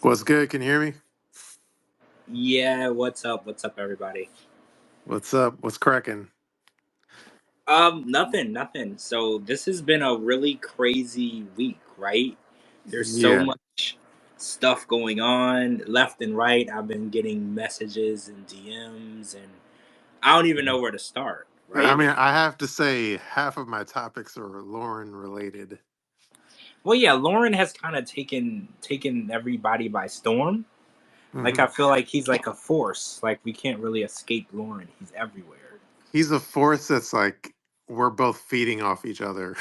What's good? Can you hear me? Yeah, what's up? What's up, everybody? What's up? What's cracking? Nothing. So this has been a really crazy week, right? There's so Yeah. much stuff going on left and right. I've been getting messages and DMs, and I don't even know where to start, I right? mean, I have to say, half of my topics are Lauren related. Well, yeah, Lauren has kind of taken everybody by storm. Like Hmm. I feel like he's like a force. Like we can't really escape Lauren. He's everywhere. He's a force that's like we're both feeding off each other.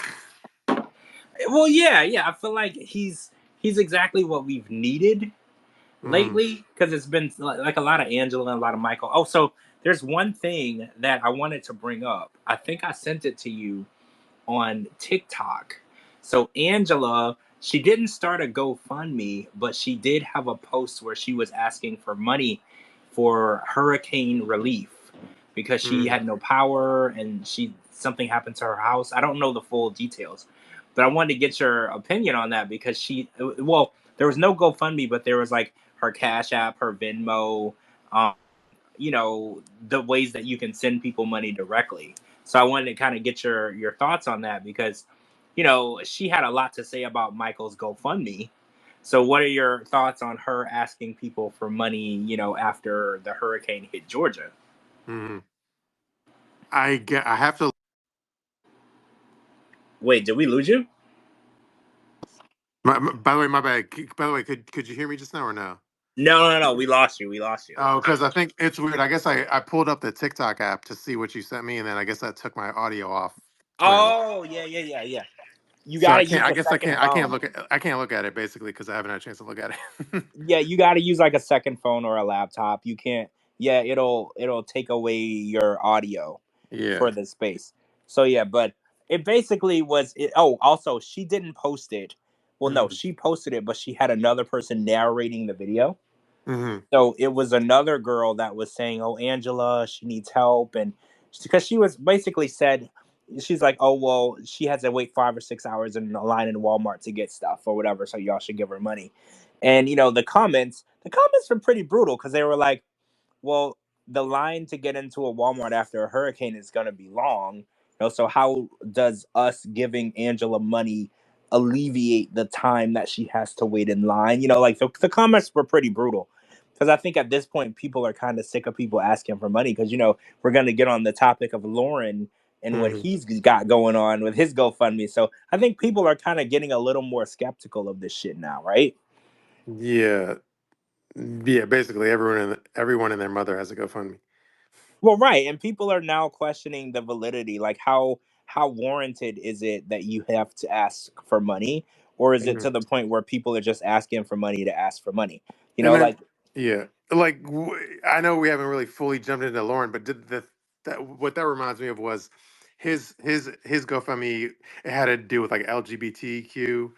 Well, yeah. I feel like he's exactly what we've needed Hmm. lately because it's been like a lot of Angela and a lot of Michael. Oh, so there's one thing that I wanted to bring up. I think I sent it to you on TikTok. So Angela, she didn't start a GoFundMe, but she did have a post where she was asking for money for hurricane relief because she Hmm. had no power and she something happened to her house. I don't know the full details, but I wanted to get your opinion on that because there was no GoFundMe, but there was like her Cash App, her Venmo, um, the ways that you can send people money directly. So I wanted to kind of get your thoughts on that because she had a lot to say about Michael's GoFundMe. So what are your thoughts on her asking people for money, after the hurricane hit Georgia? Hmm. I have to. Wait, did we lose you? By the way, my bad. By the way, could you hear me just now or no? No, we lost you. Oh, because I think it's weird. I guess I pulled up the TikTok app to see what you sent me, and then I guess that took my audio off Twitter. Oh, yeah. You So got I to can't. use I a guess I second can't. phone. I can't look at it basically because I haven't had a chance to look at it. Yeah, you got to use like a second phone or a laptop. You can't. Yeah, it'll take away your audio Yeah. for the space. So yeah, but it basically was it. Oh, also she didn't post it. Well, no, Hmm. she posted it, but she had another person narrating the video. Hmm. So it was another girl that was saying, "Oh, Angela, she needs help," and because she was basically said, she's like, "Oh, well, she has to wait 5 or 6 hours in a line in Walmart to get stuff or whatever, so y'all should give her money." And the comments were pretty brutal because they were like, "Well, the line to get into a Walmart after a hurricane is going to be long. So how does us giving Angela money alleviate the time that she has to wait in line?" Like the comments were pretty brutal. Because I think at this point, people are kind of sick of people asking for money. Because we're going to get on the topic of Lauren and what Hmm. he's got going on with his GoFundMe. So I think people are kind of getting a little more skeptical of this shit now, right? Yeah. Yeah. Basically, everyone and their mother has a GoFundMe. Well, right, and people are now questioning the validity. Like, how warranted is it that you have to ask for money, or is it Mhm. to the point where people are just asking for money to ask for money? And then, Like, yeah, I know we haven't really fully jumped into Lauren, but did the that what that reminds me of was his GoFundMe. It had to do with like LGBTQ,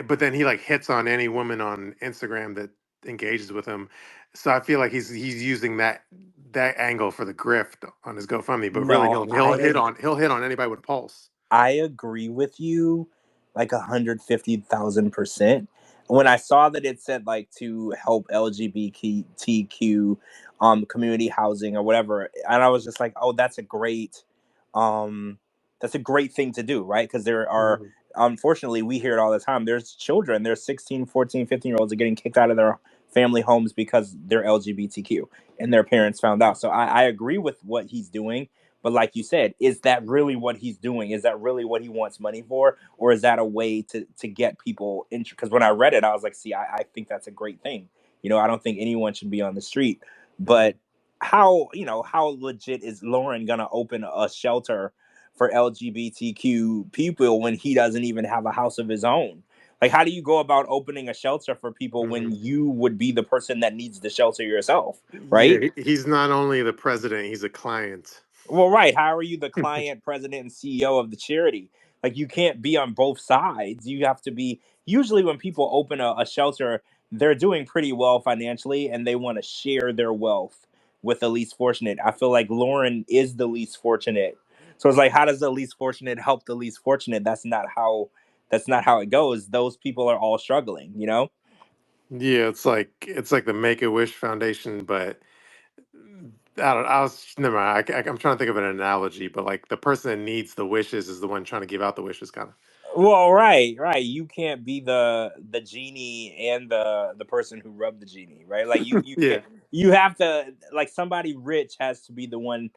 but then he like hits on any woman on Instagram that engages with him. So I feel like he's using that angle for the grift on his GoFundMe, but really no, he'll hit on anybody with a pulse. I agree with you, like 150,000%. When I saw that it said like to help LGBTQ community housing or whatever, and I was just like, oh, um that's a great thing to do, right? Because there are, Mhm. unfortunately, we hear it all the time. There's children, there's 16, 14, 15-year olds are getting kicked out of their family homes because they're LGBTQ and their parents found out. So I agree with what he's doing, but like you said, is that really what he's doing? Is that really what he wants money for? Or is that a way to get people in? Because when I read it, I was like, see, I think that's a great thing. I don't think anyone should be on the street. But Mhm. how legit is Lauren gonna open a shelter for LGBTQ people when he doesn't even have a house of his own? Like, how do you go about opening a shelter for people when Mhm. you would be the person that needs the shelter yourself, Yeah, right? he's not only the president; he's a client. Well, right. How are you the client, president, and CEO of the charity? Like, you can't be on both sides. You have to be. Usually, when people open a shelter, they're doing pretty well financially and they want to share their wealth with the least fortunate. I feel like Lauren is the least fortunate. So it's like, how does the least fortunate help the least fortunate? That's not how it goes. Those people are all struggling, you know? Yeah, it's like the Make a Wish Foundation, but I don't. I was never mind. I'm trying to think of an analogy, but like the person that needs the wishes is the one trying to give out the wishes, kind of. Well, right. You can't be the genie and the person who rubbed the genie, right? Like you Yeah. can't. You have to like somebody rich has to be the one.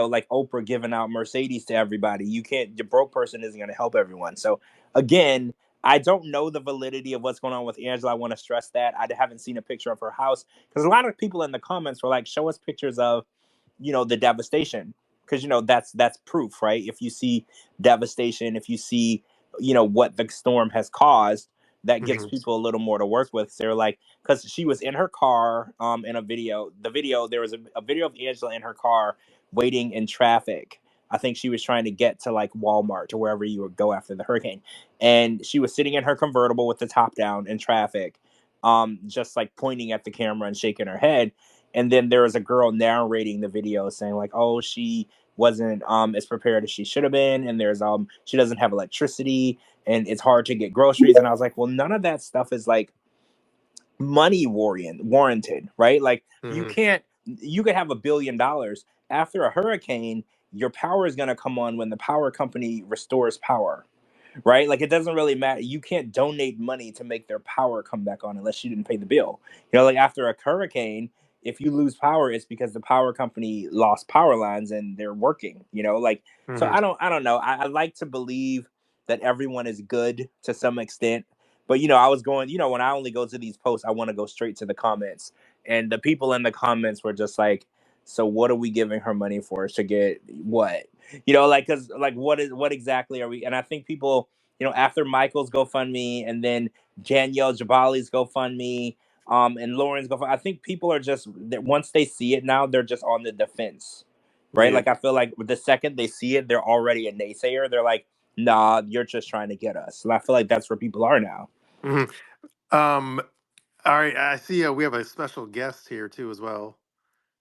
Like Oprah giving out Mercedes to everybody. You can't. The broke person isn't going to help everyone. So again, I don't know the validity of what's going on with Angela. I want to stress that I haven't seen a picture of her house because a lot of people in the comments were like, "Show us pictures of, the devastation," because that's proof, right? If you see devastation, if you see what the storm has caused, that gives Hmm. people a little more to work with. So they're like, because she was in her car in a video, there was a video of Angela in her car waiting in traffic. I think she was trying to get to like Walmart or wherever you would go after the hurricane, and she was sitting in her convertible with the top down in traffic, just like pointing at the camera and shaking her head. And then there was a girl narrating the video saying like, oh, she wasn't as prepared as she should have been, and there's she doesn't have electricity, and it's hard to get groceries. And I was like, well, none of that stuff is like money warranted, right? Like Hmm. you could have $1 billion after a hurricane. Your power is going to come on when the power company restores power, right? Like it doesn't really matter. You can't donate money to make their power come back on unless you didn't pay the bill. Like after a hurricane, if you lose power, it's because the power company lost power lines and they're working. Like so. Hmm. I don't know. I like to believe that everyone is good to some extent, but I was going. When I only go to these posts, I want to go straight to the comments, and the people in the comments were just like, "So what are we giving her money for? To get what?" Like, because like what exactly are we? And I think people, after Michael's GoFundMe and then Danielle Jabali's GoFundMe, and Lauren's GoFundMe, I think people are just once they see it now, they're just on the defense, right? Yeah. Like I feel like the second they see it, they're already a naysayer. They're like, "Nah, you're just trying to get us." And I feel like that's where people are now. Hmm. Um. All right. I see. We have a special guest here too, as well.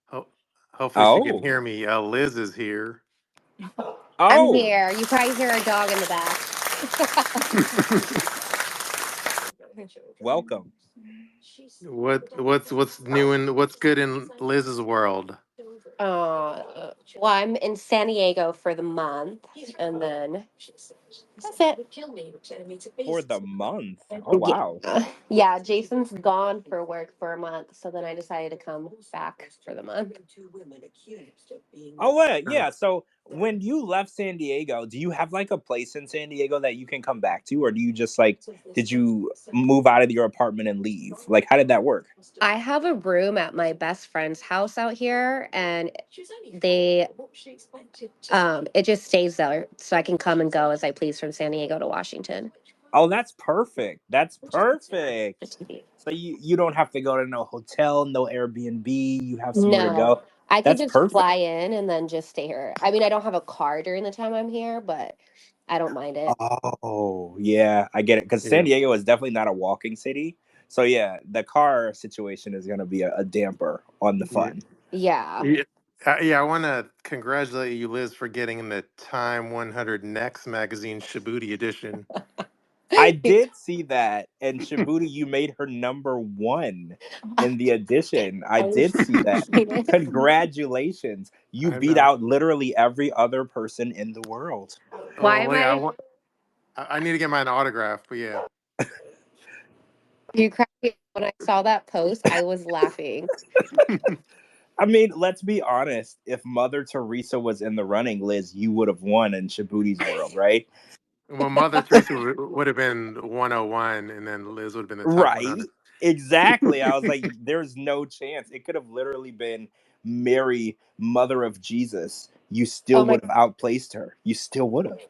Ho- Hopefully, she can Oh, hear me. Liz is here. I'm oh, here. You probably hear a dog in the back. welcome. What's new and what's good in Liz's world? Well, I'm in San Diego for the month, and then that's it. For the month. Oh wow. Yeah, Jason's gone for work for a month, so then I decided to come back for the month. Oh wait, Oh. yeah. So when you left San Diego, do you have like a place in San Diego that you can come back to, or do you just like did you move out of your apartment and leave? Like, how did that work? I have a room at my best friend's house out here, and they it just stays there, so I can come and go as I please from San Diego to Washington. Oh, that's perfect. That's perfect. So you don't have to go to no hotel, no Airbnb. You have somewhere to No, go. I could That's just perfect. fly in and then just stay here. I mean, I don't have a car during the time I'm here, but I don't mind it. Oh, yeah, I get it. Because San Yeah. Diego is definitely not a walking city. So yeah, the car situation is gonna be a damper on the Yeah. fun. Yeah. Yeah. Yeah, I want to congratulate you, Liz, for getting in the Time 100 Next magazine Shabooty edition. I did see that, and Shabooty, you made her number one in the edition. I I did see that. appreciate it. Congratulations. You I beat know. out literally every other person in the world. Why Oh, am well, yeah, I? I need to get mine autographed, but yeah. You cracked me up. When I saw that post, I was laughing. I mean, let's be honest. If Mother Teresa was in the running, Liz, you would have won in Shabooty's world, right? Well, Mother Teresa would have been 101, and then Liz would have been the top Right. 100. Exactly. I was like, there's no chance. It could have literally been Mary, Mother of Jesus. You Oh still my! would have outplaced her. You still would have.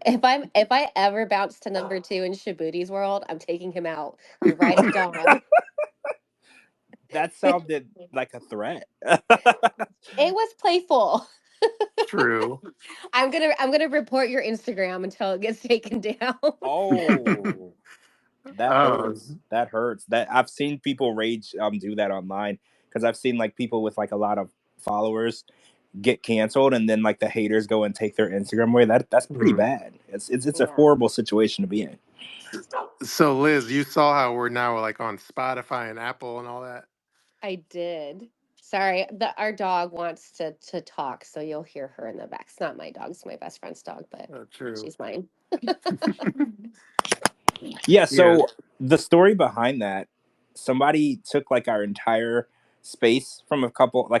If I ever bounce to number two in Shabooty's world, I'm taking him out. You write it down. That sounded like a threat. It was playful. True. I'm gonna report your Instagram until it gets taken down. Oh, that hurts. Um, That hurts. That I've seen people rage do that online because I've seen like people with like a lot of followers get canceled and then like the haters go and take their Instagram away. That's pretty mhm. bad. It's a Yeah. horrible situation to be in. So Liz, you saw how we're now like on Spotify and Apple and all that. I did. Sorry, our dog wants to talk, so you'll hear her in the back. It's not my dog; it's my best friend's dog, but Oh, true. she's mine. Yeah, Yeah. so the story behind that, somebody took like our entire space from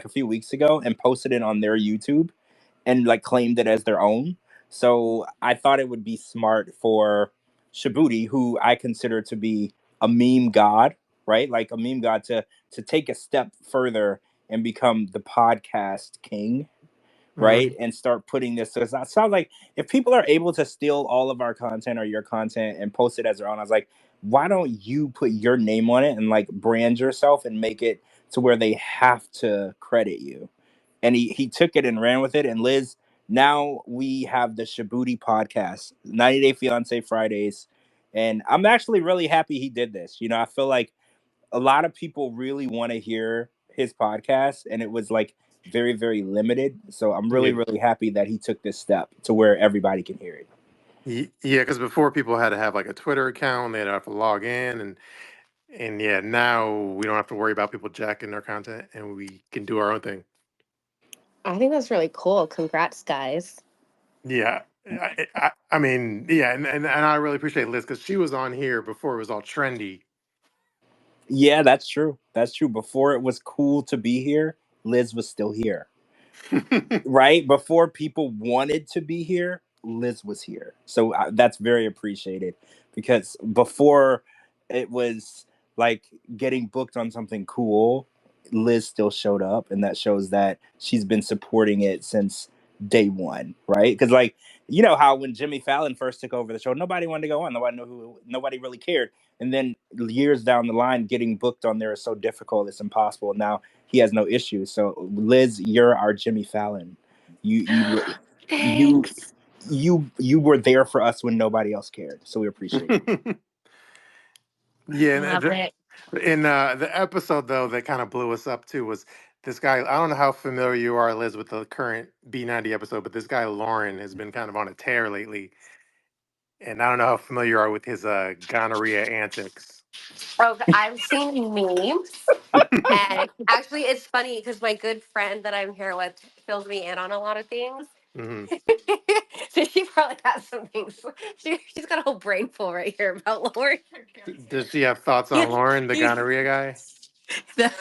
a few weeks ago and posted it on their YouTube and like claimed it as their own. So I thought it would be smart for Shabooty, who I consider to be a meme god, right? Like a meme god to take a step further and become the podcast king, right? Mhm. And start putting this. So it sounds like if people are able to steal all of our content or your content and post it as their own, I was like, why don't you put your name on it and like brand yourself and make it to where they have to credit you? And he took it and ran with it. And Liz, now we have the Shabooty podcast, 90 Day Fiance Fridays. And I'm actually really happy he did this. You know, I feel like a lot of people really want to hear his podcast, and it was like very, very limited. So I'm really, Yeah. really happy that he took this step to where everybody can hear it. Yeah, because before people had to have like a Twitter account, they'd have to log in, and yeah, now we don't have to worry about people jacking our content, and we can do our own thing. I think that's really cool. Congrats, guys. Yeah, I mean, yeah, and I really appreciate Liz because she was on here before it was all trendy. Yeah, that's true. That's true. Before it was cool to be here, Liz was still here. Right before people wanted to be here, Liz was here. So that's very appreciated, because before it was like getting booked on something cool, Liz still showed up, and that shows that she's been supporting it since day one, right? Because like, you know how when Jimmy Fallon first took over the show, nobody wanted to go on, nobody really cared, and then years down the line, getting booked on there is so difficult, it's impossible. Now he has no issues. So Liz, you're our Jimmy Fallon. You you Thanks. you were there for us when nobody else cared. So we appreciate it. Yeah, Love it. in the episode though that kind of blew us up too was this guy. I don't know how familiar you are, Liz, with the current B90 episode, but this guy Lauren has been kind of on a tear lately, and I don't know how familiar you are with his gonorrhea antics. Oh, I've seen memes. And actually, it's funny because my good friend that I'm here with fills me in on a lot of things. Hmm. So she probably has some things. She's got a whole brain full right here about Lori. Does she have thoughts Yeah, on Lauren, the you, gonorrhea guy? the,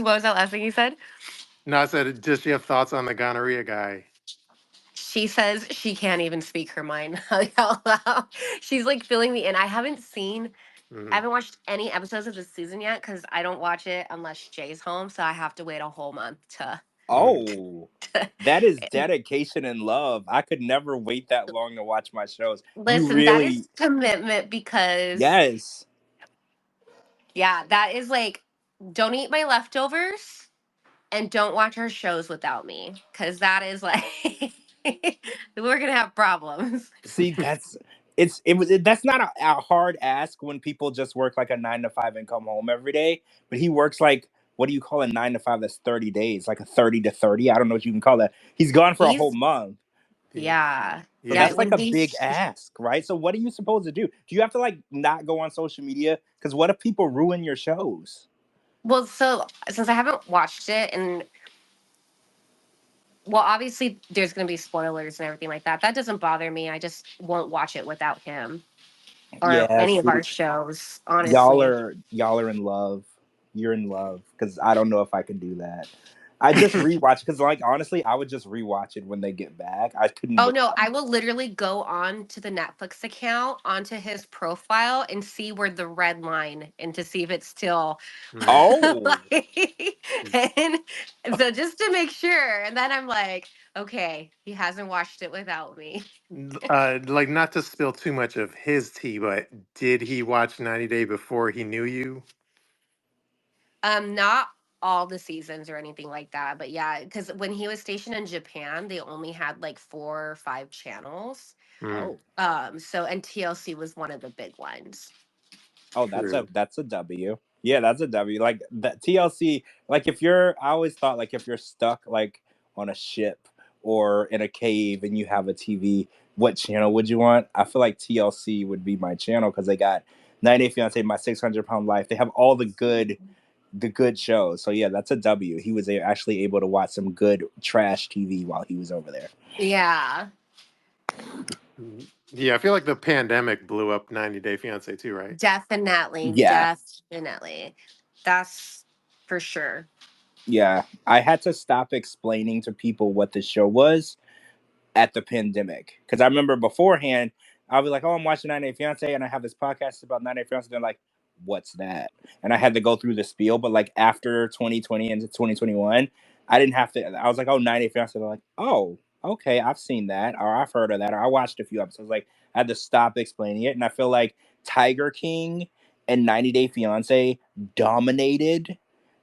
what was that last thing you said? No, I said, does she have thoughts on the gonorrhea guy? She says she can't even speak her mind out loud. She's like filling me in. I Hmm. haven't watched any episodes of this season yet because I don't watch it unless Jay's home. So I have to wait a whole month to. Hmm. Oh, that is dedication and love. I could never wait that long to watch my shows. You Listen, that really, is commitment because, yes. yeah, that is like, don't eat my leftovers and don't watch our shows without me because that is like, we're going to have problems. See, that's not a hard ask when people just work like a 9 to 5 and come home every day. But he works like, what do you call a 9 to 5 that's 30 days, like a 30 to 30? I don't know what you can call that. He's gone for a whole He's, month. Yeah. yeah. So Yeah. Yeah. that's like When a big he's, ask, right? So what are you supposed to do? Do you have to like not go on social media? Because what if people ruin your shows? well, so since I haven't watched it and, well, obviously there's going to be spoilers and everything like that. That doesn't bother me. I just won't watch it without him or Yeah, any of see, our shows, y'all honestly. are y'all are in love. You're in love, because I don't know if I could do that. I just rewatch, because like honestly, I would just rewatch it when they get back. I couldn't. Oh no, I will literally go on to the Netflix account, onto his profile, and see where the red line and to see if it's still Mm. Oh, like, and so just to make sure. And then I'm like, okay, he hasn't watched it without me. Like not to spill too much of his tea, but did he watch 90 Day before he knew you? Not all the seasons or anything like that, but yeah, because when he was stationed in Japan, they only had like 4 or 5 channels. Mm. oh, So and TLC was one of the big ones. oh, True. that's a W. Yeah, that's a W. Like that TLC. Like if you're, I always thought like if you're stuck like on a ship or in a cave and you have a TV, what channel would you want? I feel like TLC would be my channel because they got 90 Day Fiance, My 600 Pound Life. They have all the good shows. So yeah, that's a W. He was actually able to watch some good trash TV while he was over there. Yeah, Yeah, I feel like the pandemic blew up 90 Day Fiance too, right? definitely, Yeah, definitely. That's for sure. yeah. I had to stop explaining to people what the show was at the pandemic. Because I remember beforehand, I'll be like, "Oh, I'm watching 90 Day Fiance," and I have this podcast about 90 Day Fiance. They're like, "What's that?" And I had to go through the spiel. But like after 2020 into 2021, I didn't have to. I was like, "Oh, 90 Day Fiance." They're like, "Oh, okay, I've seen that, or I've heard of that, or I watched a few episodes." Like I had to stop explaining it, and I feel like Tiger King and 90 Day Fiance dominated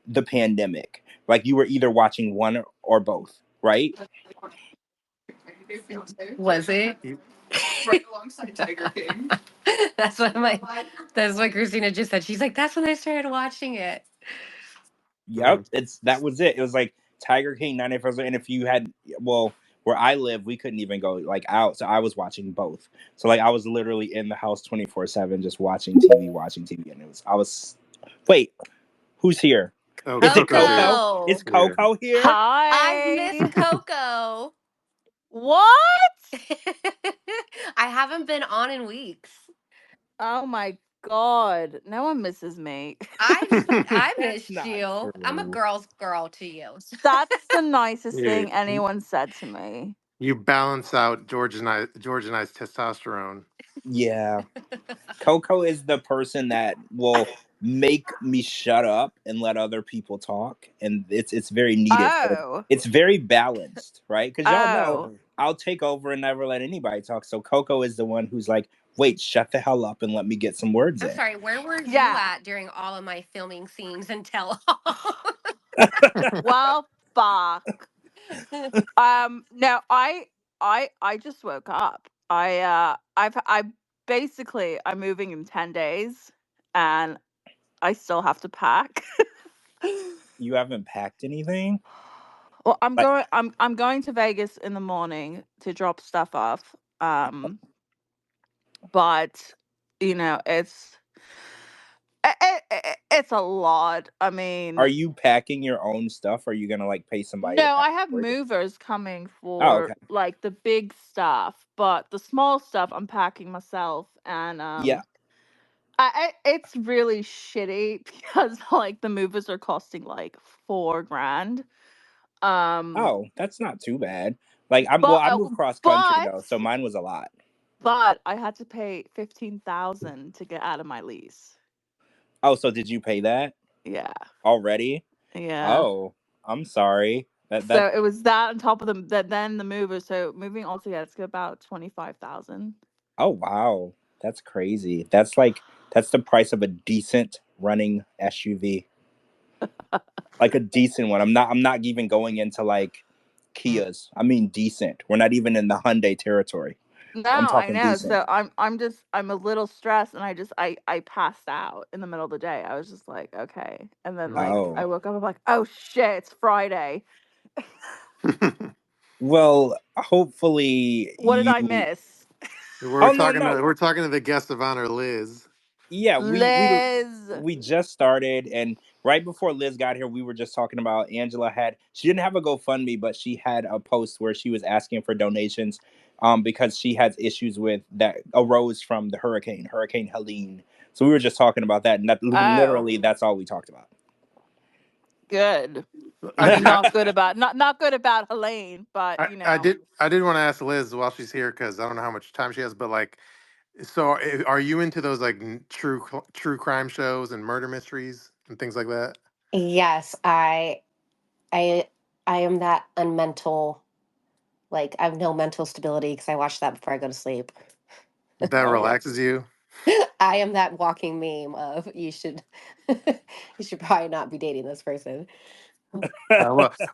the pandemic. Like you were either watching one or both, right? Was it? You- Right alongside Tiger King. That's what my. That's what Christina just said. She's like, "That's when I started watching it." Yep, mhm. that was it. It was like Tiger King, 90%. And if you had, well, where I live, we couldn't even go like out, so I was watching both. So like I was literally in the house 24/7, just watching TV, and I was. Wait, who's here? Oh, Is it Coco's here. Coco? Is Coco, Yeah. Coco here? I've missed Hi. Coco. What? I haven't been on in weeks. Oh my god. No one misses me. I That's missed not you. I'm a true. girl's girl to you. That's the nicest Yeah. thing anyone said to me. You balance out George and I's testosterone. Yeah, Coco is the person that will make me shut up and let other people talk, and it's very needed. So Oh. it's very balanced, right? Because y'all know Oh. I'll take over and never let anybody talk. So Coco is the one who's like, "Wait, shut the hell up and let me get some words I'm in." sorry, where were you Yeah. at during all of my filming scenes and tell all? Well, fuck. No, I just woke up. I basically I'm moving in 10 days and I still have to pack. You haven't packed anything, Well, like, I'm going to Vegas in the morning to drop stuff off. But it's a lot. I are mean, you packing your own stuff? Or are you gonna like pay somebody to no, pack I have for you? movers coming Oh, for okay. like the big stuff, but the small stuff I'm packing myself, and Yeah. it's really shitty because like the movers are costing like 4 grand. Um, Oh, that's not too bad. Like I but moved cross country but though, so mine was a lot. but I had to pay 15,000 to get out of my lease. Oh, so did you pay that Yeah, already? yeah. Oh, I'm sorry. That So it was that on top of then the movers. So moving all together, it's about 25,000. Oh wow. That's crazy. That's the price of a decent running SUV. Like a decent one. I'm not even going into like Kias. I mean decent. We're not even in the Hyundai territory. No, I'm I talking know. decent. So I'm a little stressed, and I passed out in the middle of the day. I was just like, okay, and then like Mm. I Oh. woke up. I'm like, oh shit, it's Friday. Well, hopefully What did I you. miss? Oh no, no. We're talking to the guest of honor, Liz. Yeah, Liz. we just started, and right before Liz got here we were just talking about Angela had, she didn't have a GoFundMe, but she had a post where she was asking for donations, because she has issues with that arose from the hurricane Helene. So we were just talking about that, and that Oh, literally that's all we talked about. good. I I mean, did. not good about Helene, but you know. I did want to ask Liz while she's here because I don't know how much time she has, but like, so are you into those like true crime shows and murder mysteries and things like that? Yes, I I am that unmental. Like I have no mental stability because I watch that before I go to sleep. That Okay. relaxes you? I am that walking meme of you should you should probably not be dating this person.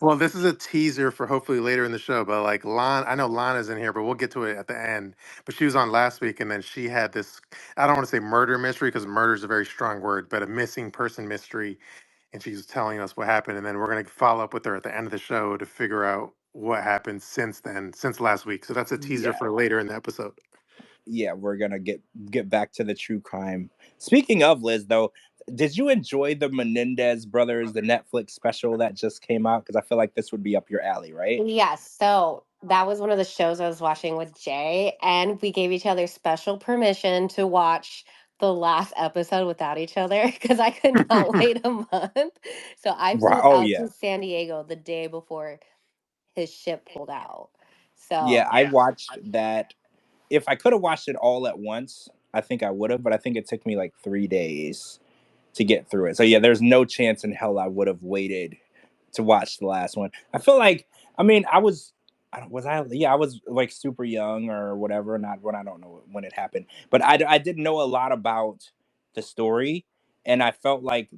Well, this is a teaser for hopefully later in the show. But like I know Lana's in here, but we'll get to it at the end. But she was on last week, and then she had this. I don't want to say murder mystery because murder is a very strong word, but a missing person mystery, and she's telling us what happened, and then we're gonna follow up with her at the end of the show to figure out what happened since then, since last week. So that's a teaser Yeah. for later in the episode. Yeah, we're gonna get back to the true crime. Speaking of Liz, though, did you enjoy the Menendez brothers, the Netflix special that just came out? Because I feel like this would be up your alley, right? Yes, so that was one of the shows I was watching with Jay, and we gave each other special permission to watch the last episode without each other because I could not wait a month. So I Right. flew Oh out yeah, to San Diego the day before his ship pulled out. yeah. So I watched that. If I could have watched it all at once, I think I would have. But I think it took me like 3 days to get through it. So yeah, there's no chance in hell I would have waited to watch the last one. I feel like, I mean, I was like super young or whatever. Not when, I don't know when it happened, but I didn't know a lot about the story, and I felt like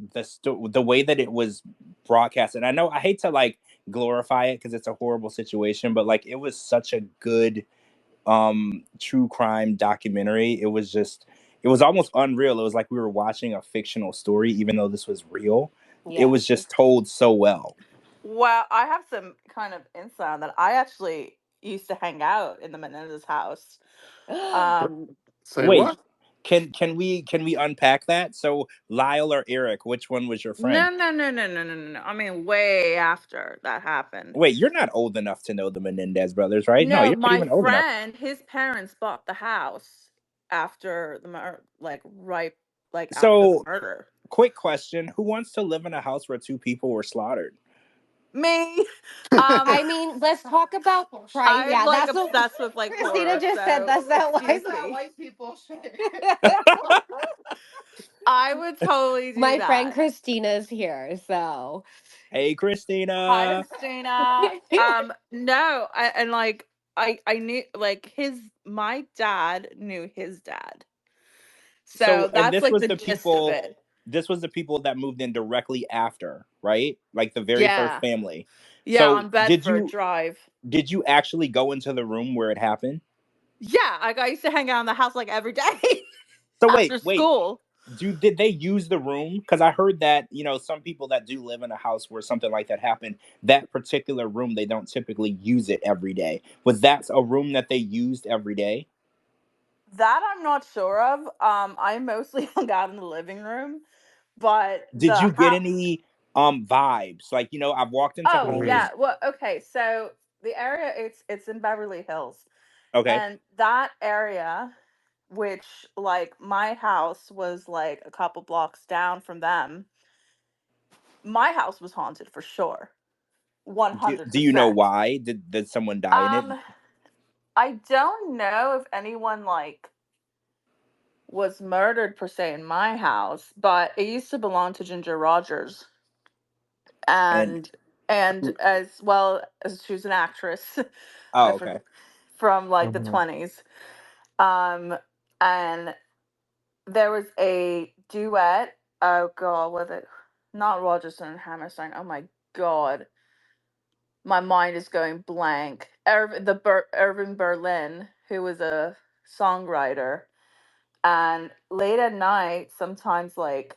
the way that it was broadcast. And I know I hate to like glorify it because it's a horrible situation, but like it was such a good true crime documentary. It was almost unreal. It was like we were watching a fictional story even though this was real. It was yes. just told so well. Well, I have some kind of insight on that. I actually used to hang out in the Menendez house. Um, Say Wait, what? can we unpack that? So Lyle or Eric, which one was your friend? no, no, no, no, no, no, no, no. I mean, way after that happened. Wait, you're not old enough to know the Menendez brothers, right? No, No, you're not my even old enough. friend, his parents bought the house after the like right, like after the So, murder. quick question: who wants to live in a house where two people were slaughtered? Me, um, I mean, let's talk about crime. I'm Yeah, like that's what obsessed with like Christina horror. just said. So That's that excuse why me. white people shit. I would totally do My friend that. Christina's here, so Hey, Hi, Christina. Christina. No, and like I knew like his my dad knew his dad, So, so and that's like the gist of it. this was the people that moved in directly after, right? Like the very first Yeah, family. yeah, So, on Bedford Drive. did you actually go into the room where it happened? Yeah, like I used to hang out in the house like every day So after wait. school. Did they use the room? Because I heard that some people that do live in a house where something like that happened, that particular room they don't typically use it every day. Was that a room that they used every day? That I'm not sure of. I mostly hung out in the living room, but Did the you get house. any vibes? Like I've walked into Oh homes. yeah. Well, okay. So the area it's in Beverly Hills, Okay. and that area, which like my house was like a couple blocks down from them. My house was haunted for sure, one hundred Do you know percent. why? Did someone die in it? Um, I don't know if anyone like was murdered per se in my house, but it used to belong to Ginger Rogers, And and as well as she was an actress, I oh, okay. forget from like the Mhm. 20s. Um, and there was a duet. Oh god, was it not Rogerson and Hammerstein? Oh my god, my mind is going blank. Irving Berlin, who was a songwriter, and late at night, sometimes like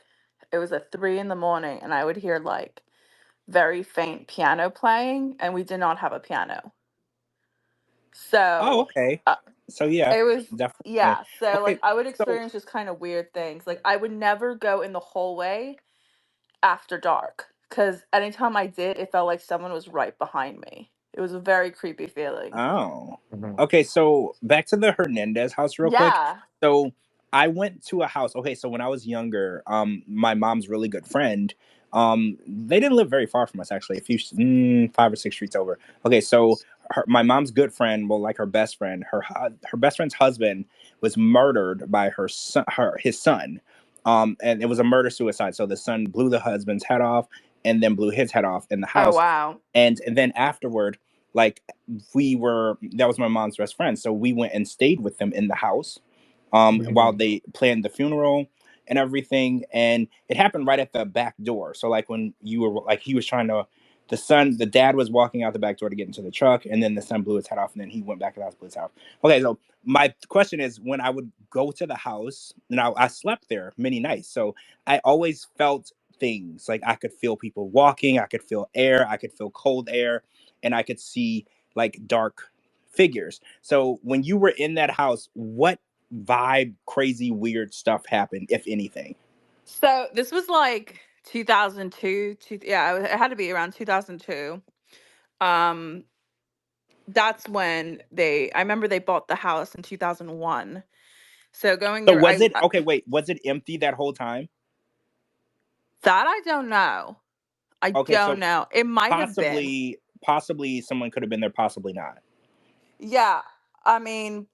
it was at 3 in the morning, and I would hear like very faint piano playing, and we did not have a piano, Oh, so okay. So yeah, it was, definitely. yeah. So like Okay, I would so experience just kind of weird things. Like I would never go in the hallway after dark because anytime I did, it felt like someone was right behind me. It was a very creepy feeling. oh. Mhm. Okay, so back to the Hernandez house real quick. Yeah. So I went to a house. Okay, so when I was younger, my mom's really good friend, they didn't live very far from us actually, 5 or 6 streets over. Okay, so my mom's good friend, well, like her best friend, her best friend's husband was murdered by his son. And it was a murder suicide. So the son blew the husband's head off and then blew his head off in the Oh house. wow. And then afterward, like that was my mom's best friend, so we went and stayed with them in the house while Mhm. they planned the funeral and everything. And it happened right at the back door, so like when you were like he was trying to the dad was walking out the back door to get into the truck, and then the son blew his head off, and then he went back to the house, blew his head off. Okay, so my question is, when I would go to the house, and I slept there many nights, so I always felt things. Like I could feel people walking, I could feel air, I could feel cold air. and I could see like dark figures. So when you were in that house, what vibe, crazy, weird stuff happened, if anything? So this was like 2002. Yeah, it had to be around 2002. Um, that's when I remember they bought the house in 2001. So going So there, was it okay? Wait, was it empty that whole time? that I don't know. I Okay, don't so know. It might have been. possibly someone could have been there, possibly not. Yeah, I mean,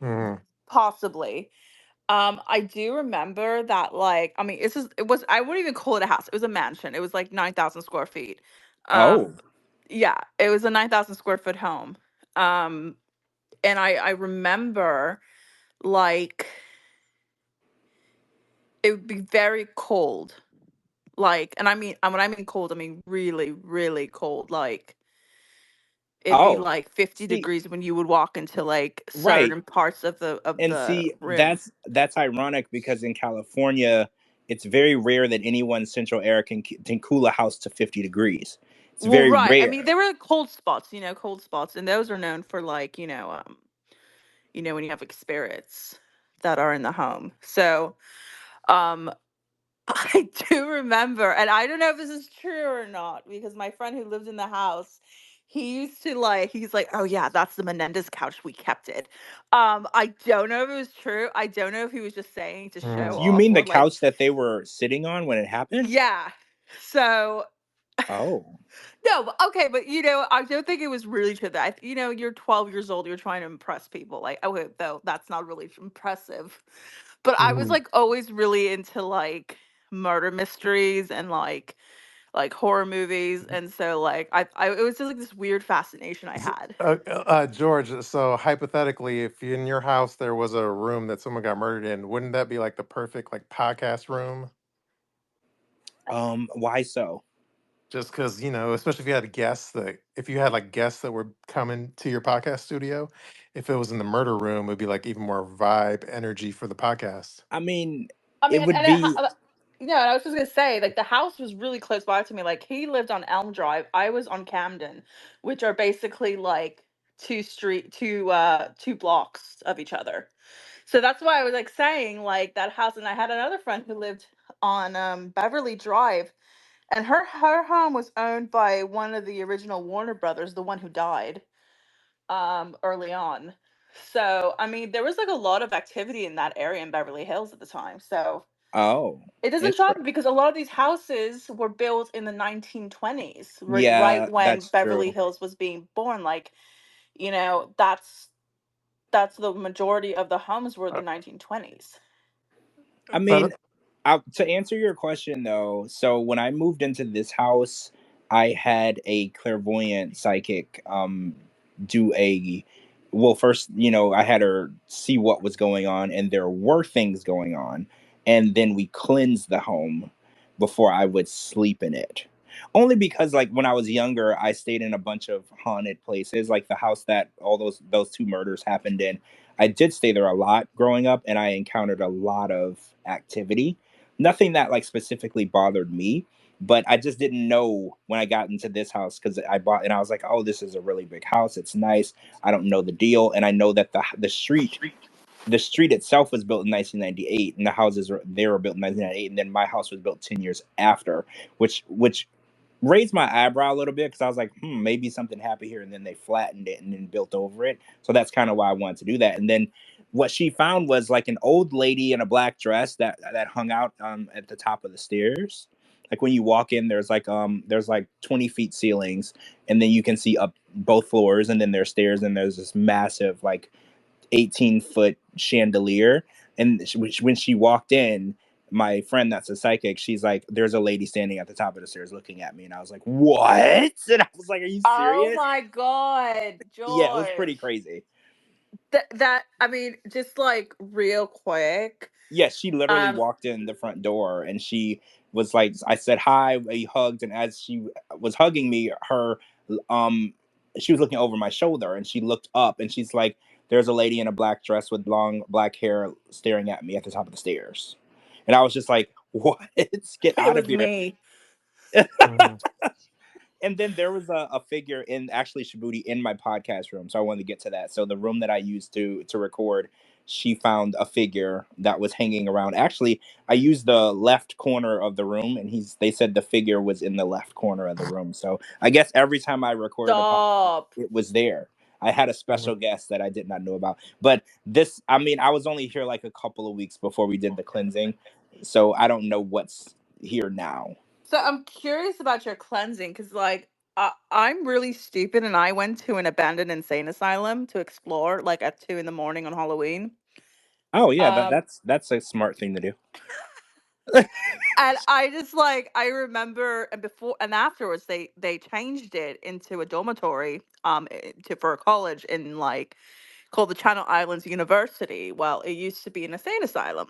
Mhm. possibly. I do remember that, like, I mean, it was, I wouldn't even call it a house. It was a mansion. It was like 9,000 square feet. Oh, Um, yeah, it was a 9,000 square foot home. Um, and I remember, like, it would be very cold. Like, and I mean, when I mean cold, I mean really, really cold. Like, it'd be oh, like 50 see, degrees when you would walk into like right. certain parts of And the see, room. that's ironic because in California, it's very rare that anyone central air can cool a house to 50 degrees. It's Well, very right. I mean, rare. there were cold spots, cold spots, and those are known for, like, when you have like spirits that are in the home. So, um, I do remember, and I don't know if this is true or not, because my friend who lived in the house, he's like, oh yeah, that's the Menendez couch. We kept it. I don't know if it was true. I don't know if he was just saying to show Mhm. You off mean the or like, couch that they were sitting on when it happened? yeah. So Oh, no, okay, but I don't think it was really true that you're 12 years old, you're trying to impress people. Like, okay, though that's not really impressive. But I was Mhm. like always really into like murder mysteries and like horror movies, and so like it was just like this weird fascination I had. George, so hypothetically, if in your house there was a room that someone got murdered in, wouldn't that be like the perfect like podcast room? why so? Just because, especially if you had guests that, if you had like guests that were coming to your podcast studio, if it was in the murder room, it'd be like even more vibe energy for the podcast. I mean, I it mean, would be. and I was just gonna say, like, the house was really close by to me. Like, he lived on Elm Drive. I was on Camden, which are basically like two blocks of each other. So that's why I was like saying like that house. And I had another friend who lived on Beverly Drive, and her home was owned by one of the original Warner Brothers, the one who died early on. So I mean, there was like a lot of activity in that area in Beverly Hills at the time. So Oh, it doesn't shock me interesting. because a lot of these houses were built in the 1920s, right Yeah, when that's Beverly true. Hills was being born. Like, that's the majority of the homes were the Uh, 1920s. I But mean, to answer your question though, so when I moved into this house, I had a clairvoyant psychic do a well first, I had her see what was going on and there were things going on, and then we cleansed the home before I would sleep in it. Only because like when I was younger, I stayed in a bunch of haunted places, like the house that all those two murders happened in. I did stay there a lot growing up and I encountered a lot of activity. Nothing that like specifically bothered me, but I just didn't know when I got into this house because I bought and I was like, oh, this is a really big house. It's nice. I don't know the deal, and I know that the street itself was built in 1998, and the houses they were built in 1998, and then my house was built 10 years after, which raised my eyebrow a little bit because I was like, maybe something happened here, and then they flattened it and then built over it. So that's kind of why I wanted to do that. And then what she found was like an old lady in a black dress that hung out at the top of the stairs. Like when you walk in, there's like 20 feet ceilings, and then you can see up both floors, and then there's stairs, and there's this massive like 18-foot chandelier. And when she walked in, my friend that's a psychic, she's like, there's a lady standing at the top of the stairs looking at me. And I was like, what? And I was like, are you Oh serious? my God, Yeah, it was pretty George. crazy. That I mean, just like real quick. Yeah, she literally Um, walked in the front door and she was like, I said hi, we hugged, and as she was hugging me, um she was looking over my shoulder and she looked up and she's like, there's a lady in a black dress with long black hair staring at me at the top of the stairs. And I was just like, what? Get it out was of here. me. Mhm. And then there was a figure in actually Shabooty in my podcast room, so I wanted to get to that. So the room that I used to record, she found a figure that was hanging around. Actually, I used the left corner of the room, and they said the figure was in the left corner of the room. So I guess every time I recorded a podcast, Stop. it was there. I had a Mhm. special guest that I did not know about. But this, I mean, I was only here like a couple of weeks before we did the cleansing, so I don't know what's here now. So I'm curious about your cleansing because, like, I'm really stupid, and I went to an abandoned insane asylum to explore, like at 2 in the morning on Halloween. Oh yeah, Um, that's a smart thing to do. and I just like I remember, and before and afterwards, they changed it into a dormitory, to for a college in like called the Channel Islands University. Well, it used to be an insane asylum,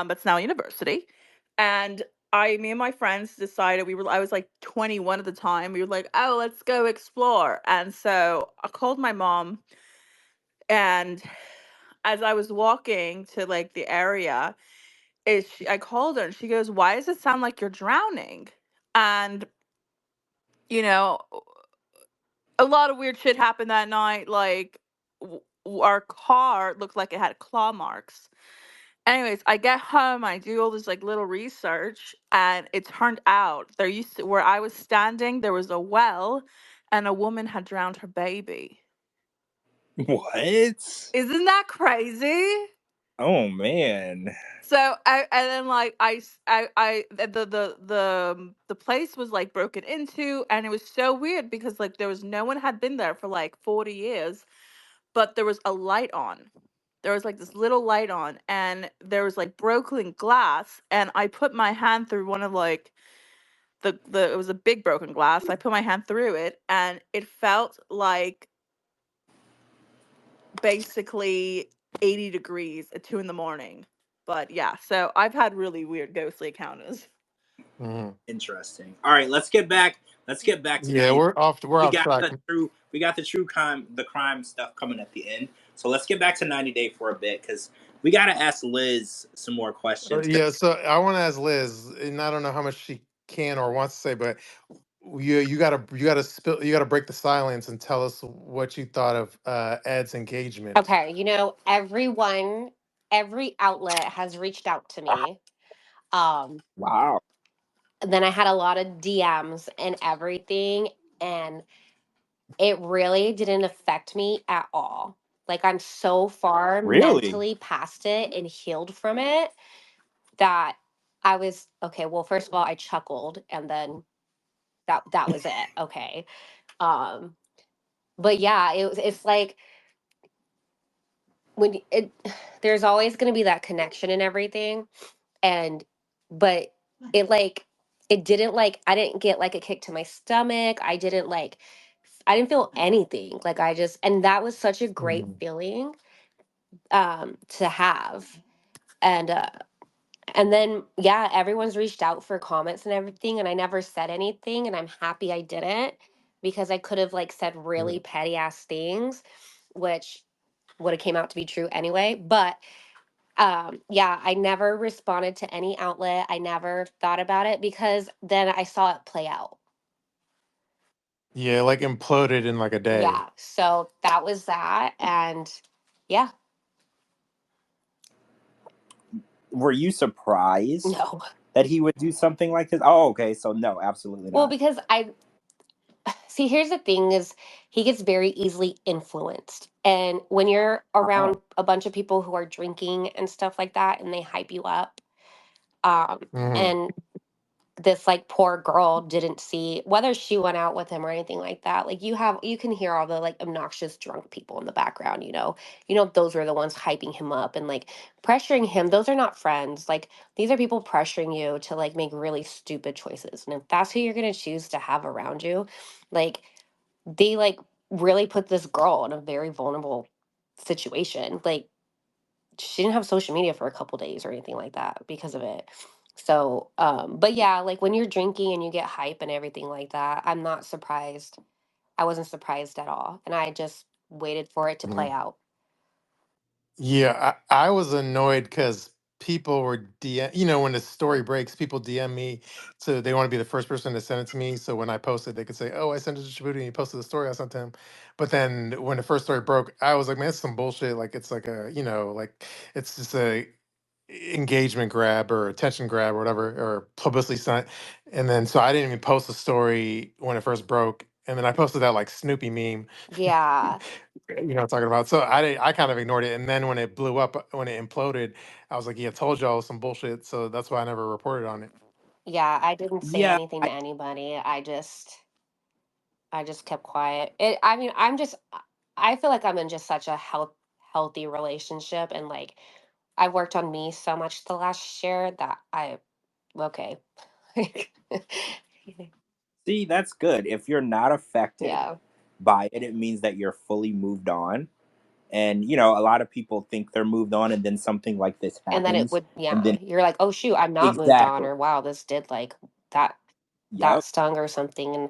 but it's now a university. And me and my friends decided I was like 21 at the time. We were like, oh, let's go explore. And so I called my mom, and as I was walking to like the area, I called her and she goes, why does it sound like you're drowning? And you know, a lot of weird shit happened that night. Like our car looked like it had claw marks. Anyways, I get home, I do all this like little research, and it turned out there used to where I was standing, there was a well, and a woman had drowned her baby. What? Isn't that crazy? Oh man. So and then like the place was like broken into, and it was so weird because like there was no one had been there for like 40 years, but there was a light on. There was like this little light on, and there was like broken glass, and I put my hand through one of like the it was a big broken glass. I put my hand through it, and it felt like basically 80 degrees at 2 in the morning. But yeah, so I've had really weird ghostly encounters. Mhm. Interesting. All right, let's get back. Let's get back to Yeah, 90. we're We off got track. the true crime stuff coming at the end. So let's get back to 90 Day for a bit because we gotta ask Liz some more questions. Yeah, so I want to ask Liz, and I don't know how much she can or wants to say, but you gotta break the silence and tell us what you thought of Ed's engagement. Okay, every outlet has reached out to me. Wow. And then I had a lot of DMs and everything, and it really didn't affect me at all. Like I'm so far Really? mentally past it and healed from it that I was okay. Well, first of all, I chuckled, and then that was it. Okay. Um, but yeah, it's like when it there's always going to be that connection and everything, and but it like it didn't like I didn't get like a kick to my stomach. I didn't feel anything. Like I just and that was such a great Mhm. feeling to have. And and then yeah, everyone's reached out for comments and everything, and I never said anything, and I'm happy I didn't, because I could have like said really Mhm. petty ass things, which would have came out to be true anyway. But yeah, I never responded to any outlet. I never thought about it because then I saw it play out. Yeah, like imploded in like a day. Yeah, so that was that. And yeah. Were you surprised No. that he would do something like this? Oh, okay. So no, absolutely Well, not. because I see, here's the thing is he gets very easily influenced. And when you're Oh, around a bunch of people who are drinking and stuff like that and they hype you up, Hmm. and this like poor girl didn't see whether she went out with him or anything like that. Like you can hear all the like obnoxious drunk people in the background, those were the ones hyping him up and like pressuring him. Those are not friends. Like these are people pressuring you to like make really stupid choices, and if that's who you're going to choose to have around you, like they like really put this girl in a very vulnerable situation. Like she didn't have social media for a couple days or anything like that because of it. So, but yeah, like when you're drinking and you get hype and everything like that, I'm not surprised. I wasn't surprised at all. And I just waited for it to play out. Yeah, I was annoyed because people were DM, when the story breaks, people DM me, so they want to be the first person to send it to me. So when I post it, they could say, "Oh, I sent it to Shabooty, and he posted the story I sent to him." But then when the first story broke, I was like, "Man, it's some bullshit. Like it's like like it's just a engagement grab or attention grab or whatever or publicity stunt." And then so I didn't even post the story when it first broke. And then I posted that like Snoopy meme, Yeah. talking about. So I kind of ignored it. And then when it blew up, when it imploded, I was like, yeah, told y'all it was some bullshit. So that's why I never reported on it. Yeah, I didn't say Yeah, anything to anybody. I just kept quiet. I mean, I feel like I'm in just such a healthy relationship, and like I've worked on me so much the last year that okay. see, that's good. If you're not affected Yeah. by it, it means that you're fully moved on. And a lot of people think they're moved on, and then something like this And then it happens, would, and yeah, then you're like, oh shoot, I'm not moved on, exactly, or wow, this did like that yep. stung or something. And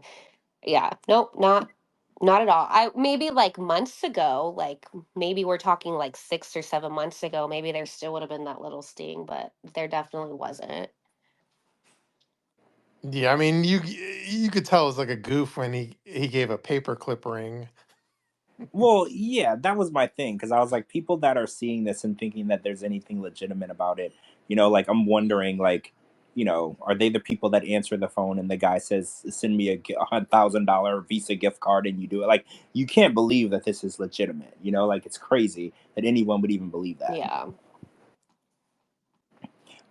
yeah, nope, not at all. I maybe like months ago, like maybe we're talking like 6 or 7 months ago, maybe there still would have been that little sting, but there definitely wasn't. Yeah, I mean, you could tell it was like a goof when he gave a paperclip ring. Well, yeah, that was my thing because I was like, people that are seeing this and thinking that there's anything legitimate about it, like I'm wondering, like, are they the people that answer the phone and the guy says, "Send me a $1,000 Visa gift card," and you do it? Like, you can't believe that this is legitimate. Like it's crazy that anyone would even believe that. Yeah.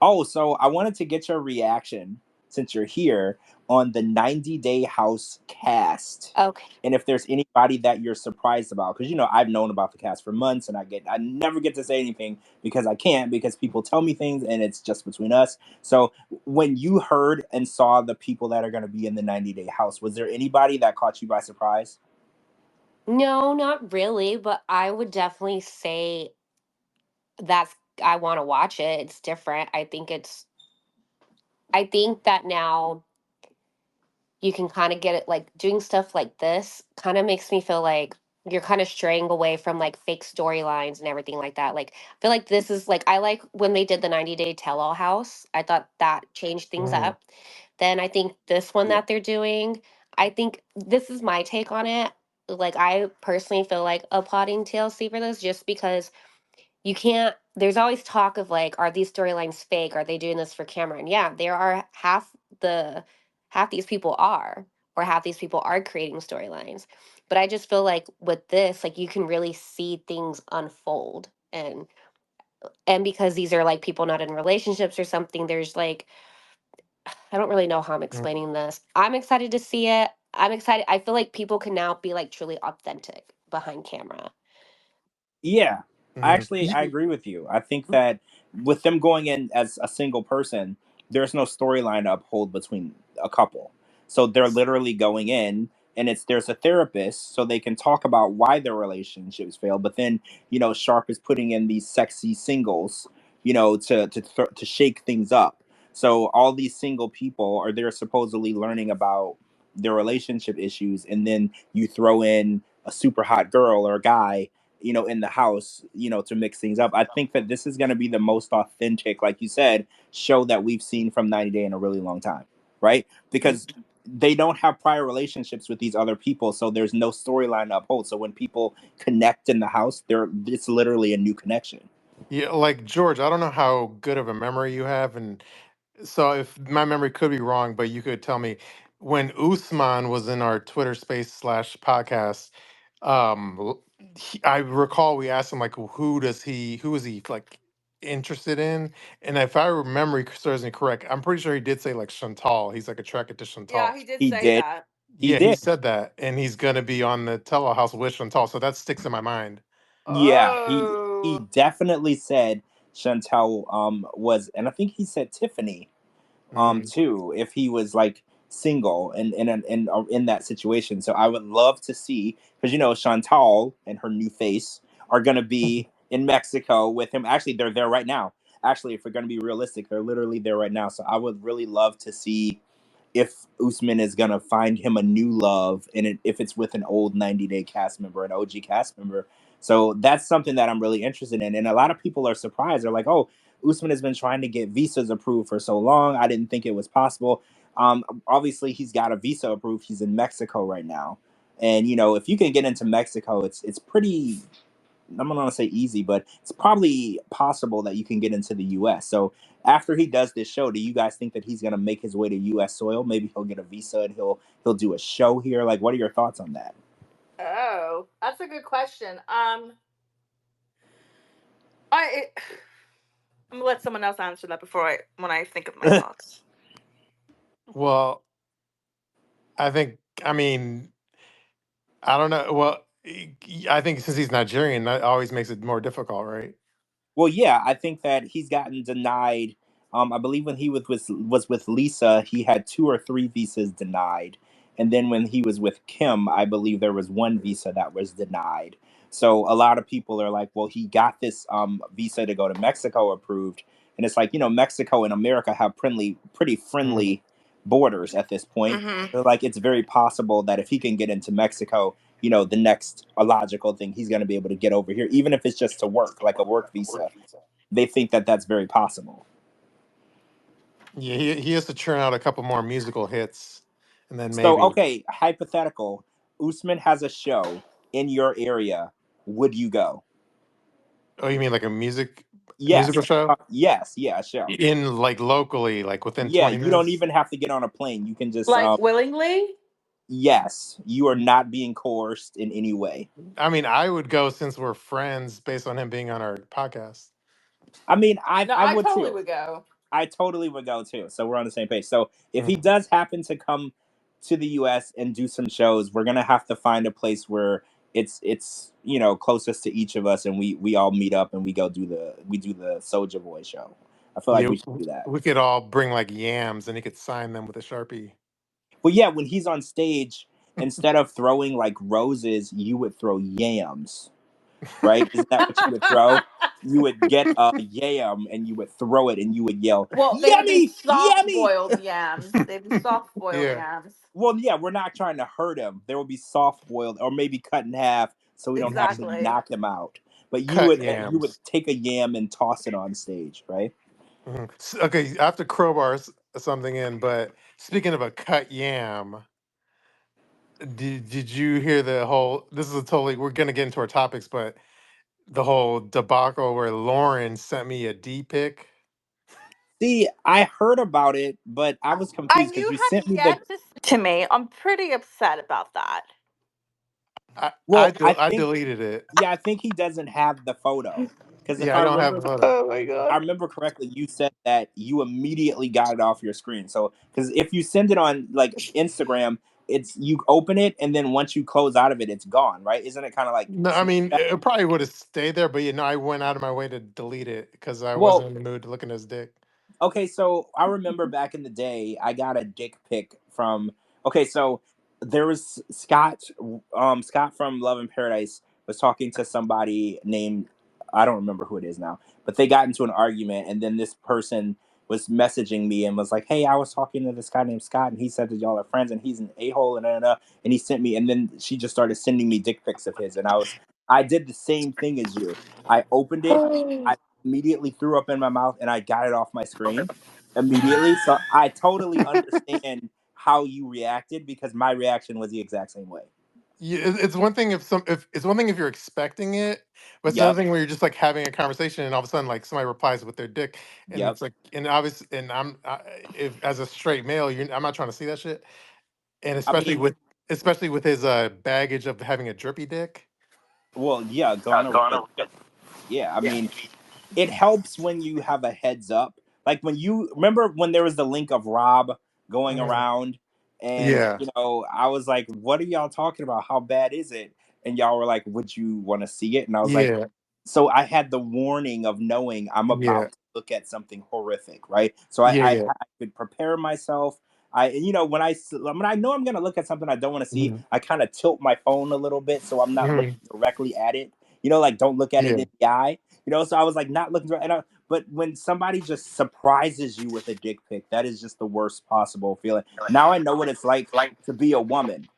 Oh, so I wanted to get your reaction since you're here on the 90 Day House cast. Okay. And if there's anybody that you're surprised about, because I've known about the cast for months and I never get to say anything because I can't, because people tell me things and it's just between us. So when you heard and saw the people that are going to be in the 90 Day House, was there anybody that caught you by surprise? No, not really, but I would definitely say that's I want to watch it. It's different. I think that now you can kind of get it, like doing stuff like this kind of makes me feel like you're kind of straying away from like fake storylines and everything like that. Like I feel like this is like I like when they did the 90-day tell-all house. I thought that changed things Mm, up. Then I think this one Yeah. that they're doing, I think this is my take on it. Like I personally feel like applauding TLC for this just because you can't there's always talk of like, are these storylines fake, are they doing this for camera? And yeah, there are the half these people are, or half these people are creating storylines. But I just feel like with this, like you can really see things unfold. And because these are like people not in relationships or something, there's like, I don't really know how I'm mm, explaining this. I'm excited to see it. I'm excited. I feel like people can now be like truly authentic behind camera. Yeah, mm. actually, I agree with you. I think that with them going in as a single person, there's no storyline to uphold between a couple. So they're literally going in, and there's a therapist, so they can talk about why their relationships failed. But then, Sharp is putting in these sexy singles, to shake things up. So all these single people are there supposedly learning about their relationship issues, and then you throw in a super hot girl or a guy, in the house, to mix things up. I think that this is going to be the most authentic, like you said, show that we've seen from 90 Day in a really long time, right? Because they don't have prior relationships with these other people, so there's no storyline to uphold. So when people connect in the house, it's literally a new connection. Yeah, like George, I don't know how good of a memory you have, and so if my memory could be wrong, but you could tell me when Usman was in our Twitter space slash podcast. I recall we asked him like, who is he like interested in? And if I remember serves me correct, I'm pretty sure he did say like Chantal. He's like attracted to Yeah, Chantal. he did He say did. that. He Yeah, he did. said that, and he's gonna be on the telehouse with Chantal. So that sticks in my mind. Yeah, he Oh. definitely said Chantel was, and I think he said Tiffany Mm. too, if he was like single and in that situation. So I would love to see, because Chantal and her new face are gonna be in Mexico with him. Actually, they're there right now. Actually, if we're gonna be realistic, they're literally there right now. So I would really love to see if Usman is gonna find him a new love, and if it's with an old 90 Day cast member, an OG cast member. So that's something that I'm really interested in, and a lot of people are surprised. They're like, "Oh, Usman has been trying to get visas approved for so long. I didn't think it was possible. Obviously, he's got a visa approved. He's in Mexico right now, and if you can get into Mexico, it's pretty. I'm not gonna say easy, but it's probably possible that you can get into the U.S. So after he does this show, do you guys think that he's gonna make his way to U.S. soil? Maybe he'll get a visa and he'll do a show here. Like, what are your thoughts on that? Oh, that's a good question. I I'm gonna let someone else answer that when I think of my thoughts. Well, I think, I mean, I don't know. Well, I think since he's Nigerian, that always makes it more difficult, right? Well, yeah, I think that he's gotten denied. I believe when he was with Lisa, he had two or three visas denied, and then when he was with Kim, I believe there was one visa that was denied. So a lot of people are like, "Well, he got this visa to go to Mexico approved," and it's like Mexico and America have pretty Mm. friendly borders at this point. Mm-hmm. So like, it's very possible that if he can get into Mexico, the next a logical thing he's going to be able to get over here, even if it's just to work, like a work visa. They think that that's very possible. Yeah, he has to churn out a couple more musical hits, and then So, maybe. okay, hypothetical. Usman has a show in your area. Would you go? Oh, you mean like a Yes. musical show Yes. Yeah, a show. in like locally, like within Yeah, 20 you don't minutes? even have to get on a plane. You can just, Like willingly? yes, you are not being coerced in any way. I mean, I would go since we're friends, based on him being on our podcast. I mean, I No, I I would totally too. would go. I totally would go too. So we're on the same page. So if he Mhm. does happen to come to the US and do some shows, we're gonna have to find a place where it's closest to each of us, and we all meet up and we do the Soulja Boy show. I feel like Yeah, we should do that. we could all bring like yams, and he could sign them with a Sharpie. But yeah, when he's on stage, instead of throwing like roses, you would throw yams, right? Isn't that what you would throw? You would get a yam and you would throw it and you would yell, Well, they would be "Yummy! soft Yummy!" boiled yams. They'd be soft boiled Yeah, yams. Well, yeah, we're not trying to hurt him. There will be soft boiled or maybe cut in half so we don't have to Exactly. knock him out. But cut you would yams. take a yam and toss it on stage, right? Mhm. Okay, I have to crowbar something in, but speaking of a cut yam, did you hear the whole? This is a totally. We're gonna get into our topics, but the whole debacle where Lauren sent me a D pic. See, I heard about it, but I was confused because You you have sent me the yet to to me. I'm pretty upset about that. well, I I think deleted it. yeah, I think he doesn't have the photo. Because if Yeah, I don't have a photo. Oh my I god. remember correctly, you said that you immediately got it off your screen. So, because if you send it on like Instagram, it's you open it and then once you close out of it, it's gone, right? Isn't it kind of like No, I mean Snapchat? it probably would have stayed there, but I went out of my way to delete it because I wasn't Well, in the mood to look at his dick. okay, so I remember back in the day, I got a dick pic from. Okay, so there was Scott. Scott from Love in Paradise was talking to somebody named, I don't remember who it is now, but they got into an argument, and then this person was messaging me and was like, "Hey, I was talking to this guy named Scott, and he said that y'all are friends, and he's an a hole, and he sent me." And then she just started sending me dick pics of his, and I did the same thing as you. I opened it. I immediately threw up in my mouth and I got it off my screen immediately. So I totally understand how you reacted because my reaction was the exact same way. Yeah, it's one thing if it's one thing if you're expecting it, but it's another Yep. thing where you're just like having a conversation and all of a sudden like somebody replies with their dick, and Yep. it's like and obviously and if as a straight male, I'm not trying to see that shit, and I mean, especially with his baggage of having a drippy dick. well, yeah, gone are real. Yeah, I mean, it helps when you have a heads up. Like when you remember when there was the link of Rob going Mhm. around, and Yeah, I was like, "What are y'all talking about? How bad is it?" And y'all were like, "Would you want to see it?" And I was like, yeah, so I had the warning of knowing I'm yeah, about to look at something horrific, right? So yeah, yeah. I could prepare myself. When I know I'm gonna look at something I don't want to see, Mhm. I kind of tilt my phone a little bit so I'm not looking Mhm. directly at it. Like don't look at it Yeah, in the eye. So I was like not looking. But when somebody just surprises you with a dick pic, that is just the worst possible feeling. Now I know what it's like to be a woman,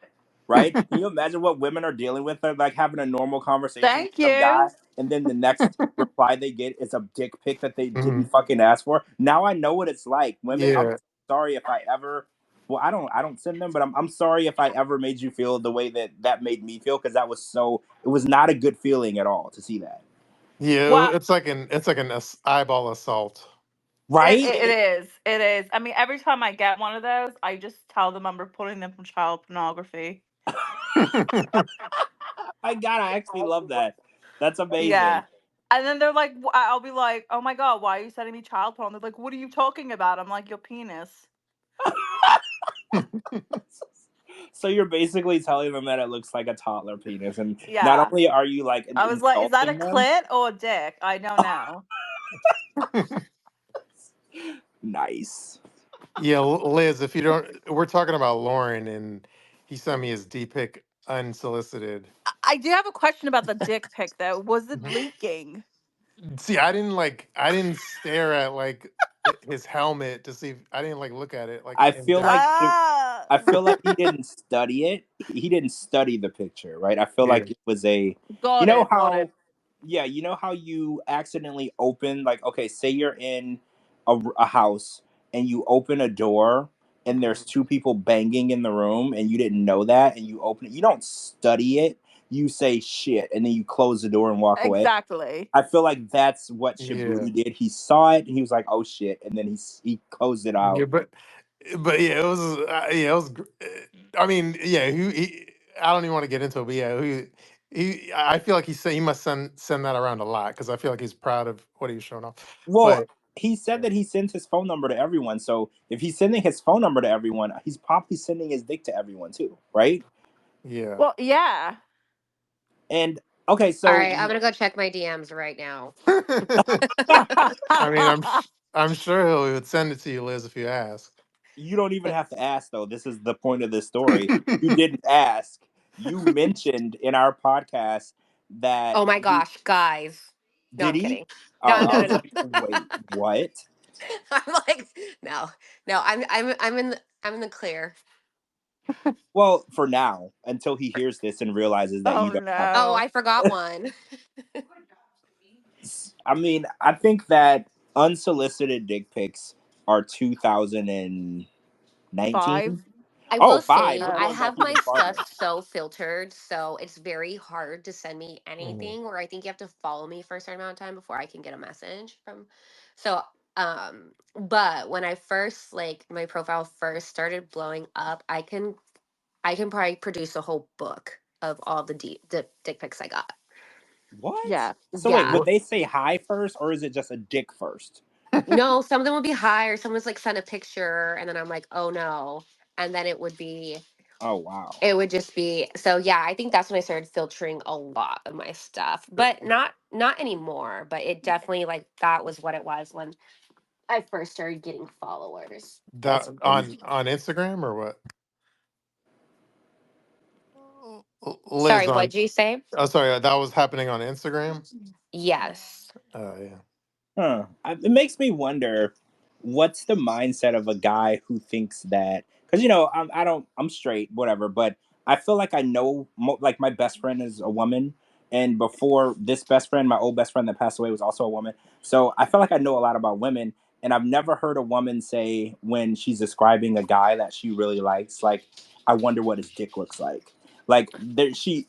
right? Can you imagine what women are dealing with? They're like having a normal conversation with Thank some guy, you. and then the next reply they get is a dick pic that they didn't Mhm. fucking ask for. Now I know what it's like. Women, I'm Yeah. sorry if I ever. Well, I don't send them, but I'm sorry if I ever made you feel the way that made me feel, because that was so. It was not a good feeling at all to see that. Yeah, Well, it's like an eyeball assault. Right? it is. It is. I mean, every time I get one of those, I just tell them I'm reporting them from child pornography. I actually love that. That's amazing. Yeah. And then they're like, I'll be like, oh my God, why are you sending me child porn? They're like, what are you talking about? I'm like, your penis. So you're basically telling them that it looks like a toddler penis, and not Yeah. only are you like I was like, is that a insulting them. clit or a dick? I don't know. Nice. Yeah, Liz, if you don't, we're talking about Lauren, and he sent me his D pic unsolicited. I do have a question about the dick pic though. Was it Mhm. leaking? See, I didn't stare at like his helmet to see. I didn't like look at it like I in feel depth. like if Ah, I feel like he didn't study it. He didn't study the picture, right? I feel Yeah, like it was a, you got know it, got it. how, yeah, you know how you accidentally open, like, okay, say you're in a house and you open a door and there's Mhm. two people banging in the room and you didn't know that and you open it. You don't study it. You say shit and then you close the door and walk away. Exactly. I feel like that's what Yeah, Shabooty did. He saw it and he was like, "Oh shit!" and then he closed it yeah, out. but yeah, it was yeah, it was. I mean, yeah, I don't even want to get into it, but yeah, I feel like he must send that around a lot because I feel like he's proud of what he was showing off. Well, But he said yeah, that he sends his phone number to everyone. So if he's sending his phone number to everyone, he's probably sending his dick to everyone too, right? yeah. Well, yeah. And okay, All so right, I'm gonna go check my DMs right now. I mean, I'm sure he would send it to you, Liz, if you ask. you don't even have to ask though. This is the point of this story. You didn't ask. You mentioned in our podcast that Oh my he gosh, guys. No, did I'm he. kidding. Oh, No, I no, no, was no. like, wait, what? I'm like, no, no. I'm in the clear. Well, for now, until he hears this and realizes that you Oh don't have. Oh, no. I forgot one. I mean, I think that unsolicited dick pics are 2019. 5. I Oh, will five. say We're I going back have my even stuff farther. so filtered, so it's very hard to send me Mhm. anything. Or I think you have to follow me for a certain amount of time before I can get a message from. So, but when I first like my profile first started blowing up, I can probably produce a whole book of all the dick pics I got. What? Yeah. So wait, Yeah. would What? they say hi first, or is it just a dick first? No, some of them would be high, or someone's like send a picture, and then I'm like, oh no, and then Oh wow. it would just be so yeah. I think that's when I started filtering a lot of my stuff, but not anymore. But it definitely like that was what it was when I first started getting followers. That's crazy. On Instagram or what? Sorry, Liz on. what'd you say? Oh, sorry, that was happening on Instagram. Yes. Oh yeah. Huh. It makes me wonder what's the mindset of a guy who thinks that, because I don't, I'm straight, whatever, but I feel like I know, like my best friend is a woman, and before this best friend, my old best friend that passed away was also a woman. So I feel like I know a lot about women, and I've never heard a woman say when she's describing a guy that she really likes, like, I wonder what his dick looks like. Like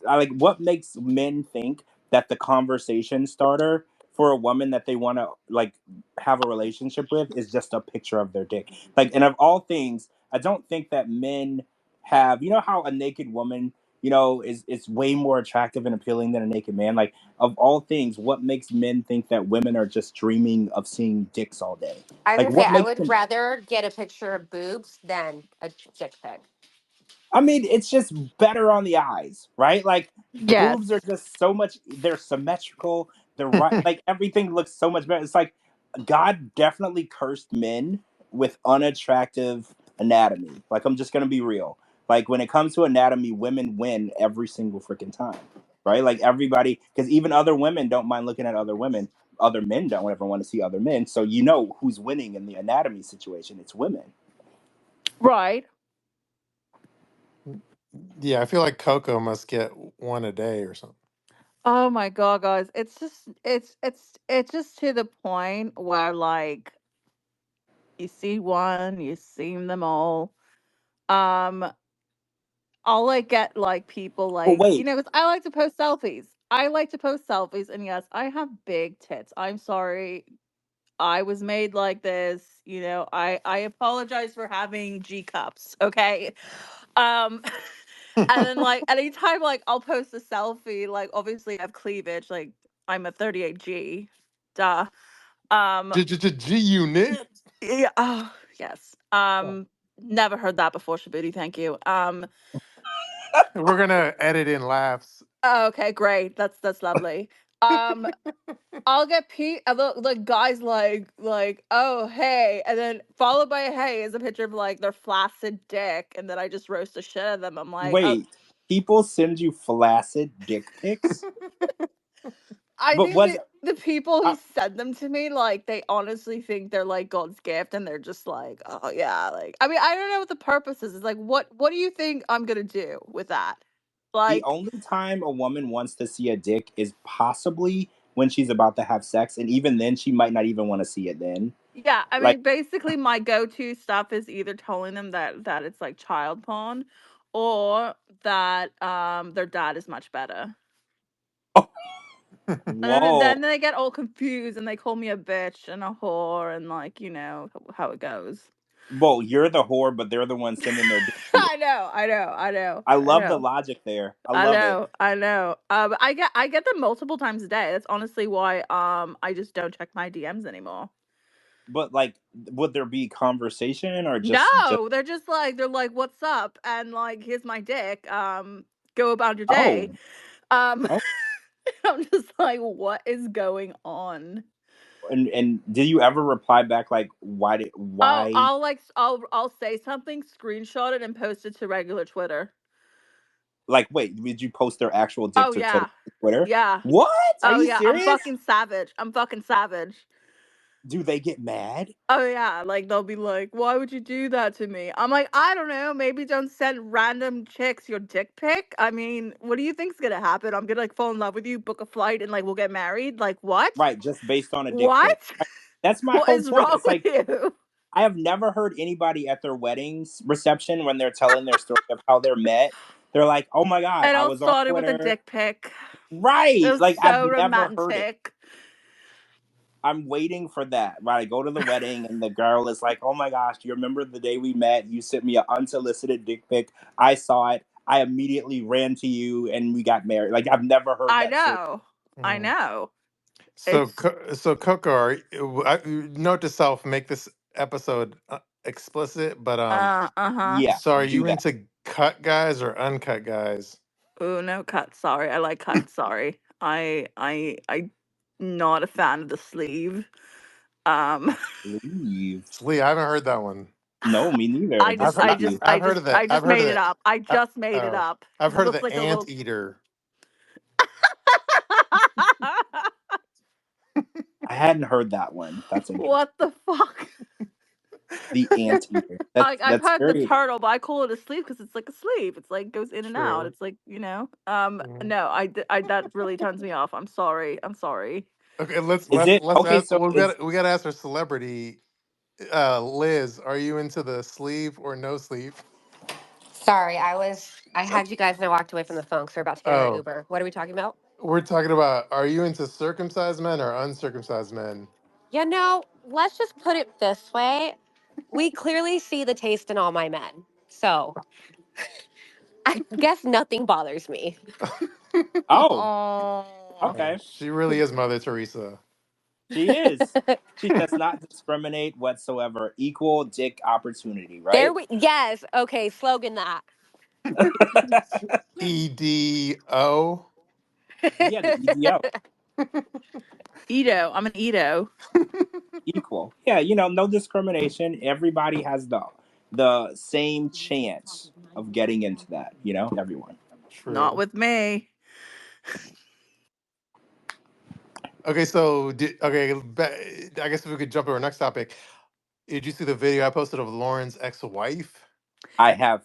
like what makes men think that the conversation starter for a woman that they want to like have a relationship with is just a picture of their dick. Like, and of all things, I don't think that men have, how a naked woman, is way more attractive and appealing than a naked man. Like, of all things, what makes men think that women are just dreaming of seeing dicks all day? I was Like, gonna say what I makes would them? rather get a picture of boobs than a dick pic. I mean, it's just better on the eyes, right? Like Yes. boobs are just so much. They're symmetrical. They're right. Like everything looks so much better. It's like God definitely cursed men with unattractive anatomy. Like I'm just gonna be real. Like when it comes to anatomy, women win every single freaking time, right? Like everybody, because even other women don't mind looking at other women. Other men don't ever want to see other men. So you know who's winning in the anatomy situation? It's women. Right. Yeah, I feel like Coco must get one a day or something. Oh my god, guys. It's just to the point where like you see one, you see them all. Um I'll like get like people But like wait, 'cause I like to post selfies. I like to post selfies, and yes, I have big tits. I'm sorry. I was made like this, I apologize for having G cups, okay? Um and then like anytime like I'll post a selfie, like obviously I have cleavage, like I'm a 38G. Duh. Um G Unit. yeah, oh, yes. Never heard that before, Shabooty, thank you. We're gonna edit in laughs. Oh, okay, great. That's lovely. Um I'll get the guys like, oh hey, and then followed by a hey is a picture of like their flaccid dick, and then I just roast the shit out of them. I'm like, oh, wait. People send you flaccid dick pics, I but think was the people who uh, send them to me, like, they honestly think they're like God's gift, and they're just like, oh yeah, like, I mean, I don't know what the purpose is. It's like, what do you think I'm gonna do with that? the Like, only time a woman wants to see a dick is possibly when she's about to have sex, and even then, she might not even want to see it. Then, yeah, I like, mean, basically, my go-to stuff is either telling them that it's like child porn, or that their dad is much better. oh, And then whoa. they get all confused and they call me a bitch and a whore, and like, how it goes. Well, you're the whore, but they're the ones sending their dick to you. I know, I know, I know, I I love the know. logic there. I I love it. know, I know. I get them multiple times a day. That's honestly why I just don't check my DMs anymore. But like, would there be conversation or just? No, they're like, "What's up?" And like, "Here's my dick. Go about your Oh, day." Um, oh, I'm just like, "What is going on?" and did you ever reply back like, Oh, why? I'll say something, screenshot it, and post it to regular Twitter. Like, wait, did you post their actual dick Oh to yeah, Twitter? yeah. What? Are Oh you yeah. I'm serious? fucking savage. I'm fucking savage. Do they get mad? Oh yeah, like they'll be like, "Why would you do that to me?" I'm like, "I don't know. Maybe don't send random chicks your dick pic. I mean, what do you think's gonna happen? I'm gonna like fall in love with you, book a flight, and like we'll get married? Like what? Right, just based on a dick What? pic. Right. That's my What whole is point. wrong It's with like you?" I have never heard anybody at their weddings reception when they're telling their story of how they're met. They're like, "Oh my god, It I all was on started with a Twitter." dick pic. It Right. was Like I've so never heard it. romantic. I'm waiting for that. Right. I go to the wedding and the girl is like, "Oh my gosh, do you remember the day we met? You sent me an unsolicited dick pic. I saw it. I immediately ran to you and we got married." Like I've never heard I that story. know. I Mhm. know. So, It's Coco, note to self: make this episode explicit. But uh-huh. Yeah, so are do you that. into cut guys or uncut guys? Ooh, no cut. Sorry. I like cut. Sorry. I not a fan of the sleeve. Um Leave. Slee, I haven't heard that one. No, me neither. The sleeve. I've I just heard of made it that. up. I Uh, just made it oh, up I've because it heard of looks the like a little. anteater. I hadn't heard that one. That's interesting. What the fuck? The anteater. I've That's heard the very turtle, but I call it a sleeve because it's like a sleeve. It's like goes in and out. True. It's like Mm. no, that really turns me off. I'm sorry. I'm sorry. Okay, let's is let's it let's okay, ask. so is We got to ask our celebrity. Liz, are you into the sleeve or no sleeve? Sorry, I had you guys and I walked away from the phone because we're about to get in our Oh, Uber. What are we talking about? we're talking about, are you into circumcised men or uncircumcised men? Let's just put it this way. We clearly see the taste in all my men. So I guess nothing bothers me. oh, Oh, okay. She really is Mother Teresa. She is. She does not discriminate whatsoever. Equal dick opportunity, right? Yes, okay, slogan that. EDO. Yeah, the EDO. Edo. I'm an Edo. Equal. Yeah, no discrimination. Everybody has the same chance of getting into that, everyone. Not True. with me. Okay, so I guess if we could jump to our next topic. Did you see the video I posted of Lauren's ex-wife? I have.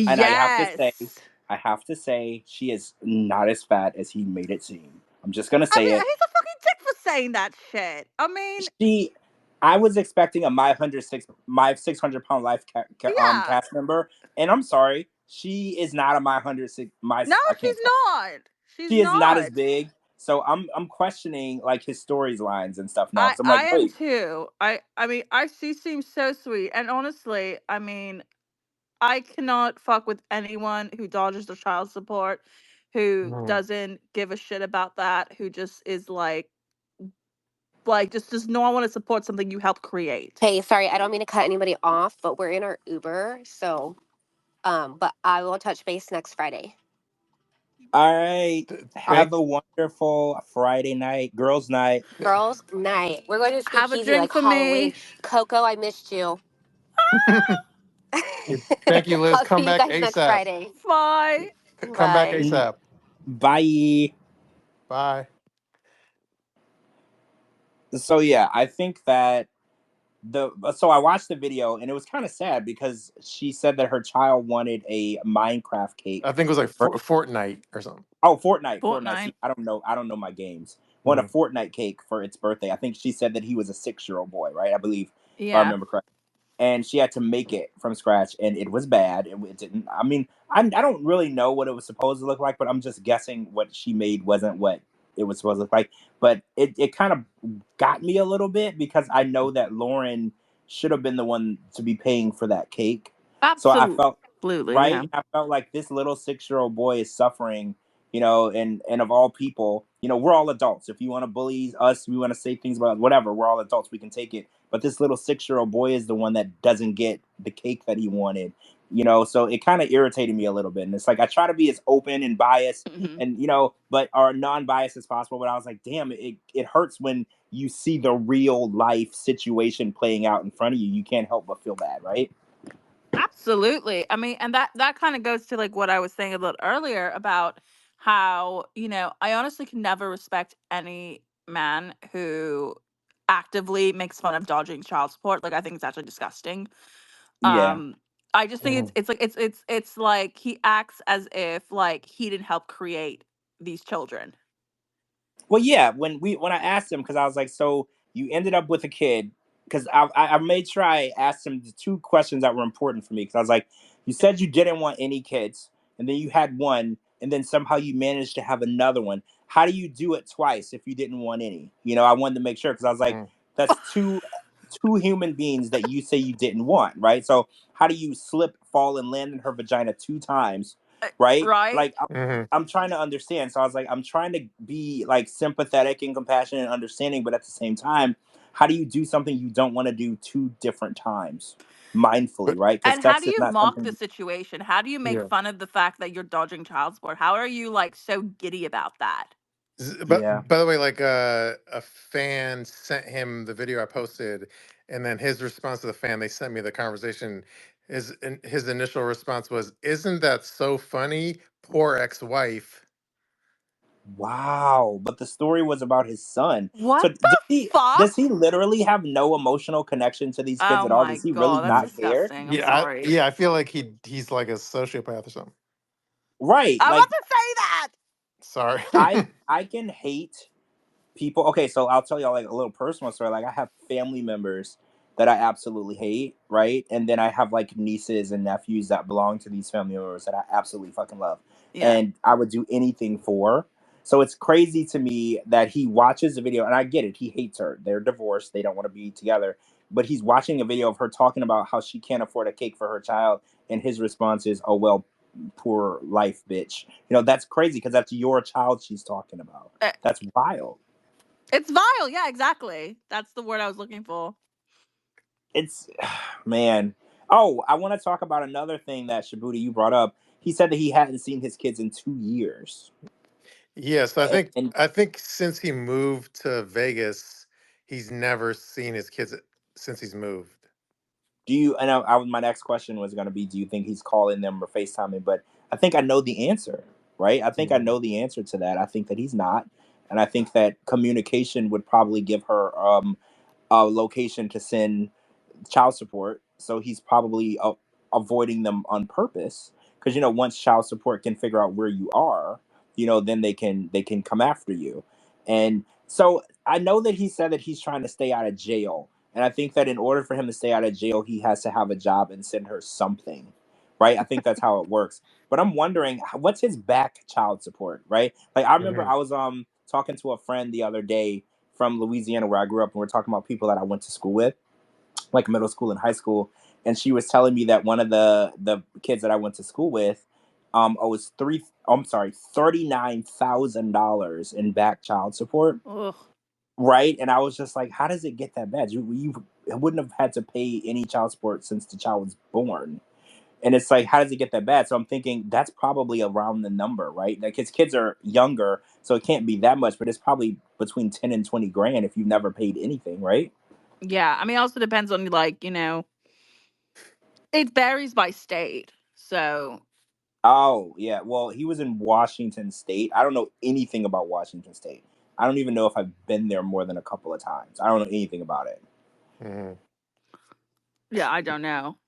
And Yes. I have to say, she is not as fat as he made it seem. I'm just gonna I say mean, it. he's a fucking dick for saying that shit. I mean, She, I was expecting a my 600 pound life yeah. cast member, and I'm sorry, she is not a my 106 my No, I she's can't talk. not. She's She is not as not. big, so I'm questioning like his storylines and stuff now. I Because I'm I like, am wait, too. I mean, she seems so sweet, and honestly, I mean, I cannot fuck with anyone who dodges their child support, who Mhm. doesn't give a shit about that, who just is like just does not want to support something you helped create. Hey, sorry, I don't mean to cut anybody off, but we're in our Uber, so but I will touch base next Friday. all right, I'll, have Thank. a wonderful Friday night, girls' night. girls' night. We're going to Have a Speakeasy drink like for Halloween. me. Coco, I missed you. Thank you, Liz. I'll Come see you back guys next ASAP. Friday. Bye. Come back Bye. ASAP. Bye. Bye. So yeah, I think that so I watched the video and it was kind of sad because she said that her child wanted a Minecraft I cake. think it was like For, Fortnite or something. oh, Fortnite. See, Fortnite. I don't know my games. Want a Mhm. Fortnite cake for its birthday. I think she said that he was a 6-year-old boy, right? I believe, if I Yeah. remember correctly. And she had to make it from scratch, and it was bad. It didn't. I mean, I don't really know what it was supposed to look like, but I'm just guessing what she made wasn't what it was supposed to look like. But it kind of got me a little bit because I know that Lauren should have been the one to be paying for that cake. So I felt Absolutely. Yeah. right. I felt like this little 6-year-old boy is suffering, and of all people, we're all adults. If you want to bully us, we want to say things about whatever, we're all adults. We can take it. But this little 6-year-old boy is the one that doesn't get the cake that he wanted. So it kind of irritated me a little bit. And it's like I try to be as open and biased Hmm. and but or non-biased as possible. But I was like, damn, it hurts when you see the real life situation playing out in front of you. You can't help but feel bad, right? Absolutely. I mean, and that kind of goes to like what I was saying a little earlier about how, I honestly can never respect any man who actively makes fun of dodging child support. Like I think it's actually disgusting. Yeah. Um I just think Mhm. it's like he acts as if like he didn't help create these children. Well, yeah. When I asked him, because I was like, so you ended up with a kid, because I made sure I asked him the two questions that were important for me. Because I was like, you said you didn't want any kids, and then you had one, and then somehow you managed to have another one. How do you do it twice if you didn't want any? I wanted to make sure because I was like, Mhm. that's two human beings that you say you didn't want, right? So how do you slip, fall, and land in her vagina 2 times, right? Right? Like Mhm. I'm trying to understand. So I was like, I'm trying to be like sympathetic and compassionate and understanding, but at the same time, how do you do something you don't want to do 2 different times mindfully, But right? Because And how sex do is you not mock the something. situation? How do you make yeah. fun of the fact that you're dodging child support? How are you like so giddy about that? Yeah. But by the way, like a fan sent him the video I posted, and then his response to the fan, they sent me the conversation. His initial response was, "Isn't that so funny? Poor ex-wife." Wow. But the story was about his son. What So the does he fuck? literally have no emotional connection to these kids Oh at all? my Does he really god, that's not care? disgusting. I'm Yeah, sorry. I feel like he's like a sociopath or something. Right. I Like want to say that. Sorry. I can hate people. Okay, so I'll tell y'all like a little personal story. Like I have family members that I absolutely hate, right? And then I have like nieces and nephews that belong to these family members that I absolutely fucking love. Yeah. And I would do anything for. So it's crazy to me that he watches a video, and I get it. He hates her. They're divorced. They don't want to be together. But he's watching a video of her talking about how she can't afford a cake for her child, and his response is, "Oh well, poor life, bitch." That's crazy because that's your child she's talking about. Uh, That's wild. It's vile. Yeah, exactly. That's the word I was looking for. It's man. Oh, I want to talk about another thing that Shabooty you brought up. He said that he hadn't seen his kids in 2 years. Yes, And I think since he moved to Vegas, he's never seen his kids since he's moved. do you? And my next question was going to be, do you think he's calling them or FaceTiming? But I think I know the answer, right? I think I Mhm. know the answer to that. I think that he's not, and I think that communication would probably give her a location to send child support. So he's probably avoiding them on purpose. because once child support can figure out where you are, then they can come after you. And so I know that he said that he's trying to stay out of jail, and I think that in order for him to stay out of jail, he has to have a job and send her something, right? I think that's how it works. But I'm wondering, what's his back child support, right? Like, I remember Hmm. I was talking to a friend the other day from Louisiana where I grew up, and we're talking about people that I went to school with, like middle school and high school, and she was telling me that one of the kids that I went to school with owes $39,000 in back child support, Ugh. right? And I was just like, how does it get that bad? You wouldn't have had to pay any child support since the child was born. And it's like, how does it get that bad? So I'm thinking that's probably around the number, right? Like his kids are younger, so it can't be that much, but it's probably between 10 and 20 grand if you've never paid anything, right? Yeah, I mean, it also depends on like it varies by state. So Oh, yeah. Well, he was in Washington State. I don't know anything about Washington State. I don't even know if I've been there more than a couple of times. I don't know anything about it. Hmm. yeah, I don't know.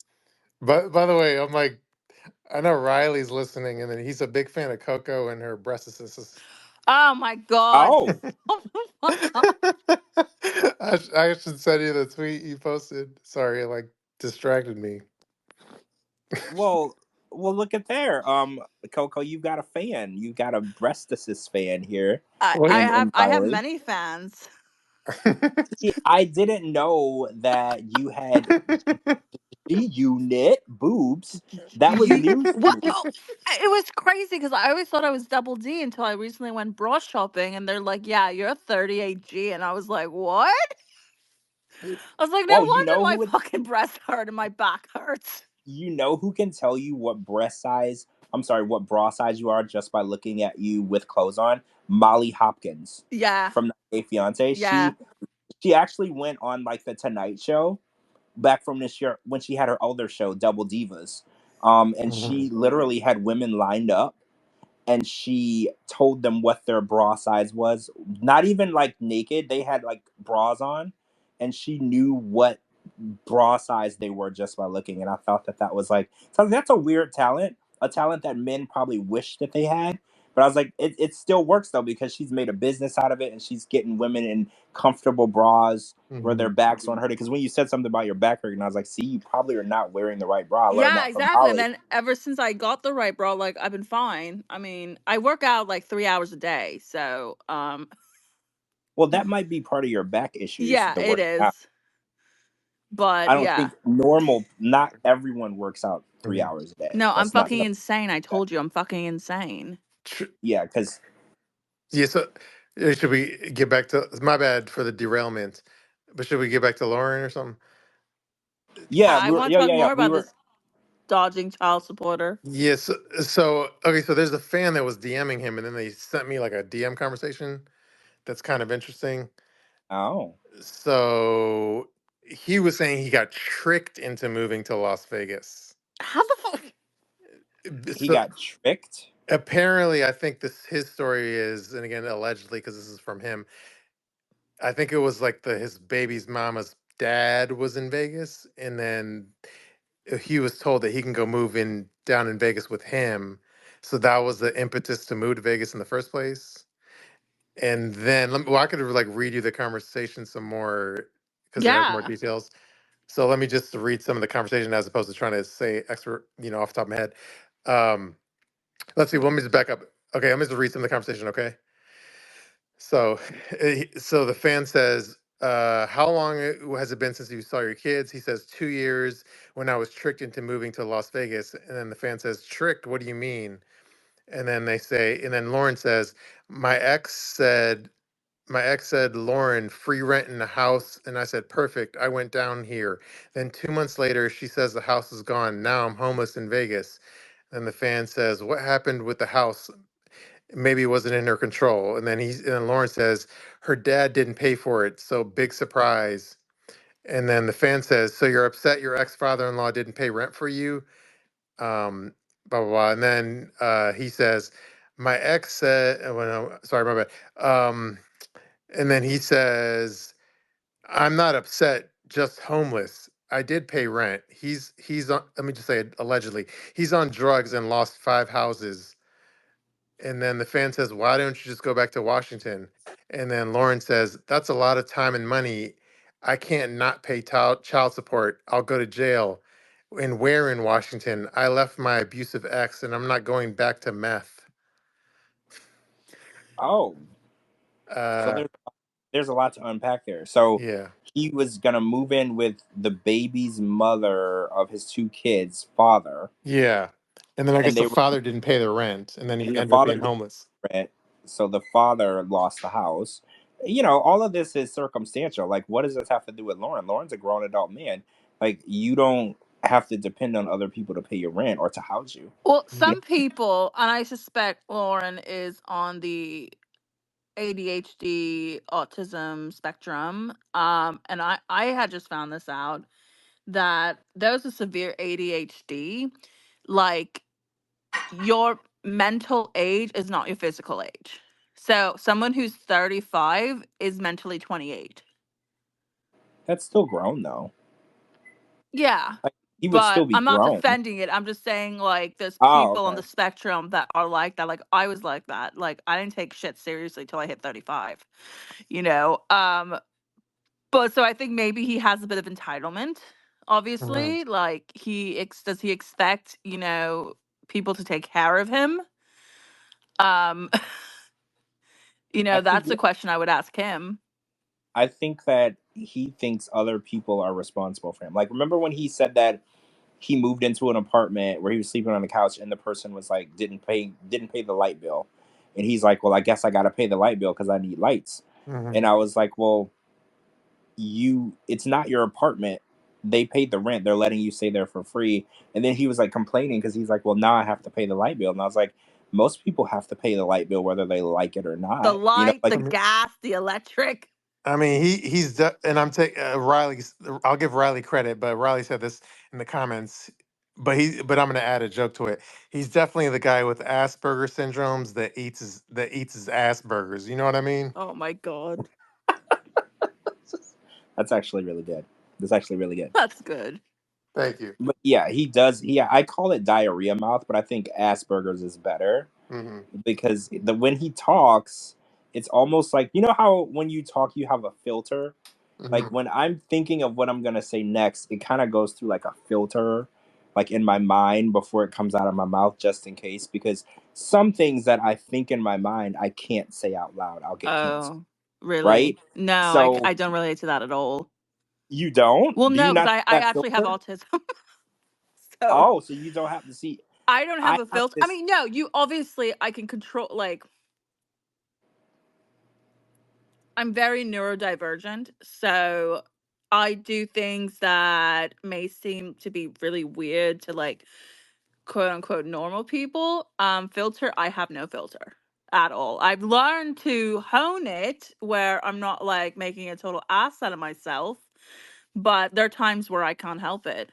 But by the way, I'm like, I know Riley's listening, and then he's a big fan of Coco and her breast assistance. Oh my god. Oh, I should send you the tweet you posted. Sorry, it like distracted me. well, look at there. Coco, you've got a fan. You've got a breast assist fan here I Well, I have in I have Riley. many fans. See, I didn't know that you had G unit boobs. That was You news to what? me. Oh, it was crazy because I always thought I was double D until I recently went bra shopping, and they're like, "Yeah, you're 38G," and I was like, "What?" I was like, "No Well, wonder my fucking breast hurt and my back hurts." who can tell you what breast size, I'm sorry, what bra size you are just by looking at you with clothes on? Molly Hopkins Yeah, from the Fiance. yeah, She actually went on like the Tonight Show back from this year when she had her other show, Double Divas. And Mhm. she literally had women lined up and she told them what their bra size was. Not even like naked, they had like bras on, and she knew what bra size they were just by looking. And I thought that that was like, so that's a weird talent, a talent that men probably wish that they had. But I was like, it still works though because she's made a business out of it and she's getting women in comfortable bras where their Mhm. backs aren't hurting. Because when you said something about your back hurting, I was like, see, you probably are not wearing the right bra. I learned yeah, that from exactly. And Holly. then ever since I got the right bra, like I've been fine. I mean, I work out like 3 hours a day, so Well, that might be part of your back issues, yeah, the it work out. is. But I don't yeah, think not everyone works out three Mhm. hours a day. no, I'm That's not fucking the insane. I told you, I'm fucking insane. Tr- yeah, because Yeah, so should we get back to? My bad for the derailment, but should we get back to Lauren or something? yeah, I want to talk yeah. more We about were this dodging child supporter. Yes. So okay, so there's a fan that was DMing him, and then they sent me like a DM conversation that's kind of interesting. oh, So he was saying he got tricked into moving to Las Vegas. How the fuck? he So got tricked. apparently, I think this his story is, and again allegedly because this is from him. I think it was like his baby's mama's dad was in Vegas, and then he was told that he can go move in down in Vegas with him. So that was the impetus to move to Vegas in the first place. And then, well, I could like read you the conversation some more because it has more Yeah. details. So let me just read some of the conversation as opposed to trying to say extra, off the top of my head. Um, let's see. Let me just back up. Okay, let me just read some of the conversation. Okay. So, so the fan says, "How long has it been since you saw your kids?" He says, "2 years when I was tricked into moving to Las Vegas." And then the fan says, "Tricked? What do you mean?" And then they say, and then Lauren says, "My ex said." My ex said, "Lauren, free rent in the house." And I said, "Perfect. I went down here." Then 2 months later, she says the house is gone. Now I'm homeless in Vegas. And the fan says, "What happened with the house? Maybe it wasn't in her control." And then Lauren says, "Her dad didn't pay for it. So big surprise." And then the fan says, "So you're upset your ex father-in-law didn't pay rent for you?" Blah, blah, blah. And then he says, "My ex said," well, no, sorry, my bad. And then he says, "I'm not upset, just homeless. I did pay rent. He's on. Let me just say, allegedly, he's on drugs and lost 5 houses. And then the fan says, "Why don't you just go back to Washington?" And then Lauren says, "That's a lot of time and money. I can't not pay child support. I'll go to jail." And where in Washington? I left my abusive ex, and I'm not going back to meth. Oh, so Uh, there's a lot to unpack there. So yeah, he was gonna move in with the baby's mother of his 2 kids' father, yeah. And then I guess and the they were father didn't pay the rent, and then he and the ended up father being did homeless. rent, so the father lost the house. All of this is circumstantial. Like, what does this have to do with Lauren? Lauren's a grown adult man. Like, you don't have to depend on other people to pay your rent or to house you. Well, Mhm. some people, and I suspect Lauren is on the ADHD autism spectrum. And I had just found this out that those with severe ADHD, like, your mental age is not your physical age. So someone who's 35 is mentally 28. That's still grown though. Yeah. Like, he would still But be I'm not grown. defending it. I'm just saying, like, there's Oh, people on the okay. spectrum that are like that. Like, I was like that. Like, I didn't take shit seriously till I hit 35. You know? But so I think maybe he has a bit of entitlement, Mhm. obviously. Like, does he expect, people to take care of him? Um, I think that's a question I would ask him. I think that he thinks other people are responsible for him. Like, remember when he said that he moved into an apartment where he was sleeping on the couch and the person was like didn't pay the light bill, and he's like, well, I guess I got to pay the light bill because I need lights. Mhm. And I was like, well, it's not your apartment. They paid the rent. They're letting you stay there for free. And then he was like complaining because he's like, well, now I have to pay the light bill. And I was like, most people have to pay the light bill whether they like it or The not. light, Like, the gas, the electric. I mean, and I'm taking Riley's. I'll give Riley credit, but Riley said this in the comments. But I'm going to add a joke to it. He's definitely the guy with Asperger syndromes that eats his Aspergers. You know what I mean? Oh my God. that's actually really good. That's actually really good. That's good. Thank you. But yeah, he does. Yeah, I call it diarrhea mouth, but I think Asperger's is better Hmm. because when he talks, it's almost like how when you talk you have a filter. Hmm. Like when I'm thinking of what I'm gonna say next, it kind of goes through like a filter, like in my mind before it comes out of my mouth, just in case. Because some things that I think in my mind I can't say out loud. I'll get canceled, Oh, really? right? No, So I don't relate to that at all. you don't? Well, Do you no, because not I have that actually have filter? autism. So Oh, so you don't have to see. I don't I have a have filter. I this. mean, no, you obviously, I can control, like, I'm very neurodivergent. So I do things that may seem to be really weird to, like, quote unquote normal people. Filter, I have no filter at all. I've learned to hone it where I'm not, like, making a total ass out of myself, but there are times where I can't help it.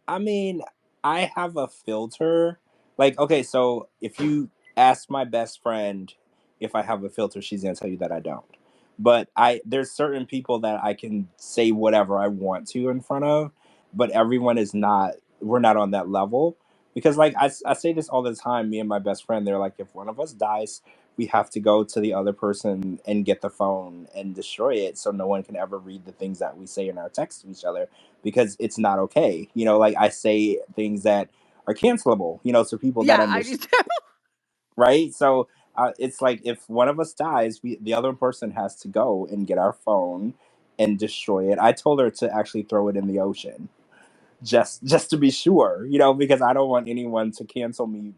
I mean, I have a filter. Like, okay, so if you ask my best friend if I have a filter, she's gonna tell you that I don't. But there's certain people that I can say whatever I want to in front of, but everyone is not. We're not on that level because, like, I say this all the time. Me and my best friend, they're like, if one of us dies, we have to go to the other person and get the phone and destroy it, so no one can ever read the things that we say in our text to each other because it's not okay. Like I say things that are cancelable, so people that Yeah, I do understand, too. right? So it's like if one of us dies, the other person has to go and get our phone and destroy it. I told her to actually throw it in the ocean. Just to be sure, because I don't want anyone to cancel me,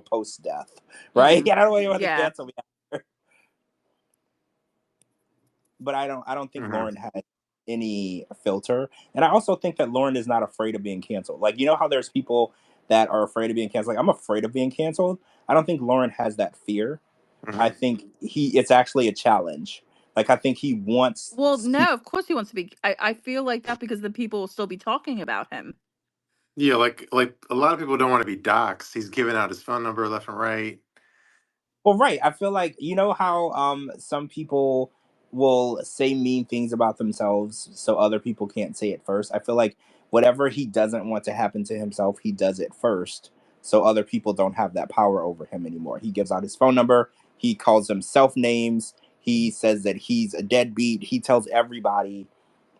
post death, right? I don't want anyone to Yeah. cancel me. But I don't think Hmm. Lauren had any filter. And I also think that Lauren is not afraid of being canceled. Like, how there's people that are afraid of being canceled. Like, I'm afraid of being canceled. I don't think Lauren has that fear. I Hmm. think it's actually a challenge. Like, I think he wants Well, people. no, of course he wants to be. I feel like that because the people will still be talking about him. Yeah, like a lot of people don't want to be doxxed. He's giving out his phone number left and right. Well, right. I feel like how some people will say mean things about themselves so other people can't say it first. I feel like whatever he doesn't want to happen to himself, he does it first so other people don't have that power over him anymore. He gives out his phone number, he calls himself names, he says that he's a deadbeat, he tells everybody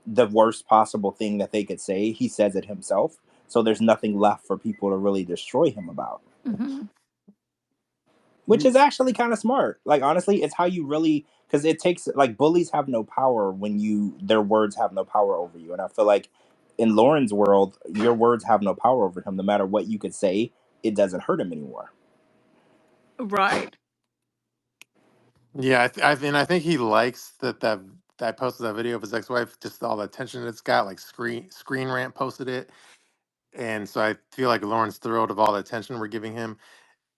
the worst possible thing that they could say. He says it himself. So there's nothing left for people to really destroy him about. Mm-hmm. Which is actually kind of smart. Like honestly, it's how you really, because it takes, like, bullies have no power when their words have no power over you. And I feel like in Lauren's world, your words have no power over him. No matter what you could say, it doesn't hurt him anymore. Right. Yeah, and I think he likes that I posted that video of his ex-wife, just all the attention it's got. Like Screen Rant posted it, and so I feel like Lauren's thrilled of all the attention we're giving him.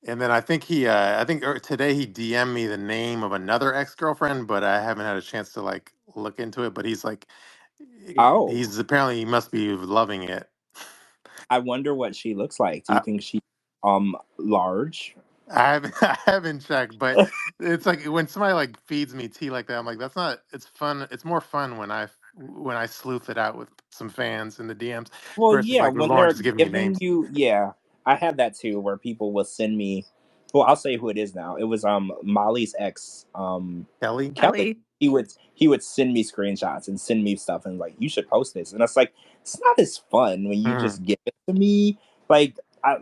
And then I think today he DM'd me the name of another ex-girlfriend, but I haven't had a chance to like look into it. But he's like, Oh, he's apparently he must be loving it. I wonder what she looks like. Do you I, think she's large? I haven't I haven't checked, but it's like when somebody like feeds me tea like that, I'm like, that's not. It's fun. It's more fun when I sleuth it out with some fans in the DMs Well, versus yeah, like with when Lauren they're just giving me giving names. you, yeah, I had that too, where people will send me. Well, I'll say who it is now. It was Molly's ex, Kelly. Kelly. Ellie. He would send me screenshots and send me stuff and like, you should post this. And it's like, it's not as fun when you Mhm. just give it to me. Like I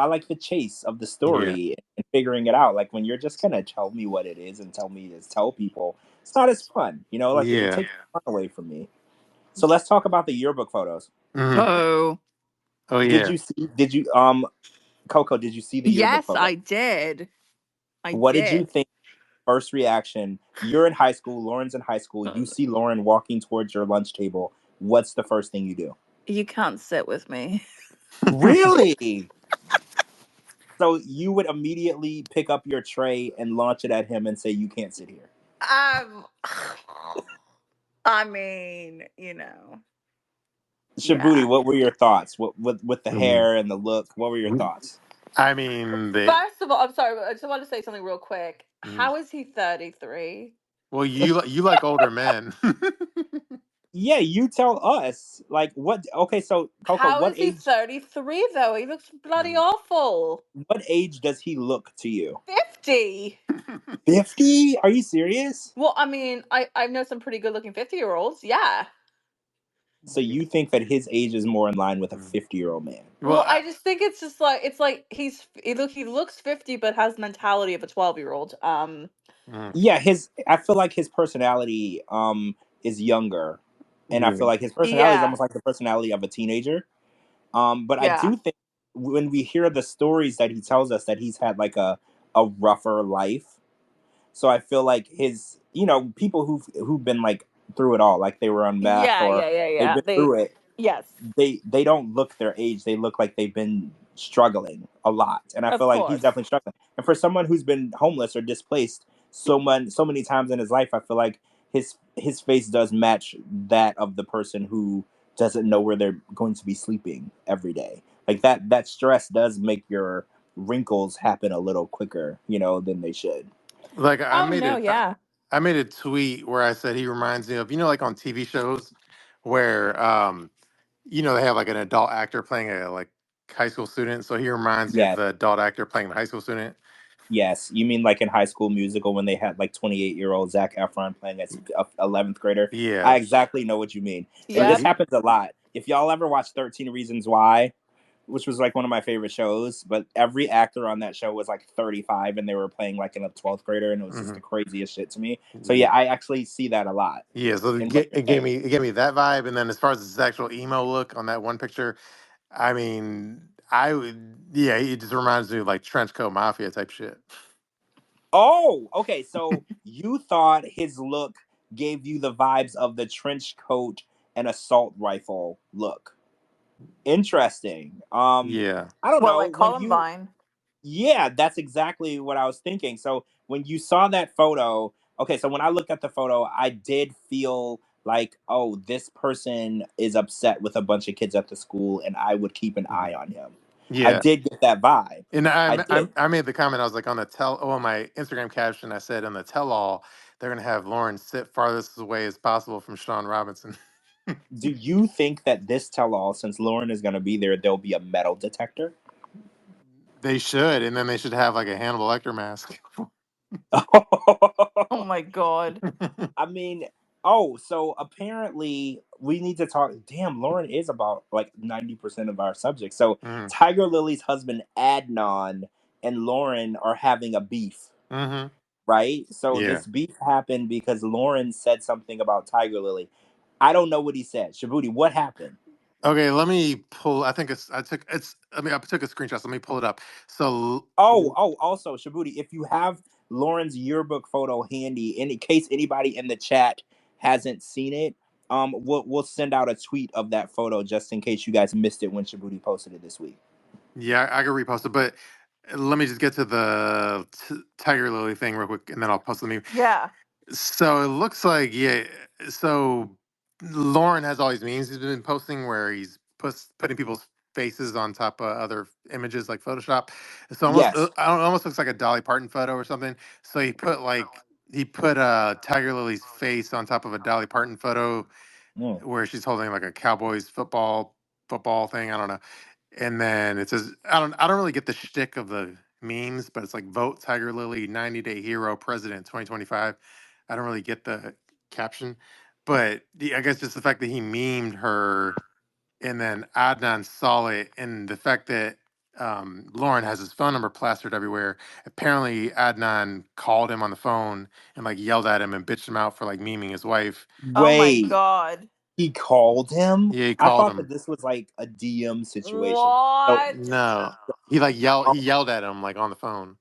like the chase of the Yeah. story and figuring it out. Like when you're just gonna tell me what it is and tell me to tell people, it's not as fun. Like it Yeah. takes fun away from me. So let's talk about the yearbook photos. Hmm. Oh. Oh Did yeah. you see? Did you Coco? Did you see the yearbook Yes, photo? I did. I What did you did. think? First reaction. You're in high school. Lauren's in high school. You see Lauren walking towards your lunch table. What's the first thing you do? You can't sit with me. Really? So you would immediately pick up your tray and launch it at him and say, "You can't sit here." Um, I mean, Shabooty, yeah. what were your thoughts? What with the Mhm. hair and the look? What were your thoughts? I mean, First of all, I'm sorry, but I just want to say something real quick. mhm. How is he 33? Well, you like older men. Yeah, you tell us. Like what? Okay, so Coco, How is he 33 though? He looks bloody Mhm. awful. what age does he look to you? 50. 50? Are you serious? Well, I mean, I know some pretty good looking 50-year-olds. Yeah. So you think that his age is more in line with a Mhm. 50-year-old man? Well, Well, I just think it's like he looks 50 but has the mentality of a 12-year-old. mhm. Yeah, I feel like his personality is younger. And I feel Yeah. like his personality is Yeah. almost like the personality of a teenager. But I Yeah. do think when we hear the stories that he tells us that he's had like a rougher life. So I feel like people who've been like through it all, like they were on meth Yeah, or yeah, yeah, they've yeah. been through it, Yes. they don't look their age. They look like they've been struggling a lot. And I Of feel like he's course. definitely struggling. And for someone who's been homeless or displaced so many times in his life, I feel like his face does match that of the person who doesn't know where they're going to be sleeping every day. Like that stress does make your wrinkles happen a little quicker, than they should. Like Oh no, yeah. I made a tweet where I said he reminds me of like on TV shows where they have like an adult actor playing a like high school student. So he reminds me of Yeah. the adult actor playing the high school student. Yes, you mean like in High School Musical when they had like 28-year-old Zac Efron playing as a 11th grader? I Yeah. exactly know what you mean. And Like this Yep. happens a lot. If y'all ever watch 13 Reasons Why, which was like one of my favorite shows, but every actor on that show was like 35 and they were playing like in a 12th grader and it was just the mhm. craziest shit to me. So Yeah. yeah, I actually see that a lot Yeah, so in what you're saying. it gave me that vibe, and then as far as his actual emo look on that one picture, I mean, I would yeah, it just reminds me of like trench coat mafia type shit. Oh, okay. So you thought his look gave you the vibes of the trench coat and assault rifle look. Interesting. Yeah. I don't What, know like when you. Columbine? Yeah, that's exactly what I was thinking. So when you saw that photo, okay. So when I looked at the photo, I did feel like, oh, this person is upset with a bunch of kids at the school, and I would keep an eye Mhm. on him. I Yeah. did get that vibe. And I did. I made the comment. I was like on the on my Instagram caption. I said on the tell all they're gonna have Lauren sit farthest away as possible from Sean Robinson. Do you think that this tell all, since Lauren is going to be there, there'll be a metal detector? They should, and then they should have like a Hannibal Lecter mask. Oh my god. I mean, oh, so apparently we need to talk. Damn, Lauren is about like 90% of our subject. So Mm-hmm. Tiger Lily's husband Adnan and Lauren are having a beef, Mm-hmm. right? So Yeah. this beef happened because Lauren said something about Tiger Lily. I don't know what he said. Shabooty, what happened? Okay, let me pull. I think it's. I took. It's. I mean, I took a screenshot. So let me pull it up. So Oh, also, Shabooty, if you have Lauren's yearbook photo handy, in case anybody in the chat hasn't seen it, we'll send out a tweet of that photo just in case you guys missed it when Shabooty posted it this week. yeah, I can repost it, but let me just get to the Tiger Lily thing real quick, and then I'll post the meme. Yeah. So it looks like, yeah. So Lauren has all these memes he's been posting where he's putting people's faces on top of other images like Photoshop. So almost, Yes. I don't, almost looks like a Dolly Parton photo or something. So he put Tiger Lily's face on top of a Dolly Parton photo Mm. where she's holding like a Cowboys football thing. I don't know. And then it says, I don't really get the shtick of the memes, but it's like vote Tiger Lily 90-day hero president 2025. I don't really get the caption, but I guess just the fact that he memed her and then Adnan saw it, and the fact that Lauren has his phone number plastered everywhere. Apparently, Adnan called him on the phone and like yelled at him and bitched him out for like memeing his wife. Oh my Wait, god. he called him? Yeah, he I called thought that him. this was like a DM situation. So, What? No, he yelled at him like on the phone.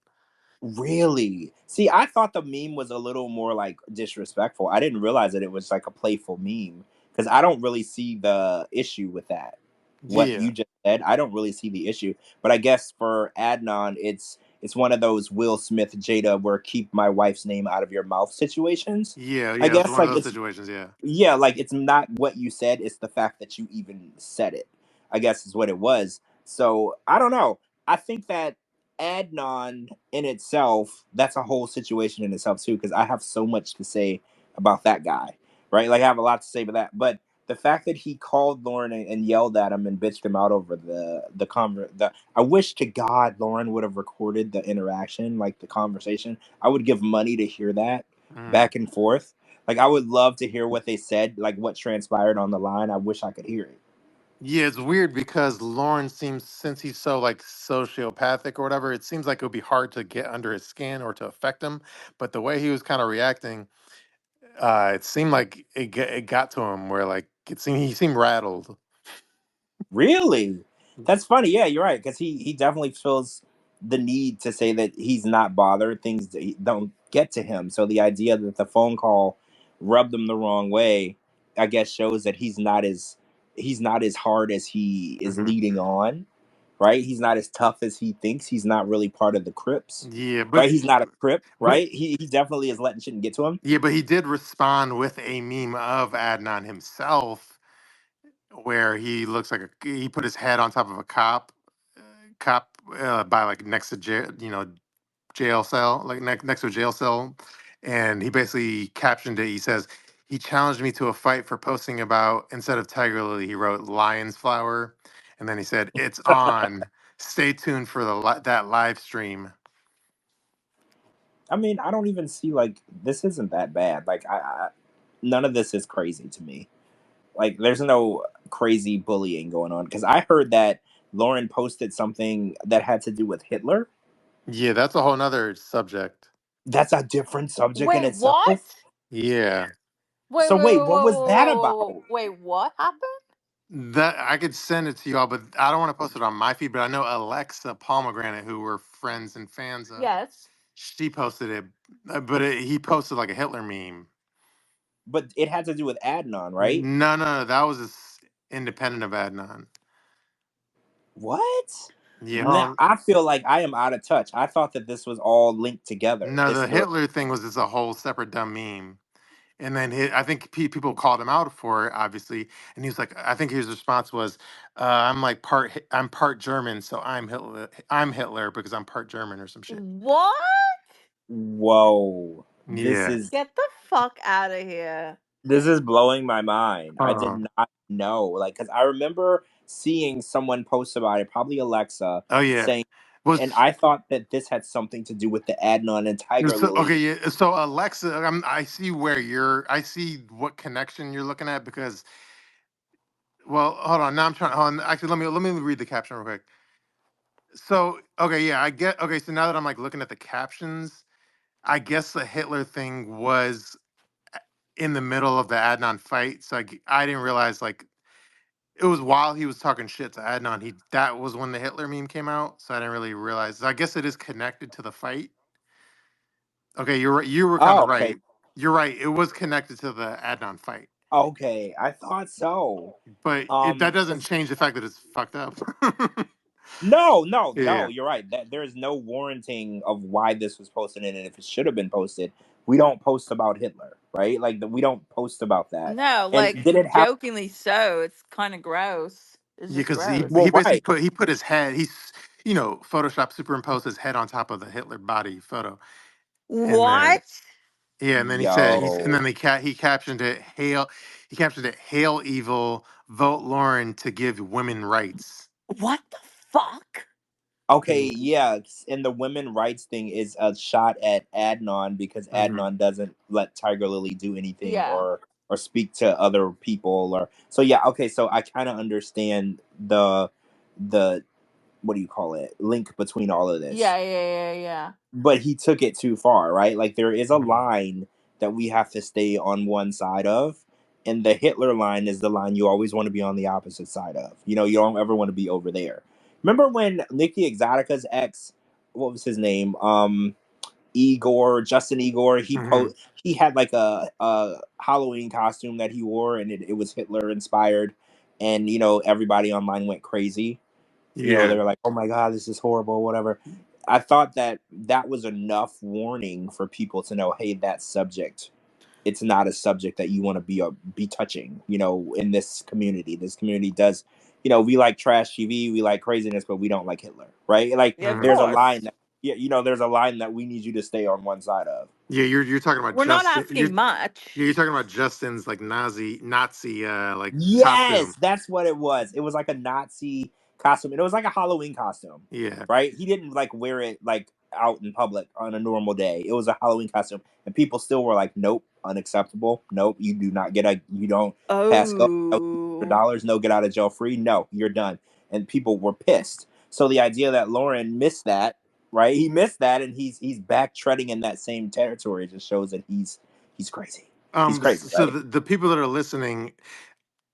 really? See, I thought the meme was a little more like disrespectful. I didn't realize that it was like a playful meme because I don't really see the issue with that. What you Yeah, just said, I don't really see the issue. But I guess for Adnan, it's one of those Will Smith Jada where keep my wife's name out of your mouth situations. yeah, I yeah. It's guess one of like those it's situations. Yeah. yeah, like it's not what you said, it's the fact that you even said it. I guess is what it was. So I don't know. I think that Adnan in itself, that's a whole situation in itself too, because I have so much to say about that guy. Right? Like I have a lot to say about that. But the fact that he called Lauren and yelled at him and bitched him out over the I wish to God Lauren would have recorded the interaction, like the conversation. I would give money to hear that Mm. back and forth. Like I would love to hear what they said, like what transpired on the line. I wish I could hear it. Yeah, it's weird because Lauren seems, since he's so like sociopathic or whatever, it seems like it would be hard to get under his skin or to affect him. But the way he was kind of reacting, it seemed like it got to him where like he seemed rattled. Really? That's funny. Yeah, you're right. Because he definitely feels the need to say that he's not bothered. Things don't get to him. So the idea that the phone call rubbed him the wrong way, I guess, shows that he's not as hard as he is Hmm. leading on. Right? He's not as tough as he thinks. He's not really part of the Crips. Yeah, Right? He's not a Crip. but Right? He definitely is letting shit get to him. yeah, but he did respond with a meme of Adnan himself, where he looks like he put his head on top of a cop by like next to jail cell, like next to a jail cell, and he basically captioned it. He says he challenged me to a fight for posting about, instead of Tiger Lily, he wrote lion's flower, and then he said it's on. Stay tuned for that live stream. I mean, I don't even see like this isn't that bad. Like none of this is crazy to me. Like there's no crazy bullying going on because I heard that Lauren posted something that had to do with Hitler. Yeah, that's a whole nother subject. That's a different subject in Wait, what? itself. Yeah, Wait, So wait, wait, wait, what wait, was that wait, about? wait, what happened? that I could send it to y'all, but I don't want to post it on my feed. But I know Alexa Pomegranate, who we're friends and fans of, Yes. she posted it, but he posted like a Hitler meme. But it had to do with Adnan, right? No, that was independent of Adnan. What? Yeah, hold Now on. I feel like I am out of touch. I thought that this was all linked together. No, This the story. Hitler thing was just a whole separate dumb meme. And then I think people called him out for it, obviously. And he was like, I think his response was, I'm part German, so I'm Hitler. I'm Hitler because I'm part German or some shit. What? Whoa. This Yeah. is Get the fuck out of here. this is blowing my mind. I did Uh-huh. not know. Like, because I remember seeing someone post about it, probably Alexa, Oh yeah. saying, and Was I thought that this had something to do with the Adnan and Tiger so Lily. okay, yeah. So Alexa, I see where I see what connection you're looking at because well, hold on. Now I'm trying. Hold on. Actually, let me read the caption real quick. So okay, yeah, I get. Okay, so now that I'm like looking at the captions, I guess the Hitler thing was in the middle of the Adnan fight. So I didn't realize like it was while he was talking shit to Adnan. That was when the Hitler meme came out. So I didn't really realize. So I guess it is connected to the fight. Okay, you're right. You were kind Oh, of okay. right. You're right. It was connected to the Adnan fight, Okay, I thought so. but that doesn't 'Cause change the fact that it's fucked up. no, no, no, Yeah. you're right. That there is no warranting of why this was posted, and if it should have been posted, we don't post about Hitler, right? Like we don't post about that. No, And like did it happen? jokingly so. It's kind of gross. It's Yeah, just because gross. he Well, basically right. put his head. Photoshop superimposed his head on top of the Hitler body photo, and then What? yeah, and then he said and Yo. then he captioned it Hail evil, vote Lauren to give women rights. What the fuck? Okay, And, yeah, and the women rights thing is a shot at Adnan because mhm. Adnan doesn't let Tiger Lily do anything Yeah. or speak to other people or so yeah, okay, so I kind of understand the what do you call it? Link between all of this. Yeah, yeah, yeah, yeah. But he took it too far, right? Like there is a Mhm. line that we have to stay on one side of, and the Hitler line is the line you always want to be on the opposite side of. You know, you don't ever want to be over there. Remember when Nikki Exotica's ex, what was his name? Justin Igor, Mhm. he had like a Halloween costume that he wore and it was Hitler inspired, and everybody online went crazy. They Yeah. were like, "Oh my god, this is horrible," whatever. I thought that that was enough warning for people to know, hey, that subject, it's not a subject that you want to be touching. In this community. This community does, we like trash TV, we like craziness, but we don't like Hitler, right? Like, Yeah, of Mhm. there's a line course. that, yeah, there's a line that we need you to stay on one side of. Yeah, you're talking about We're not Justin. asking much. You're talking about Justin's like Nazi like Yes, costume. that's what it was. It was like a Nazi costume. And it was like a Halloween costume, Yeah. right? He didn't like wear it like out in public on a normal day. It was a Halloween costume, and people still were like, "Nope, unacceptable. Nope, you do not you don't pass go. No Oh. $200. No, get out of jail free. No, you're done." And people were pissed. So the idea that Lauren missed that, right? He missed that, and he's back treading in that same territory. It just shows that he's crazy. He's crazy, So right? the people that are listening,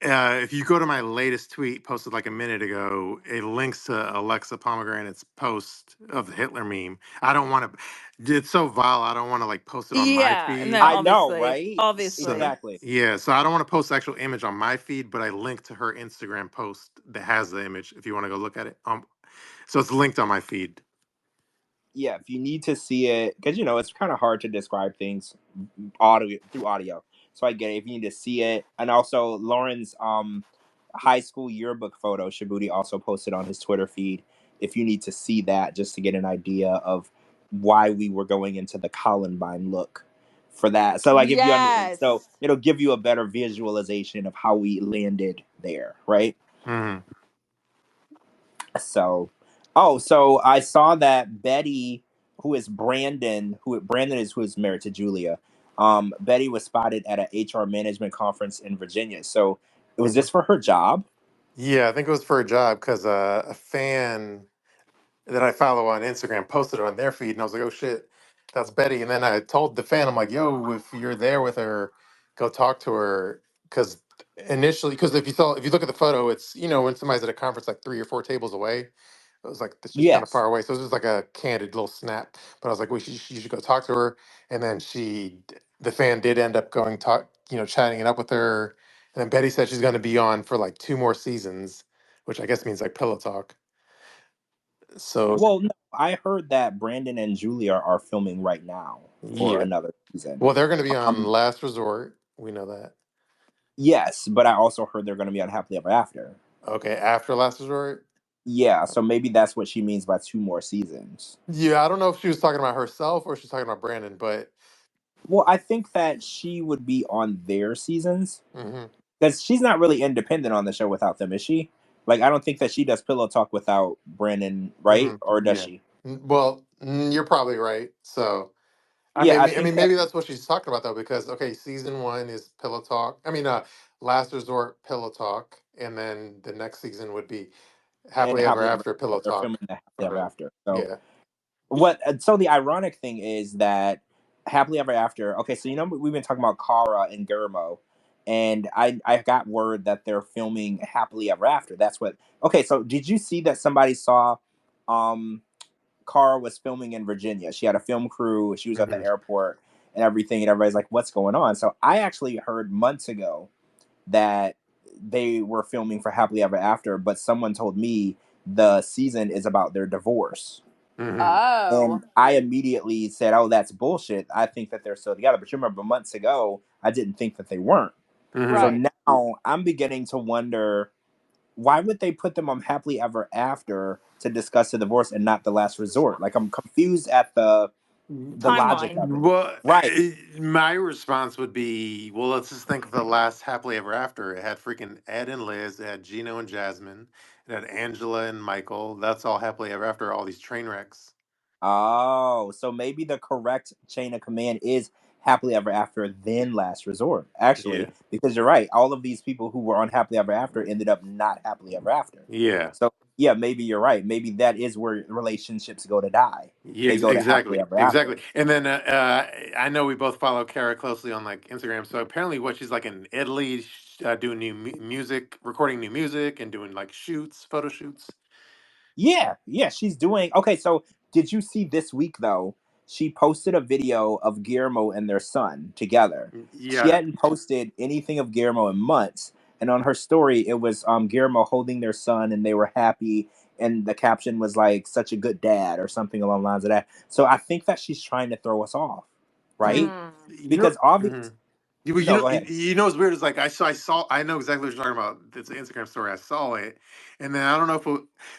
if you go to my latest tweet posted like a minute ago, it links to Alexa Pomegranate's post of the Hitler meme. I don't want to. It's so vile. I don't want to like post it on my Yeah, no, feed. I know, obviously. right? So Obviously. Exactly. yeah, so I don't want to post the actual image on my feed, but I linked to her Instagram post that has the image. If you want to go look at it, so it's linked on my feed. Yeah, if you need to see it, because it's kind of hard to describe things audio through audio. So I get it. If you need to see it, and also Lauren's high school yearbook photo, Shabooty also posted on his Twitter feed. If you need to see that, just to get an idea of why we were going into the Columbine look for that. So like if you so Yes. it'll give you a better visualization of how we landed there, right? Mhm. So, so I saw that Betty, who is married to Julia. Betty was spotted at an HR management conference in Virginia. So, was Mhm. this for her job? Yeah, I think it was for a job because a fan that I follow on Instagram posted it on their feed, and I was like, "Oh shit, that's Betty." And then I told the fan, "I'm like, yo, if you're there with her, go talk to her." Because initially, because if you look at the photo, it's when somebody's at a conference like 3 or 4 tables away, it was like it's just kind of Yes. far away. So it was just like a candid little snap. But I was like, "We you should go talk to her." And then the fan did end up going chatting it up with her. And then Betty said she's going to be on for like 2 more seasons, which I guess means like pillow talk. So Well, no, I heard that Brandon and Julia are filming right now for yeah. another season. Well, they're going to be on Um, Last Resort. We know that. yes, but I also heard they're going to be on Happily Ever After. Okay, after Last Resort. Yeah, so maybe that's what she means by 2 more seasons. Yeah, I don't know if she was talking about herself or she's talking about Brandon, but Well, I think that she would be on their seasons Hmm. because she's not really independent on the show without them, is she? Like, I don't think that she does pillow talk without Brandon, Hmm. right? Or does Yeah. she? Well, you're probably right. So, Yeah, I I think mean, that maybe that's what she's talking about though, because okay, season one is Pillow Talk. I mean, Last Resort Pillow Talk, and then the next season would be and Happily Ever Happily Ever After After, Pillow they're Talk. filming the Happily Ever Hmm. After. So Yeah. so the ironic thing is that Happily Ever After. Okay, so we've been talking about Kara and Guillermo, and I got word that they're filming Happily Ever After. That's what. Okay, so did you see that somebody saw? Um, Kara was filming in Virginia. She had a film crew. She was at the Hmm. airport and everything, and everybody's like, "What's going on?" So I actually heard months ago that they were filming for Happily Ever After, but someone told me the season is about their divorce. Hmm. And Oh, I immediately said, "Oh, that's bullshit. I think that they're still together." But you remember months ago, I didn't think that they weren't. Hmm. So right. now I'm beginning to wonder, why would they put them on Happily Ever After to discuss the divorce and not the last resort? Like, I'm confused at the logic Timeline. of it. Well, Right. my response would be, well, let's just think of the last Happily Ever After. It had freaking Ed and Liz, it had Gino and Jasmine, it had Angela and Michael. That's all Happily Ever After, all these train wrecks. Oh, so maybe the correct chain of command is Happily Ever After, then Last Resort. Actually, Yeah. because you're right, all of these people who were on Happily Ever After ended up not Happily Ever After. Yeah. So yeah, maybe you're right. Maybe that is where relationships go to die. Yeah, They go to Happily exactly, Ever exactly. After. And then I know we both follow Kara closely on like Instagram. So apparently, what she's like in Italy, doing new music, recording new music, and doing like shoots, photo shoots. Yeah, yeah, she's doing okay. So, did you see this week though? She posted a video of Guillermo and their son together. She Yeah, hadn't posted anything of Guillermo in months, and on her story, it was Guillermo holding their son, and they were happy. And the caption was like "such a good dad" or something along the lines of that. So I think that she's trying to throw us off, right? you, Hmm. you know. Because obvious. Mhm. You No, know, go ahead. what's weird is like I know exactly what you're talking about. It's an Instagram story. I saw it, and then I don't know if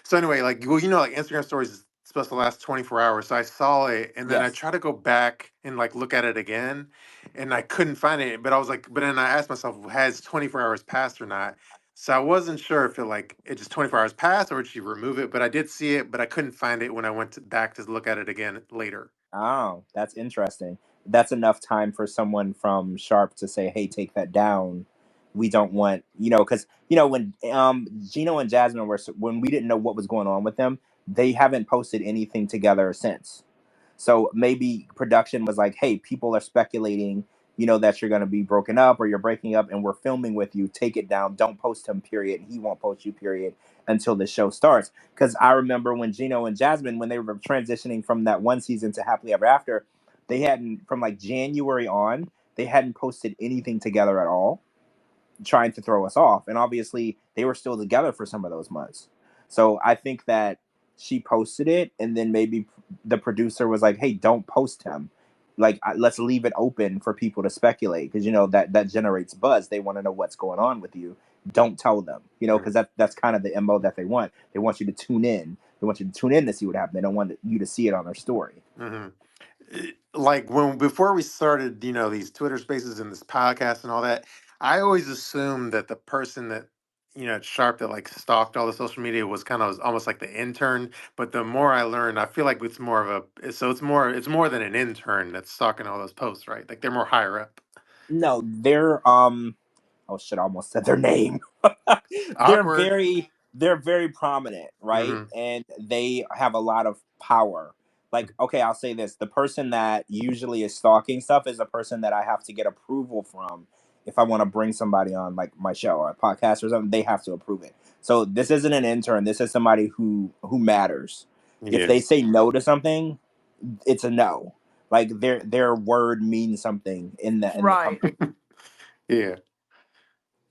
so anyway, like well, like Instagram stories is supposed to last 24 hours. So I saw it, and then I Yes. tried to go back and like look at it again, and I couldn't find it. But I was like, but then I asked myself, has 24 hours passed or not? So I wasn't sure if it just 24 hours passed or did she remove it. But I did see it, but I couldn't find it when I went back to look at it again later. Oh, that's interesting. That's enough time for someone from Sharp to say, "Hey, take that down. We don't want, because when Gino and Jasmine when we didn't know what was going on with them, they haven't posted anything together since. So maybe production was like, "Hey, people are speculating, that you're going to be broken up or you're breaking up, and we're filming with you. Take it down. Don't post him. Period. He won't post you. Period. Until the show starts." Because I remember when Gino and Jasmine, when they were transitioning from that one season to Happily Ever After, they hadn't from like January on, they hadn't posted anything together at all, trying to throw us off. And obviously, they were still together for some of those months. So I think that she posted it, and then maybe the producer was like, "Hey, don't post him. Like, let's leave it open for people to speculate because that generates buzz. They want to know what's going on with you. Don't tell them, because that's kind of the mo that they want. They want you to tune in. They want you to tune in to see what happened. They don't want you to see it on their story. Mm-hmm. Like when before we started, these Twitter Spaces and this podcast and all that, I always assumed that the person that at Sharp that like stalked all the social media was kind of almost like the intern. But the more I learned, I feel like it's more of it's more than an intern that's stalking all those posts, right? Like they're more higher up. No, they're oh shit, I almost said their name. they're Awkward. very prominent, right? Mm-hmm. And they have a lot of power. Like, okay, I'll say this. The person that usually is stalking stuff is a person that I have to get approval from if I want to bring somebody on like my show or a podcast or something, they have to approve it. So this isn't an intern, this is somebody who matters. If Yeah. they say no to something, it's a no. Like their word means something in the Right. company. Yeah.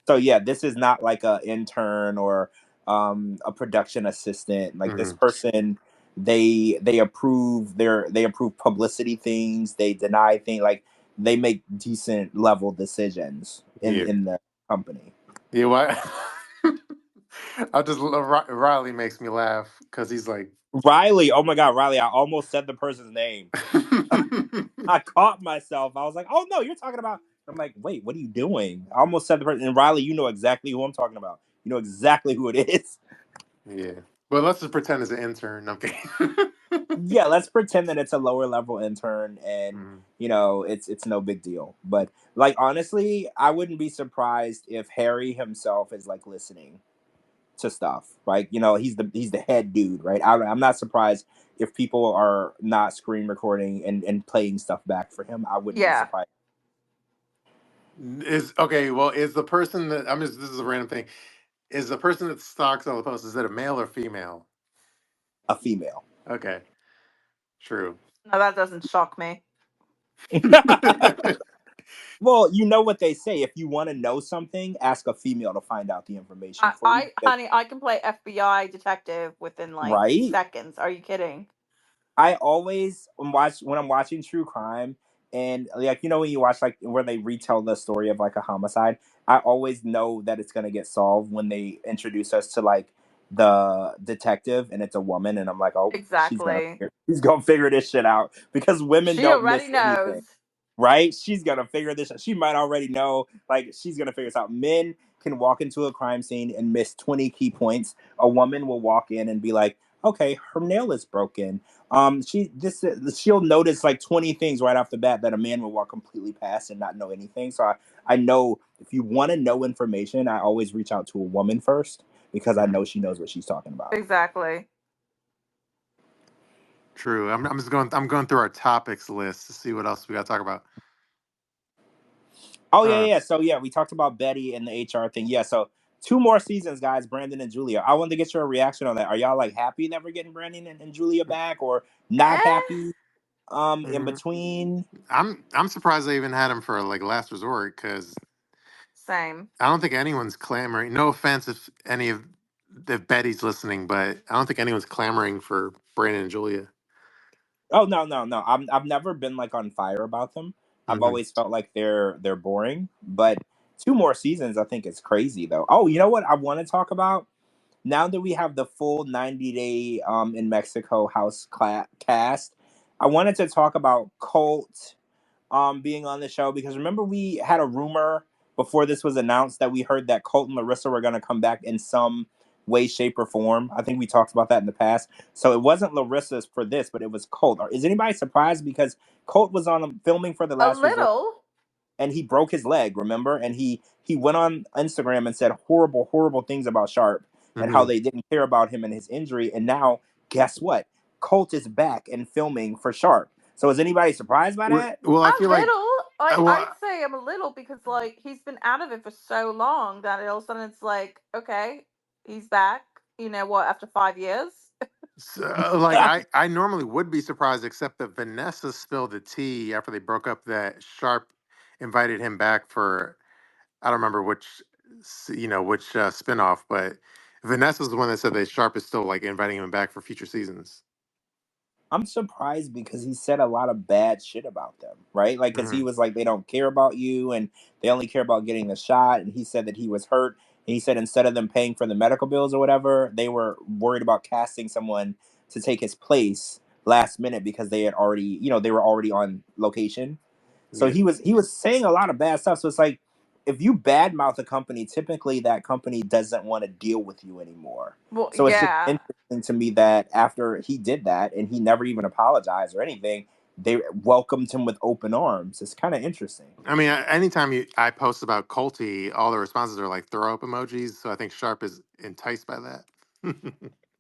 So yeah, this is not like a intern or a production assistant. Like this Mm-hmm. person, they approve publicity things. They deny things. Like they make decent level decisions Yeah. in the company. Yeah. Why? I just Riley makes me laugh because he's like, Riley, oh my god, Riley! I almost said the person's name. I caught myself. I was like, "Oh no, you're talking about." I'm like, "Wait, what are you doing?" I almost said the person. And Riley, you know exactly who I'm talking about. You know exactly who it is. Yeah. But let's just pretend it's an intern. I'm kidding. Yeah, let's pretend that it's a lower level intern, and Mhm. it's no big deal. But like honestly, I wouldn't be surprised if Harry himself is like listening to stuff. Right? He's the head dude, right? I'm not surprised if people are not screen recording and playing stuff back for him. I wouldn't be Yeah. surprised. Is okay. Well, is the person that I'm just this is a random thing. Is the person that stalks all the posts, is it a male or female? A female. Okay, true. No, that doesn't shock me. Well, you know what they say. If you want to know something, ask a female to find out the information for you. Honey, I can play FBI detective within like Right? seconds. Are you kidding? I always when I'm watching true crime, and like when you watch like where they retell the story of like a homicide, I always know that it's gonna get solved when they introduce us to like the detective and it's a woman, and I'm like, oh, Exactly. she's gonna figure this shit out because women She don't already miss knows. anything. Right? She's gonna figure this. She might already know. Like she's gonna figure this out. Men can walk into a crime scene and miss 20 key points. A woman will walk in and be like, "Okay, her nail is broken." She'll notice like 20 things right off the bat that a man will walk completely past and not know anything. So I know if you want to know information, I always reach out to a woman first because I Mhm. know she knows what she's talking about. Exactly. True. I'm just going. I'm going through our topics list to see what else we got to talk about. Oh yeah, Uh, yeah. So yeah, we talked about Betty and the HR thing. Yeah, so two more seasons, guys. Brandon and Julia. I wanted to get your reaction on that. Are y'all like happy that we're getting Brandon and Julia back, or not Eh. happy? In mhm. between. I'm surprised they even had him for like last resort because Same. I don't think anyone's clamoring. No offense if Betty's listening, but I don't think anyone's clamoring for Brandon and Julia. Oh no, no, no. I've never been like on fire about them. I've Hmm. always felt like they're boring. But two more seasons, I think it's crazy though. Oh, you know what I want to talk about? Now that we have the full 90-day in Mexico cast, I wanted to talk about Colt being on the show because remember we had a rumor before this was announced that we heard that Colt and Larissa were going to come back in some way, shape, or form. I think we talked about that in the past. So it wasn't Larissa's for this, but it was Colt. Or is anybody surprised because Colt was on filming for The A Last Resort little. and he broke his leg, remember? And he went on Instagram and said horrible, horrible things about Sharp and how Hmm. they didn't care about him and his injury. And now, guess what? Colt is back and filming for Sharp. So is anybody surprised by that? Well, I A feel like little. I'd well, say I'm a little because like he's been out of it for so long that all of a sudden it's like, okay, he's back. You know what? After 5 years. like I normally would be surprised, except that Vanessa spilled the tea after they broke up that Sharp invited him back for I don't remember which spinoff, but Vanessa's the one that said that Sharp is still like inviting him back for future seasons. I'm surprised because he said a lot of bad shit about them, right? Like, because he Hmm. was like, they don't care about you and they only care about getting the shot. And he said that he was hurt. And he said instead of them paying for the medical bills or whatever, they were worried about casting someone to take his place last minute because they had already, they were already on location. So Yeah. he was saying a lot of bad stuff. So it's like if you badmouth a company, typically that company doesn't want to deal with you anymore. Well, So it's just yeah. interesting to me that after he did that and he never even apologized or anything, they welcomed him with open arms. It's kind of interesting. I mean, anytime I post about Colty, all the responses are like throw up emojis. So I think Sharp is enticed by that.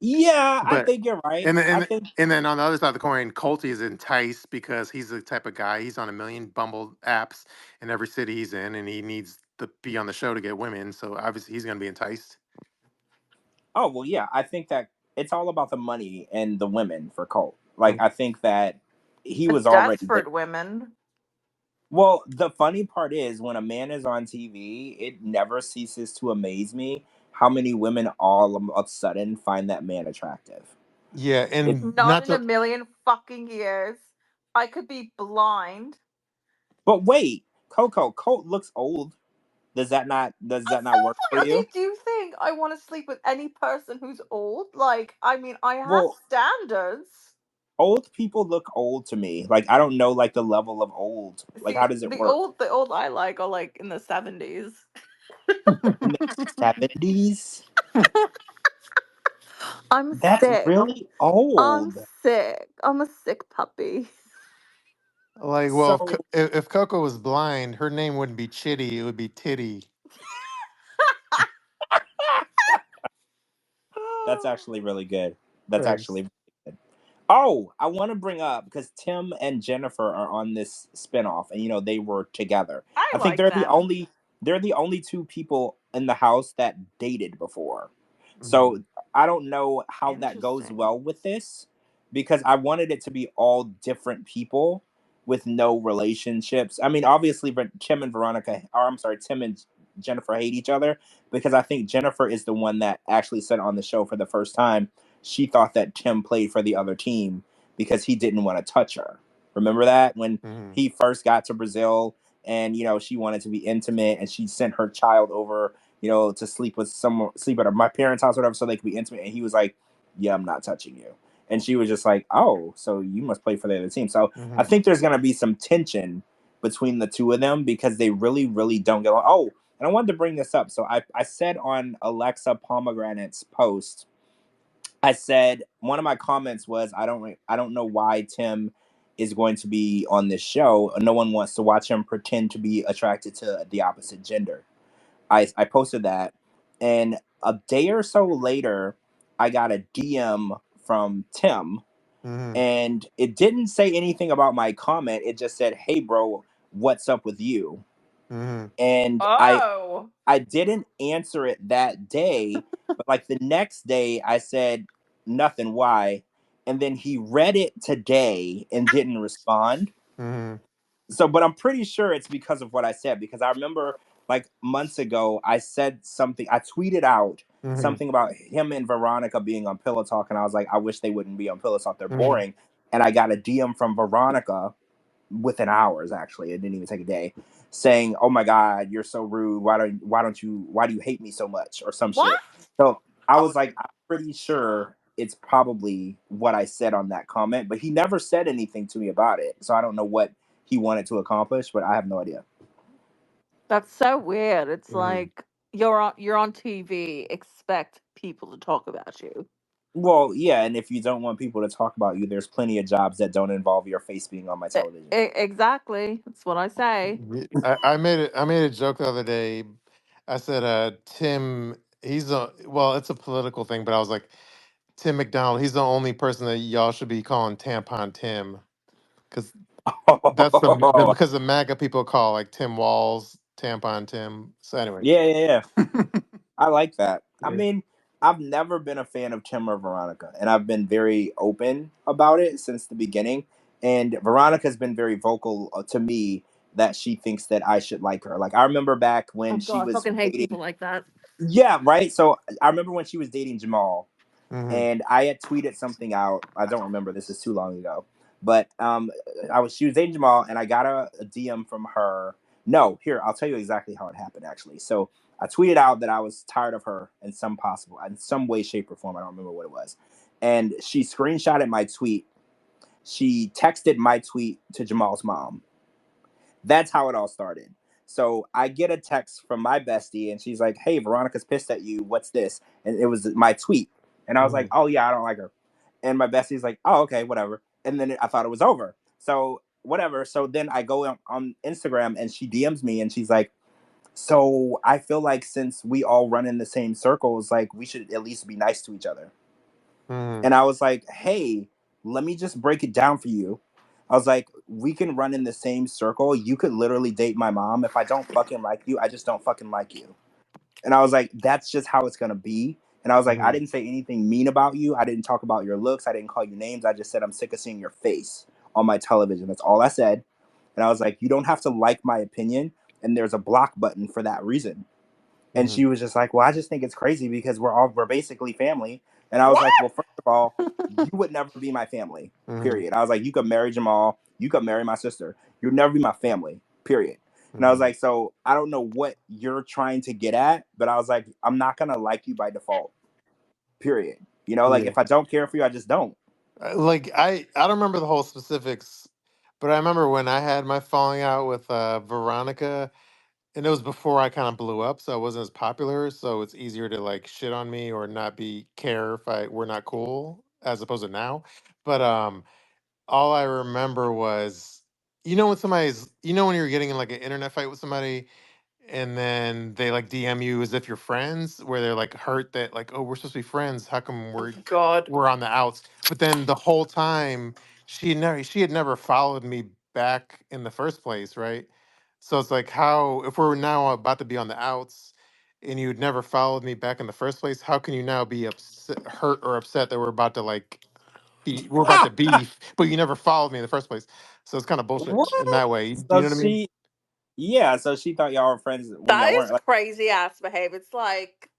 Yeah, I But think you're right. and then I and, think and then on the other side of the coin, Colty is enticed because he's the type of guy. He's on a million Bumble apps in every city he's in, and he needs to be on the show to get women. So obviously, he's going to be enticed. oh well yeah, I think that it's all about the money and the women for Colt. Like I think that he was already there. Desperate women. Well, the funny part is when a man is on TV, it never ceases to amaze me how many women all of a sudden find that man attractive. Yeah, It, and Not in a million fucking years. I could be blind. but wait, Coco, Colt looks old. Does that not work I for feel you? like, do you think I want to sleep with any person who's old? Like, I mean, I have Well, standards. Old people look old to me. Like, I don't know, like, the level of old. Like, how See, does it work? the old I like are like in the 70s. In the 70s? I'm That's sick. really I'm old. sick. I'm a sick puppy. Like, well, So if Coco was blind, her name wouldn't be Chitty; it would be Titty. that's actually really good. That's Thanks. actually really good. Oh, I want to bring up because Tim and Jennifer are on this spinoff, and they were together. I I think like them. they're the only two people in the house that dated before. Mhm. So I don't know how that goes Interesting. well with this because I wanted it to be all different people with no relationships. I mean, obviously, Tim and Veronica, or I'm sorry, Tim and Jennifer hate each other because I think Jennifer is the one that actually said on the show for the first time she thought that Tim played for the other team because he didn't want to touch her. Remember that when Mhm. he first got to Brazil and she wanted to be intimate and she sent her child over, to sleep at my parents' house or whatever so they could be intimate and he was like, "Yeah, I'm not touching you." And she was just like, "Oh, so you must play for the other team." So I Mhm. think there's gonna be some tension between the two of them because they really, really don't get along. Oh, and I wanted to bring this up. So I said on Alexa Pomegranate's post, I said one of my comments was I don't know why Tim is going to be on this show. No one wants to watch him pretend to be attracted to the opposite gender. I posted that, and a day or so later, I got a DM from Tim, Mhm. and it didn't say anything about my comment. It just said, "Hey, bro, what's up with you?" Mhm. And Oh. I didn't answer it that day, but like the next day I said nothing, why? And then he read it today and didn't respond. Mhm. So but I'm pretty sure it's because of what I said because I remember like months ago I said something, I tweeted out Mhm. something about him and Veronica being on Pillow Talk and I was like I wish they wouldn't be on Pillow Talk, they're Mhm. boring. And I got a DM from Veronica within hours, actually it didn't even take a day, saying, "Oh my god, you're so rude, why do you hate me so much," or some What? shit. So I was like, I'm pretty sure it's probably what I said on that comment, but he never said anything to me about it, so I don't know what he wanted to accomplish, but I have no idea. That's so weird. It's Mhm. like you're on TV, expect people to talk about you. Well, yeah, and if you don't want people to talk about you, there's plenty of jobs that don't involve your face being on my television. Exactly. That's what I say. I made a joke the other day. I said, Tim, he's a well, it's a political thing, but I was like, Tim McDonald, he's the only person that y'all should be calling Tampon Tim, because that's because the MAGA people call like Tim Walls Tampon Tim. So anyway, Yeah, yeah, yeah. I like that. I yeah. mean, I've never been a fan of Tim or Veronica, and I've been very open about it since the beginning. And Veronica's been very vocal to me that she thinks that I should like her. Like I remember back Oh when she god, I was fucking hate dating. people like that. Yeah, right. So I remember when she was dating Jamal, Mhm. and I had tweeted something out. I don't remember. This is too long ago. But she was dating Jamal, and I got a DM from her. No, here I'll tell you exactly how it happened. Actually, so I tweeted out that I was tired of her in some way, shape, or form. I don't remember what it was, and she screenshotted my tweet. She texted my tweet to Jamal's mom. That's how it all started. So I get a text from my bestie, and she's like, "Hey, Veronica's pissed at you. What's this?" And it was my tweet, and I was like, Mhm. "Oh yeah, I don't like her." And my bestie's like, "Oh okay, whatever." And then I thought it was over. So whatever. So then I go on Instagram, and she DMs me, and she's like, "So I feel like since we all run in the same circles, like we should at least be nice to each other." Mhm. And I was like, "Hey, let me just break it down for you." I was like, "We can run in the same circle. You could literally date my mom. If I don't fucking like you, I just don't fucking like you." And I was like, "That's just how it's gonna be." And I was like, "I Mhm. didn't say anything mean about you. I didn't talk about your looks. I didn't call you names. I just said I'm sick of seeing your face on my television. That's all I said." And I was like, "You don't have to like my opinion. And there's a block button for that reason." And Mhm. she was just like, "Well, I just think it's crazy because we're basically family." And I was What? like, "Well, first of all, you would never be my family. Mhm. Period." I was like, "You could marry Jamal, you could marry my sister. You'd never be my family. Period." And I was Mhm. like, "So I don't know what you're trying to get at, but I was like, I'm not gonna like you by default. Period. Like Yeah. if I don't care for you, I just don't." Like I don't remember the whole specifics, but I remember when I had my falling out with Veronica, and it was before I kind of blew up, so I wasn't as popular. So it's easier to like shit on me or not be care if I we're not cool as opposed to now. But all I remember was, when somebody's, when you're getting in like an internet fight with somebody, and then they like DM you as if you're friends, where they're like hurt that like, oh, we're supposed to be friends. How come Oh my god. we're on the outs? But then the whole time she had never followed me back in the first place, right? So it's like, how, if we're now about to be on the outs and you'd never followed me back in the first place, how can you now be upset, hurt or upset that we're about to like we're about to beef, but you never followed me in the first place? So it's kind of bullshit What? in that way. Do you So know what I mean? yeah, so she thought y'all were friends when That y'all is weren't. Like, crazy ass behavior. It's like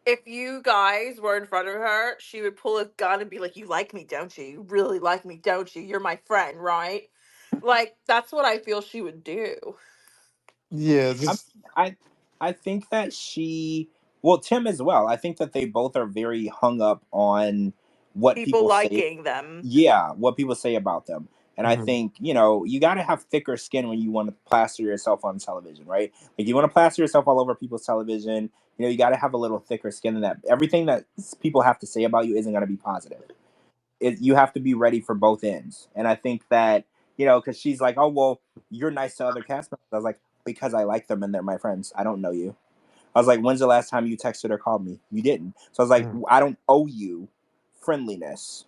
if you guys were in front of her, she would pull a gun and be like, "You like me, don't you? You really like me, don't you? You're my friend, right?" Like that's what I feel she would do. Yeah, I just I I think that well, Tim as well. I think that they both are very hung up on what People people say. liking them. Yeah, what people say about them. And I mhm. think, you got to have thicker skin when you want to plaster yourself on television, right? Like, you want to plaster yourself all over people's television, you got to have a little thicker skin than that. Everything that people have to say about you isn't going to be positive. You have to be ready for both ends. And I think that, because she's like, oh, well, you're nice to other cast members. I was like, because I like them and they're my friends. I don't know you. I was like, when's the last time you texted or called me? You didn't. So I was like, Mhm. I don't owe you friendliness,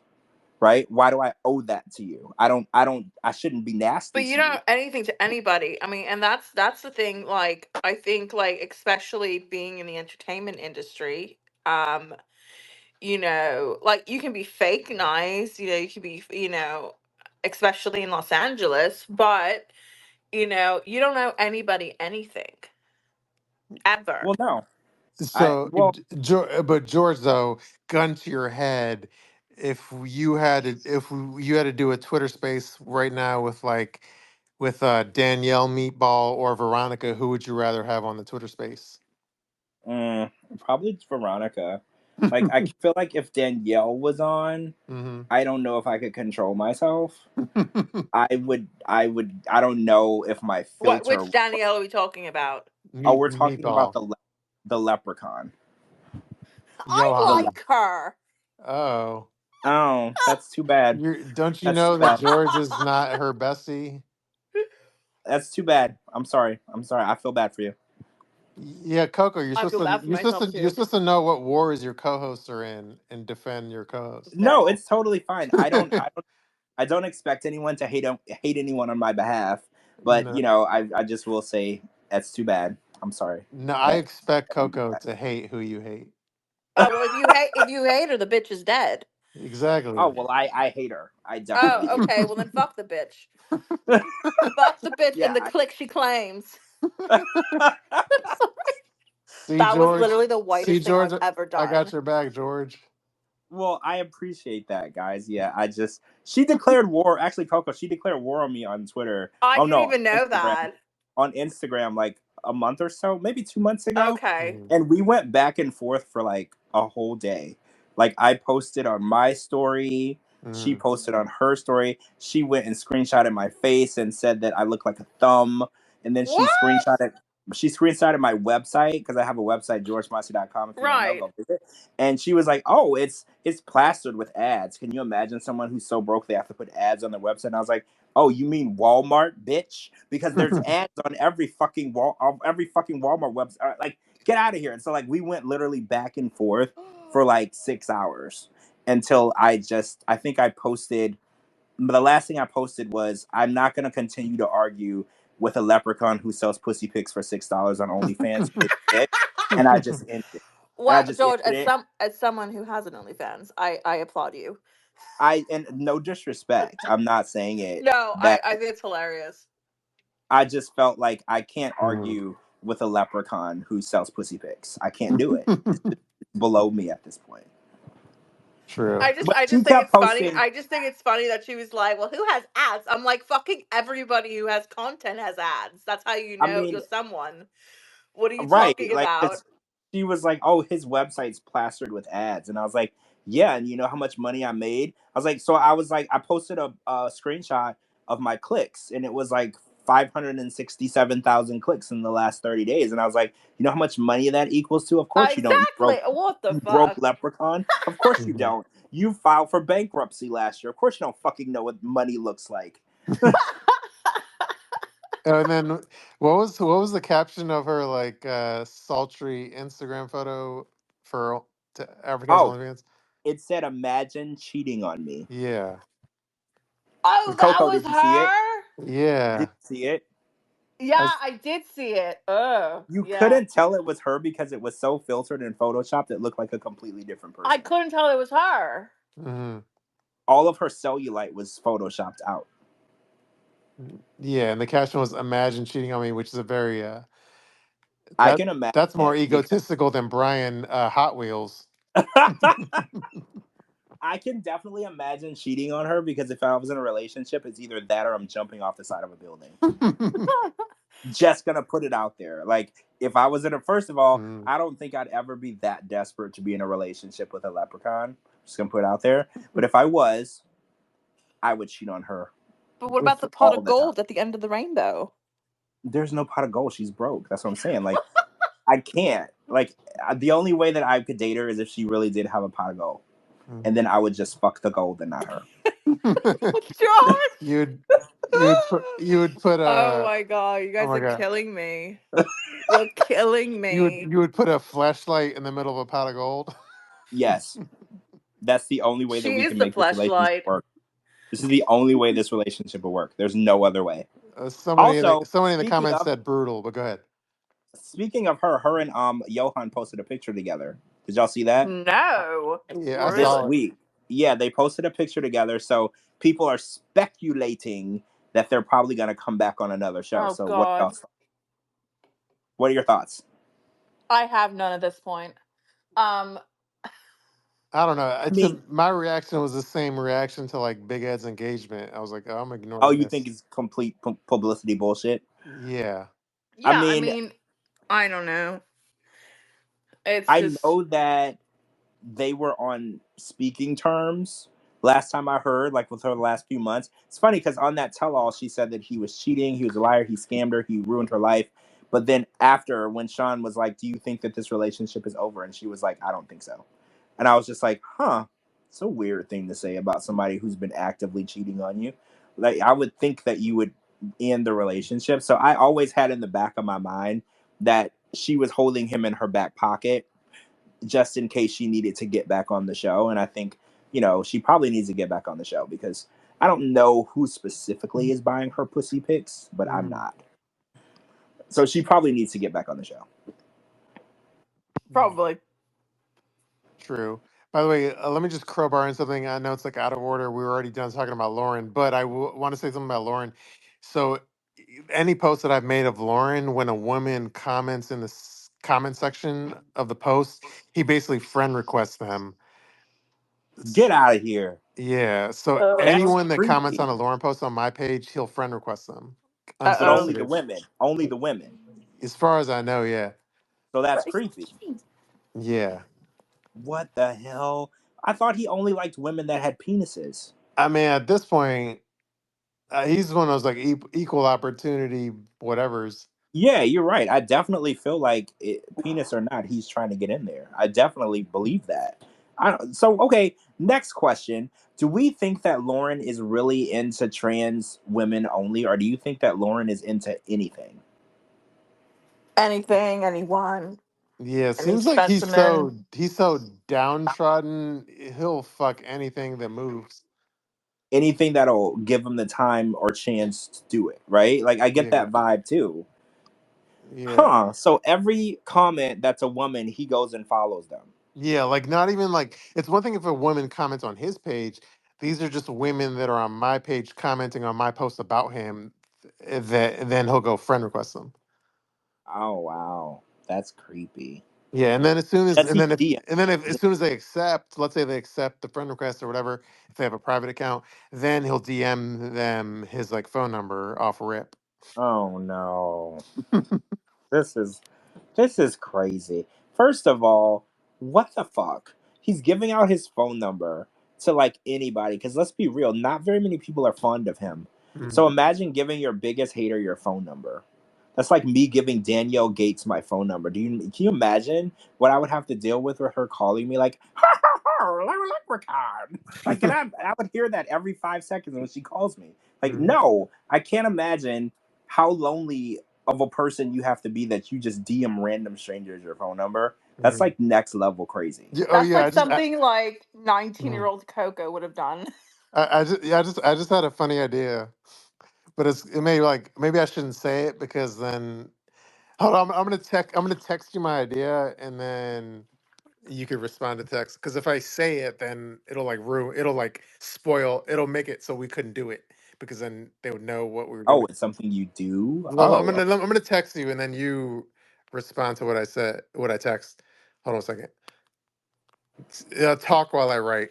right? Why do I owe that to you? I shouldn't be nasty But you to don't you. know anything to anybody. I mean, and that's the thing. Like, I think, like, especially being in the entertainment industry, um, like you can be fake nice. You can be, especially in Los Angeles, but you don't know anybody anything ever. Well, no. So, Well, But George, though, gun to your head, if you had to do a Twitter space right now with Danielle Meatball or Veronica, who would you rather have on the Twitter space? mm, probably Veronica. Like, I feel like if Danielle was on, Hmm. I don't know if I could control myself. I don't know if my filter. Which Danielle are we talking about? Oh, we're talking about Meatball, the leprechaun. I The Johan. le- like her. Oh, oh, that's too bad. don't you That's too know that bad. George is not her bestie? That's too bad. I'm sorry. I'm sorry. I feel bad for you. Yeah, Coco, you're I supposed feel to bad for you're supposed to myself you're too. supposed to know what wars your co-hosts are in and defend your co-host. No, it's totally fine. I don't expect anyone to hate anyone on my behalf, but No, I just will say that's too bad. I'm sorry. no, I That, expect that you did Coco to hate who you hate. Oh well, if you hate her, the bitch is dead. oh Exactly. well, I hate her. I definitely Oh, hate okay. Well then, fuck the bitch. her. Fuck the bitch and Yeah. the clique she claims. See, That was George. literally the See, whitest thing George. I've ever I got done. your back, George. Well, I appreciate that, guys. Yeah, she declared war. Actually, Coco, she declared war on me on Twitter. I Oh didn't no, even know Instagram. that. On Instagram like a month or so, maybe 2 months ago. Okay. Mhm. And we went back and forth for like a whole day. Like, I posted on my story, she Mhm. posted on her story. She went and screenshotted my face and said that I look like a thumb. And then What? she screenshotted my website, because I have a website, georgemasi.com. If you don't know, Right. go visit. And she was like, oh, it's plastered with ads. Can you imagine someone who's so broke they have to put ads on their website? And I was like, oh, you mean Walmart, bitch? Because there's ads on every fucking Walmart website. Like, get out of here. And so, like, we went literally back and forth for like 6 hours until I think I posted. The last thing I posted was, I'm not gonna continue to argue with a leprechaun who sells pussy pics for $6 on OnlyFans. He is a bitch. And I just ended it. And I Well, just George, ended it. as someone who has an OnlyFans, I applaud you. And no disrespect, I'm not saying it No, that. I think it's hilarious. I just felt like I can't Mhm. argue with a leprechaun who sells pussy pics. I can't do it. It's below me at this point. True. I just But I she just think kept it's funny. posting. I just think it's funny that she was like, "Well, who has ads?" I'm like, "Fucking everybody who has content has ads. That's how you I know mean, you're someone." What are you right? talking Like, about? 'cause she was like, "Oh, his website's plastered with ads," and I was like, Yeah, and you know how much money I made? I posted a screenshot of my clicks, and it was like 567,000 clicks in the last 30 days. And I was like, you know how much money that equals to? Of course you don't, Exactly. What the you broke fuck? leprechaun. Of course you Mhm. don't. You filed for bankruptcy last year. Of course you don't fucking know what money looks like. And then what was the caption of her like sultry Instagram photo for to advertise Oh, OnlyFans? it said, imagine cheating on me. Yeah. Oh, that Coco, was did you see it? her? Did Yeah. you see it? I, Yeah, I did see it. Oh, You yeah. couldn't tell it was her because it was so filtered and photoshopped, it looked like a completely different I person. couldn't tell it was her. mhm. All of her cellulite was photoshopped out. Yeah, and the caption was "Imagine cheating on me," which is a very I that can imagine that's more it because egotistical than Brian Hot Wheels. I can definitely imagine cheating on her because if I was in a relationship, it's either that or I'm jumping off the side of a building. Just gonna put it out there. Like, if I was in a, first of all, Mm. I don't think I'd ever be that desperate to be in a relationship with a leprechaun. Just gonna put it out there. But if I was, I would cheat on her But what about With the pot all of the time. gold at the end of the rainbow? There's no pot of gold. She's broke. That's what I'm saying. Like, I can't. Like, the only way that I could date her is if she really did have a pot of gold, and then I would just fuck the gold and not her. George! you'd you would put Oh a my god, you oh guys my are god killing me. You're killing you would me. you would put a flashlight in the middle of a pot of gold. Yes, that's the only way that She we is can the make this relationship flashlight. work. This is the only way this relationship will work. There's no other way. Somebody Also, somebody in the comments said brutal, but go ahead. speaking of her, her and Johan posted a picture together. Did y'all see that No. Yeah, I this saw Really? it. week? Yeah, they posted a picture together. So people are speculating that they're probably going to come back on another show. Oh So god. what are your thoughts? I have none at this point. Um I don't know. I mean, My reaction was the same reaction to like Big Ed's engagement. I was like, oh, I'm oh, ignoring you think this. it's complete publicity bullshit? Yeah. I yeah, I mean, mean, I don't know. It's I just know that they were on speaking terms last time I heard, like with her the last few months. It's funny because on that tell all, she said that he was cheating, he was a liar, he scammed her, he ruined her life. But then after, when Sean was like, do you think that this relationship is over? And she was like, I don't think so. And I was just like, huh, it's a weird thing to say about somebody who's been actively cheating on you. Like, I would think that you would end the relationship. So I always had in the back of my mind that she was holding him in her back pocket just in case she needed to get back on the show. And I think, she probably needs to get back on the show because I don't know who specifically is buying her pussy pics, but I'm Mhm. not. So she probably needs to get back on the show. probably. True. By the way, let me just crowbar in something. I know it's like out of order. We were already done talking about Lauren, but I want to say something about Lauren. So, any post that I've made of Lauren, when a woman comments in the comment section of the post, he basically friend requests them. Get out of here. Yeah. So That's anyone that comments creepy. on a Lauren post on my page, he'll friend request them But only Uh-oh. the unsolicited. women. Only the women. As far as I know, yeah. So that's creepy. Yeah. What the hell? I thought he only liked women that had penises. I mean, at this point, he's one of those like equal opportunity whatevers. Yeah, you're right. I definitely feel like penis or not, he's trying to get in there. I definitely believe that. So, okay, next question. Do we think that Lauren is really into trans women only, or do you think that Lauren is into anything? Anything, anyone, Yeah, it any seems like he's specimen. so downtrodden. He'll fuck anything that moves. Anything that'll give him the time or chance to do it, right? Like, I get Yeah. that vibe too. Yeah. Huh. So, every comment that's a woman, he goes and follows them. Yeah, like not even like it's one thing if a woman comments on his page. These are just women that are on my page commenting on my post about him. That and then he'll go friend request them. Oh, wow. That's creepy. Yeah, and then as soon as Does and he then if DM? and then if as soon as they accept, let's say they accept the friend request or whatever, if they have a private account, then he'll DM them his like phone number off rip. Oh, no. This is This is crazy. First of all, what the fuck? he's giving out his phone number to like anybody. Because let's be real, not very many people are fond of him. Mhm. So imagine giving your biggest hater your phone number. That's like me giving Danielle Gates my phone number. Can you imagine what I would have to deal with her calling me like, leprechaun? Like, I would hear that every 5 seconds when she calls me. Like, Mhm. no, I can't imagine how lonely of a person you have to be that you just DM random strangers your phone number. That's Mhm. like next level crazy. Yeah, oh That's yeah, like something like 19-year mhm. old Coco would have done. I just had a funny idea, but it may like maybe I shouldn't say it because then hold on, I'm gonna text you my idea and then you could respond to text because if I say it, then it'll like ruin, it'll like spoil, it'll make it so we couldn't do it because then they would know what we were Oh, doing. it's something you do? Well, Oh, I'm gonna text you and then you respond to what I said, what I text. Hold on a second. Talk while I write.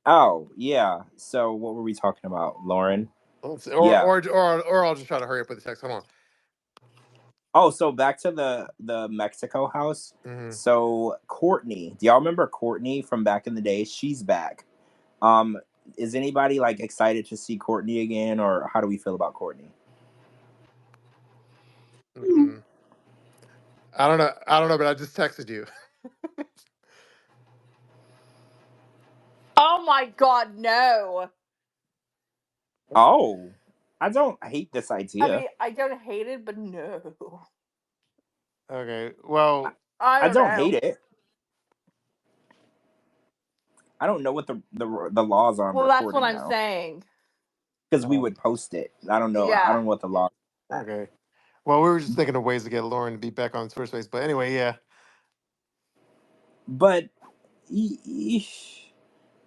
oh, yeah. So what were we talking about, Lauren? Let's see, Yeah. or I'll just try to hurry up with the text. Hold Oh, so back to the Mexico house. on. So Courtney, do y'all remember Courtney from back in the day? She's back. Um, is anybody like excited to see Courtney again, or how do we feel about Courtney? Hmm. I don't know. I don't know, but I just texted you. Oh my god, no. Oh, I don't hate this I idea. mean, I don't hate it, but no. Okay. I, Well, I I don't don't hate know. it. I don't know what the laws are on Well, that's what recording I'm though, saying. because we uh, would post it. I don't know. I Yeah. don't know what the law. Are. okay. Well, we were just thinking of ways to get Lauren to be back on Twitter Space. But anyway, yeah, But e- e-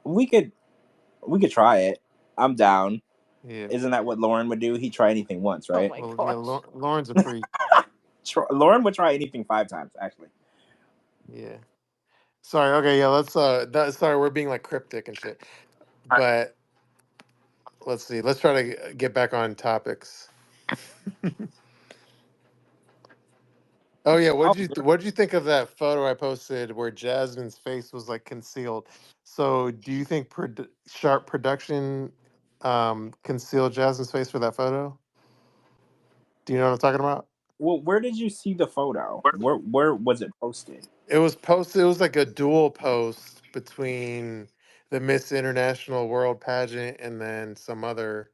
we could try it. I'm down. yeah. Isn't that what Lauren would do? He'd try anything once, Oh right? my Well, yeah. gosh. Lauren's a freak. Lauren would try anything 5 times, actually. Yeah. Sorry. Okay. Yeah. Sorry, we're being like cryptic and shit. But let's see. Let's try to get back on topics. Oh yeah, Oh, what did you think of that photo I posted where Jasmine's face was like concealed? So, do you think Sharp Production concealed Jasmine's face for that photo? Do you know what I'm talking about? well, where did you see the photo? Where was it posted? It was posted. It was like a dual post between the Miss International World pageant and then some other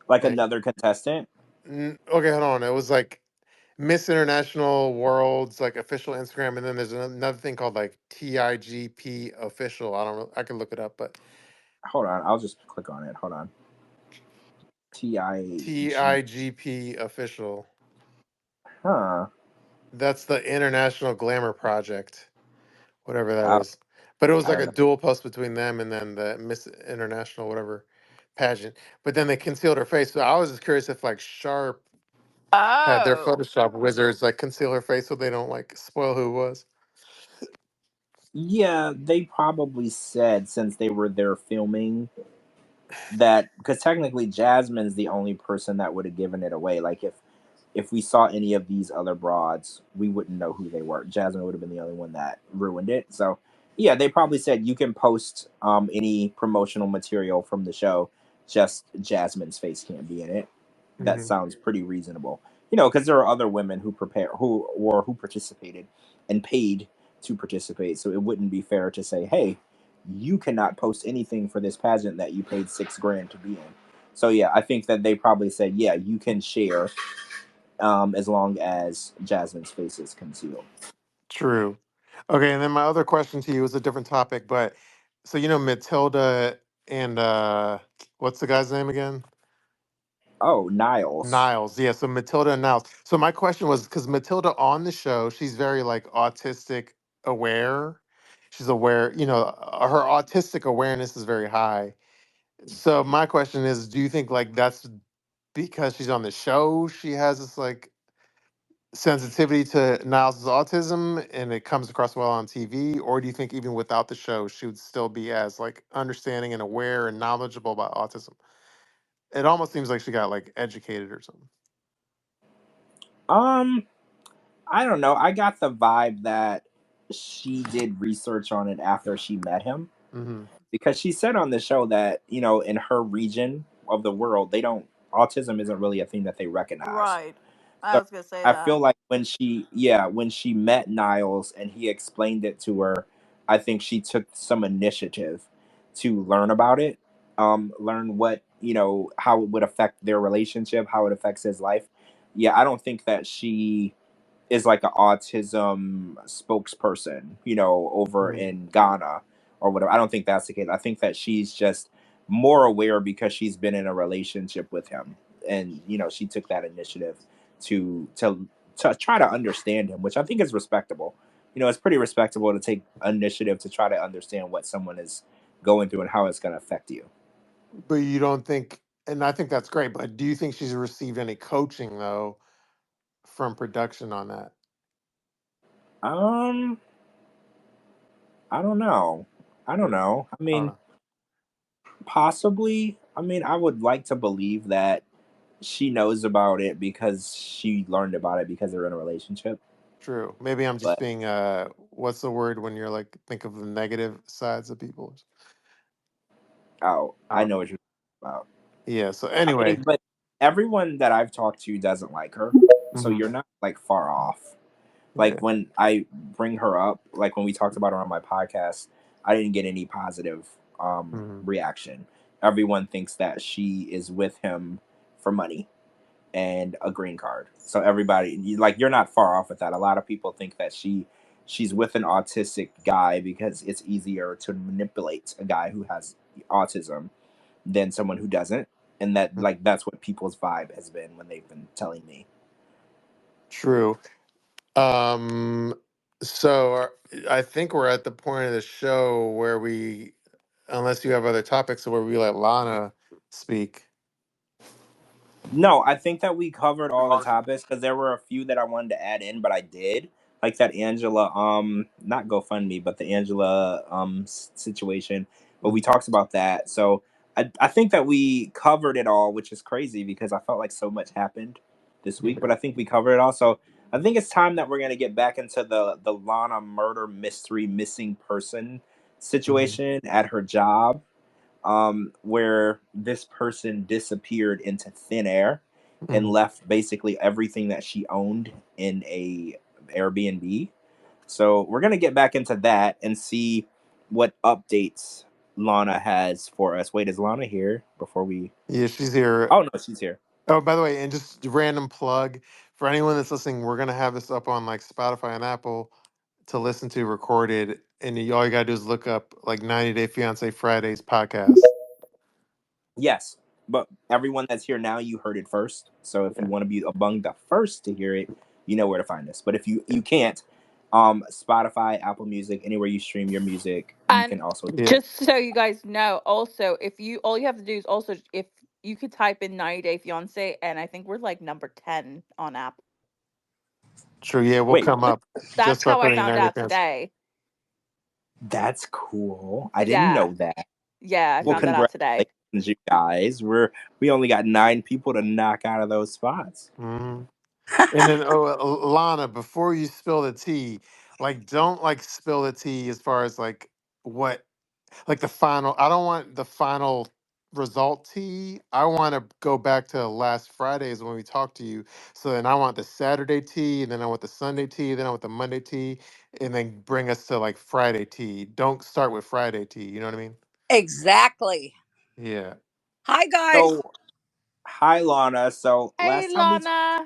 Like like. another contestant? Okay, hold on. It was like Miss International World's like official Instagram, and then there's another thing called like TIGP official. I don't know. I can look it up, but Hold on, I'll just click on it. Hold on. TIG. TIGP official. Huh. That's the International Glamour Project, whatever that I, is. But it was I like don't a know. dual post between them and then the Miss International whatever pageant. But then they concealed her face. So I was just curious if like Sharp had their Oh. Photoshop wizards like conceal her face so they don't like spoil who it was. Yeah, they probably said since they were there filming that because technically Jasmine's the only person that would have given it away. Like if we saw any of these other broads, we wouldn't know who they were. Jasmine would have been the only one that ruined it. So yeah, they probably said you can post any promotional material from the show, just Jasmine's face can't be in it. That Hmm. sounds pretty reasonable. Because there are other women who who participated and paid to participate. So it wouldn't be fair to say, hey, you cannot post anything for this pageant that you paid $6,000 to be in. So yeah, I think that they probably said, yeah, you can share as long as Jasmine's face is concealed. True. Okay, and then my other question to you is a different topic, but so you know Matilda and what's the guy's name again? Oh, Niles. Niles. Yeah, so Matilda and Niles. So my question was because Matilda on the show, she's very like autistic aware. She's aware, her autistic awareness is very high. So my question is, do you think like that's because she's on the show, she has this like sensitivity to Niles' autism and it comes across well on TV? Or do you think even without the show, she would still be as like understanding and aware and knowledgeable about autism? It almost seems like she got like educated or something. Um, I don't know. I got the vibe that she did research on it after she met him, Mm-hmm. because she said on the show that, in her region of the world, they don't autism isn't really a thing that they recognize. Right. I So was gonna say I feel that. like when she met Niles and he explained it to her, I think she took some initiative to learn about it, learn what, how it would affect their relationship, how it affects his life. Yeah, I don't think that she is like an autism spokesperson, over Mm-hmm. in Ghana or whatever. I don't think that's the case. I think that she's just more aware because she's been in a relationship with him, and she took that initiative to to to try to understand him, which I think is respectable. It's pretty respectable to take initiative to try to understand what someone is going through and how it's going to affect you. But you don't think, and I think that's great. But do you think she's received any coaching though from production on that? Um, I don't know. I don't Yeah. know. I I don't mean, know. possibly. I mean, I would like to believe that she knows about it because she learned about it because they're in a relationship. True. Maybe I'm just But being what's the word when you're like think of the negative sides of people? oh, I I don't know know. what you're talking about. Yeah. So I anyway. mean, but everyone that I've talked to doesn't like her, so Hmm. you're not like far off. Like Yeah. when I bring her up, like when we talked about her on my podcast, I didn't get any positive Hmm. reaction. Everyone thinks that she is with him for money and a green card. So everybody, you're not far off with that. A lot of people think that she's with an autistic guy because it's easier to manipulate a guy who has autism than someone who doesn't. And that's what people's vibe has been when they've been telling me. True. Um. So I think we're at the point of the show where we, unless you have other topics, where we let Lana speak. No, I think that we covered all the topics because there were a few that I wanted to add in, but I did. Like that Angela, not GoFundMe, but the Angela situation. But we talked about that. So I think that we covered it all, which is crazy because I felt like so much happened this week, but I think we covered it all. So I think it's time that we're gonna get back into the Lana murder mystery missing person Mhm. situation at her job, where this person disappeared into thin air and Mhm. left basically everything that she owned in a Airbnb. So we're gonna get back into that and see what updates Lana has for us. Wait, is Lana here before we? Yeah, she's here. Oh no, she's here. Oh, by the way, and just random plug for anyone that's listening, we're gonna have this up on like Spotify and Apple to listen to recorded, and all you gotta do is look up like 90 Day Fiance Fridays podcast. Yes, but everyone that's here now, you heard it first. So if you Yeah. want to be among the first to hear it, you know where to find us. But if you can't, Spotify, Apple Music, anywhere you stream your music, you And can also. Yeah. just so you guys know, also, if you all you have to do is also if you could type in 90 Day Fiance, and I think we're like number 10 on app. True. Yeah, we'll Wait, come really? up That's just by how I putting found 90 Day out Fiance. today. That's cool. I didn't Yeah. know that. Yeah, I Well, found that out congratulations, today. you guys. We only got 9 people to knock out of those spots. Hmm. And then, oh, Lana, before you spill the tea, like, don't like spill the tea as far as like what, like the final. I don't want the final result tea. I want to go back to last Fridays when we talked to you. So then I want the Saturday tea, and then I want the Sunday tea, then I want the Monday tea, and then bring us to like Friday tea. Don't start with Friday tea. You know what I mean? Exactly. Yeah. Hi, guys. So, hi, Lana. So Hey, Lana.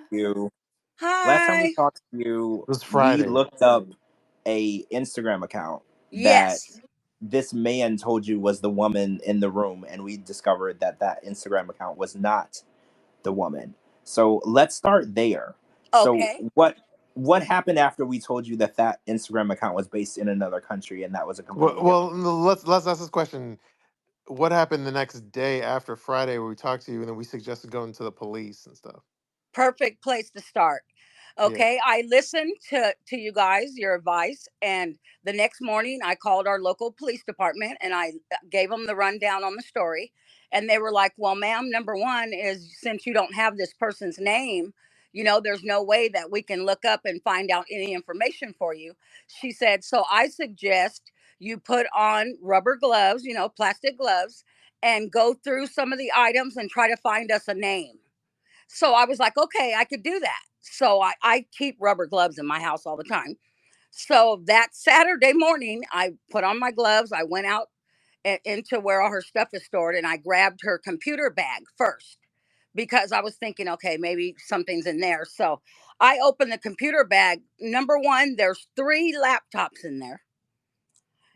last time we Hi. talked to you, It was we Friday. looked up a Instagram account that Yes. this man told you was the woman in the room, and we discovered that that Instagram account was not the woman. So let's start there. So Okay. what happened after we told you that that Instagram account was based in another country and that was a Well, completely different? well, no, let's ask this question. What happened the next day after Friday where we talked to you and then we suggested going to the police and stuff? Perfect place to start. Yeah. Okay. I listened to you guys, your advice, and the next morning I called our local police department and I gave them the rundown on the story. And they were like, "Well, ma'am, number one is since you don't have this person's name, there's no way that we can look up and find out any information for you. She said, so I suggest you put on rubber gloves, plastic gloves, and go through some of the items and try to find us a name. So I was like, okay, I could do that. So I keep rubber gloves in my house all the time. So that Saturday morning, I put on my gloves. I went out into where all her stuff is stored, and I grabbed her computer bag first because I was thinking, okay, maybe something's in there. So I opened the computer bag. Number one, there's 3 laptops in there.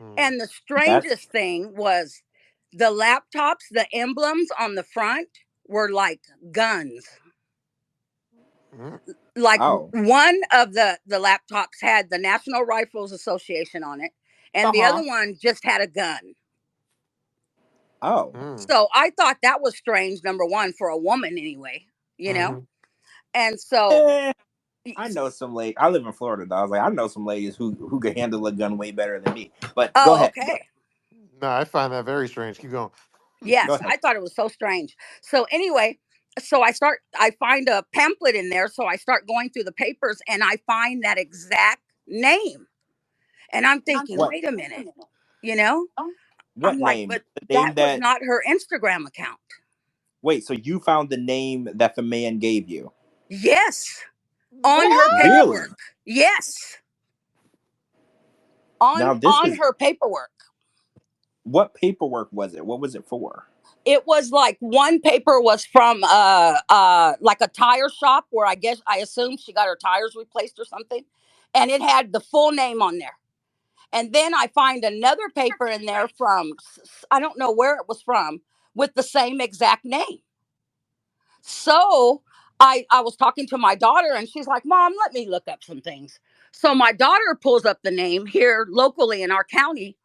Mm. And the That's strangest thing was the laptops, the emblems on the front were like guns. Mm. Like oh one of the laptops had the National Rifles Association on it, and the Uh-huh. other one just had a gun. oh. Mm. So I thought that was strange, number one, for a woman anyway, you know? Mm-hmm. And so, Eh, I know some ladies. I live in Florida, though. I was like, I know some ladies who can handle a gun way better than me. But go oh, ahead. okay. No, I find that very strange. Keep going. Go Yes, ahead. I thought it was so strange. So anyway, I find a pamphlet in there. So I start going through the papers and I find that exact name. And I'm thinking, What wait a minute, you know? I'm what like, name? but The that name was that not her Instagram account. wait, so you found the name that the man gave you. Yes, on her What? Really? paperwork. Yes, Now this on is her paperwork. what paperwork was it? What was it for? It was like one paper was from like a tire shop where I assume she got her tires replaced or something, and it had the full name on there. And then I find another paper in there from I don't know where it was from with the same exact name. So I was talking to my daughter and she's like, "Mom, let me look up some things." So my daughter pulls up the name here locally in our county.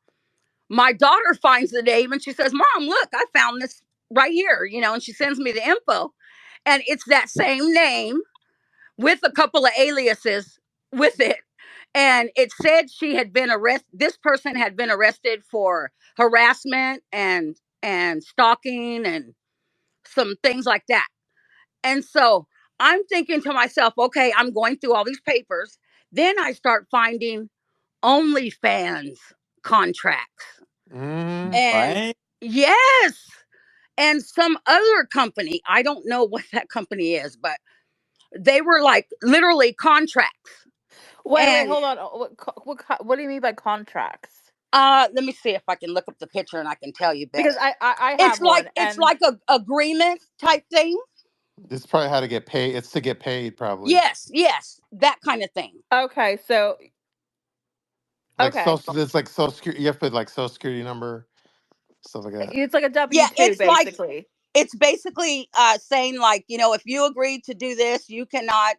My daughter finds the name and she says, "Mom, look, I found this right here," and she sends me the info. And it's that same name with a couple of aliases with it. And it said she had been arrested. This person had been arrested for harassment and stalking and some things like that. And so I'm thinking to myself, okay, I'm going through all these papers. Then I start finding OnlyFans contracts. Mm-hmm. And What? yes, and some other company. I don't know what that company is, but they were like literally contracts. Wait, And hold on. What do you mean by contracts? let me see if I can look up the picture and I can tell you Because better. I It's have like one, it's and like a agreement type thing. This is probably how to get paid. It's to get paid, probably. Yes, yes, that kind of thing. okay, so Like okay, social, it's like social security. You have to put like social security number, stuff like that. it's like a Yeah, W-2 basically. it's basically saying like, if you agreed to do this, you cannot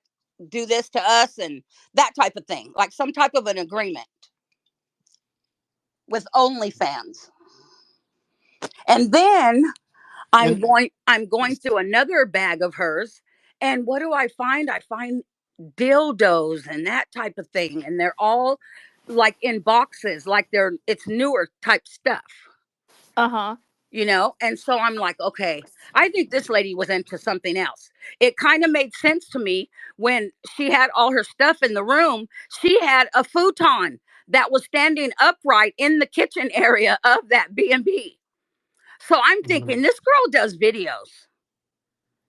do this to us and that type of thing. Like some type of an agreement with OnlyFans. And then And I'm going through another bag of hers, and what do I find? I find dildos and that type of thing, and they're all like in boxes, like it's newer type stuff. Uh-huh. And so I'm like, okay, I think this lady was into something else. It kind of made sense to me when she had all her stuff in the room. She had a futon that was standing upright in the kitchen area of that B&B. So I'm Mhm. thinking this girl does videos.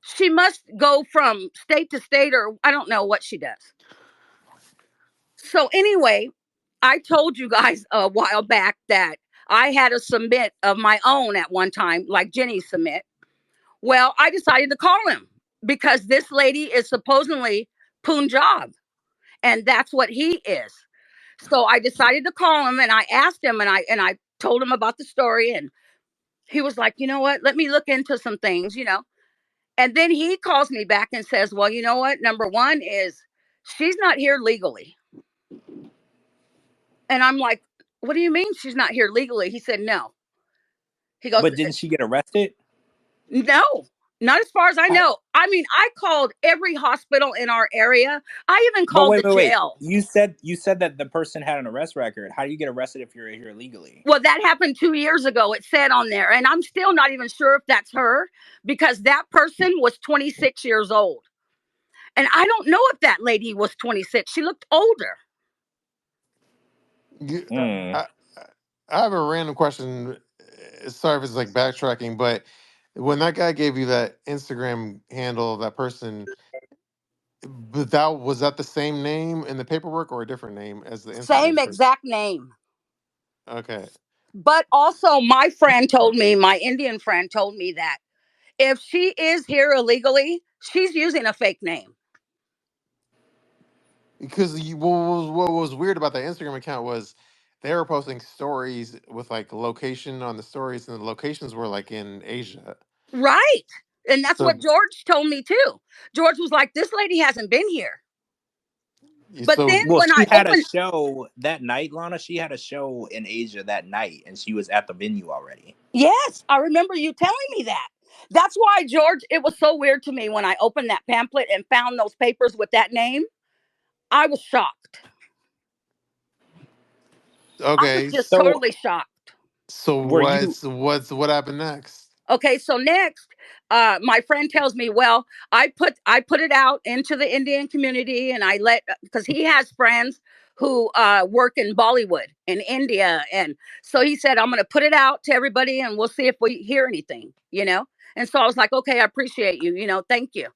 She must go from state to state, or I don't know what she does. So anyway, I told you guys a while back that I had a submit of my own at one time, like Jenny submit. Well, I decided to call him because this lady is supposedly Punjab, and that's what he is. So I decided to call him, and I asked him, and I told him about the story, and he was like, you know what? Let me look into some things. And then he calls me back and says, well, you know what? Number one is she's not here legally. And I'm like, what do you mean she's not here legally? He said, no. He goes, But didn't she get arrested? no, not as far as I How, know. I mean, I called every hospital in our area. I even but called the wait. jail. You said that the person had an arrest record. How do you get arrested if you're here illegally? Well, that happened 2 years ago. It said on there. And I'm still not even sure if that's her because that person was 26 years old. And I don't know if that lady was 26. She looked older. Mm. I have a random question. Sorry if it's like backtracking, but when that guy gave you that Instagram handle of that person, but that the same name in the paperwork or a different name as the Same Instagram person? exact name. Okay. But also, my friend told me, my Indian friend told me that if she is here illegally, she's using a fake name. Because what was weird about that Instagram account was they were posting stories with like location on the stories, and the locations were like in Asia. Right. And that's So what George told me too. George was like, this lady hasn't been here. But then so Well, when I she had a opened, show that night, Lana. She had a show in Asia that night, and she was at the venue already. yes, I remember you telling me that. That's why, George, it was so weird to me when I opened that pamphlet and found those papers with that name. I was shocked. I was okay, just So, totally shocked. so were you? what happened next? Okay, so next, my friend tells me, well, I put it out into the Indian community, and I let because he has friends who work in Bollywood in India, and so he said I'm going to put it out to everybody, and we'll see if we hear anything. And so I was like, okay, I appreciate you, thank you.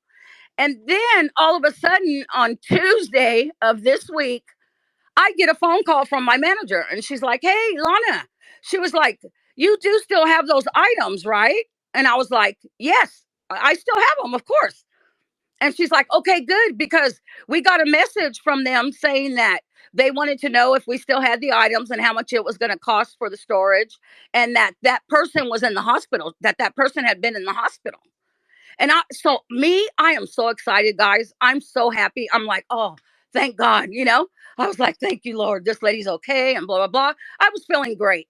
And then all of a sudden on Tuesday of this week, I get a phone call from my manager, and she's like, hey, Lana. She was like, you do still have those items, right? And I was like, yes, I still have them, of course. And she's like, okay, good, because we got a message from them saying that they wanted to know if we still had the items and how much it was going to cost for the storage, and that person was in the hospital, that person had been in the hospital. And I am so excited, guys. I'm so happy. I'm like, oh, thank God. I was like, thank you, Lord. This lady's okay, and blah, blah, blah. I was feeling great.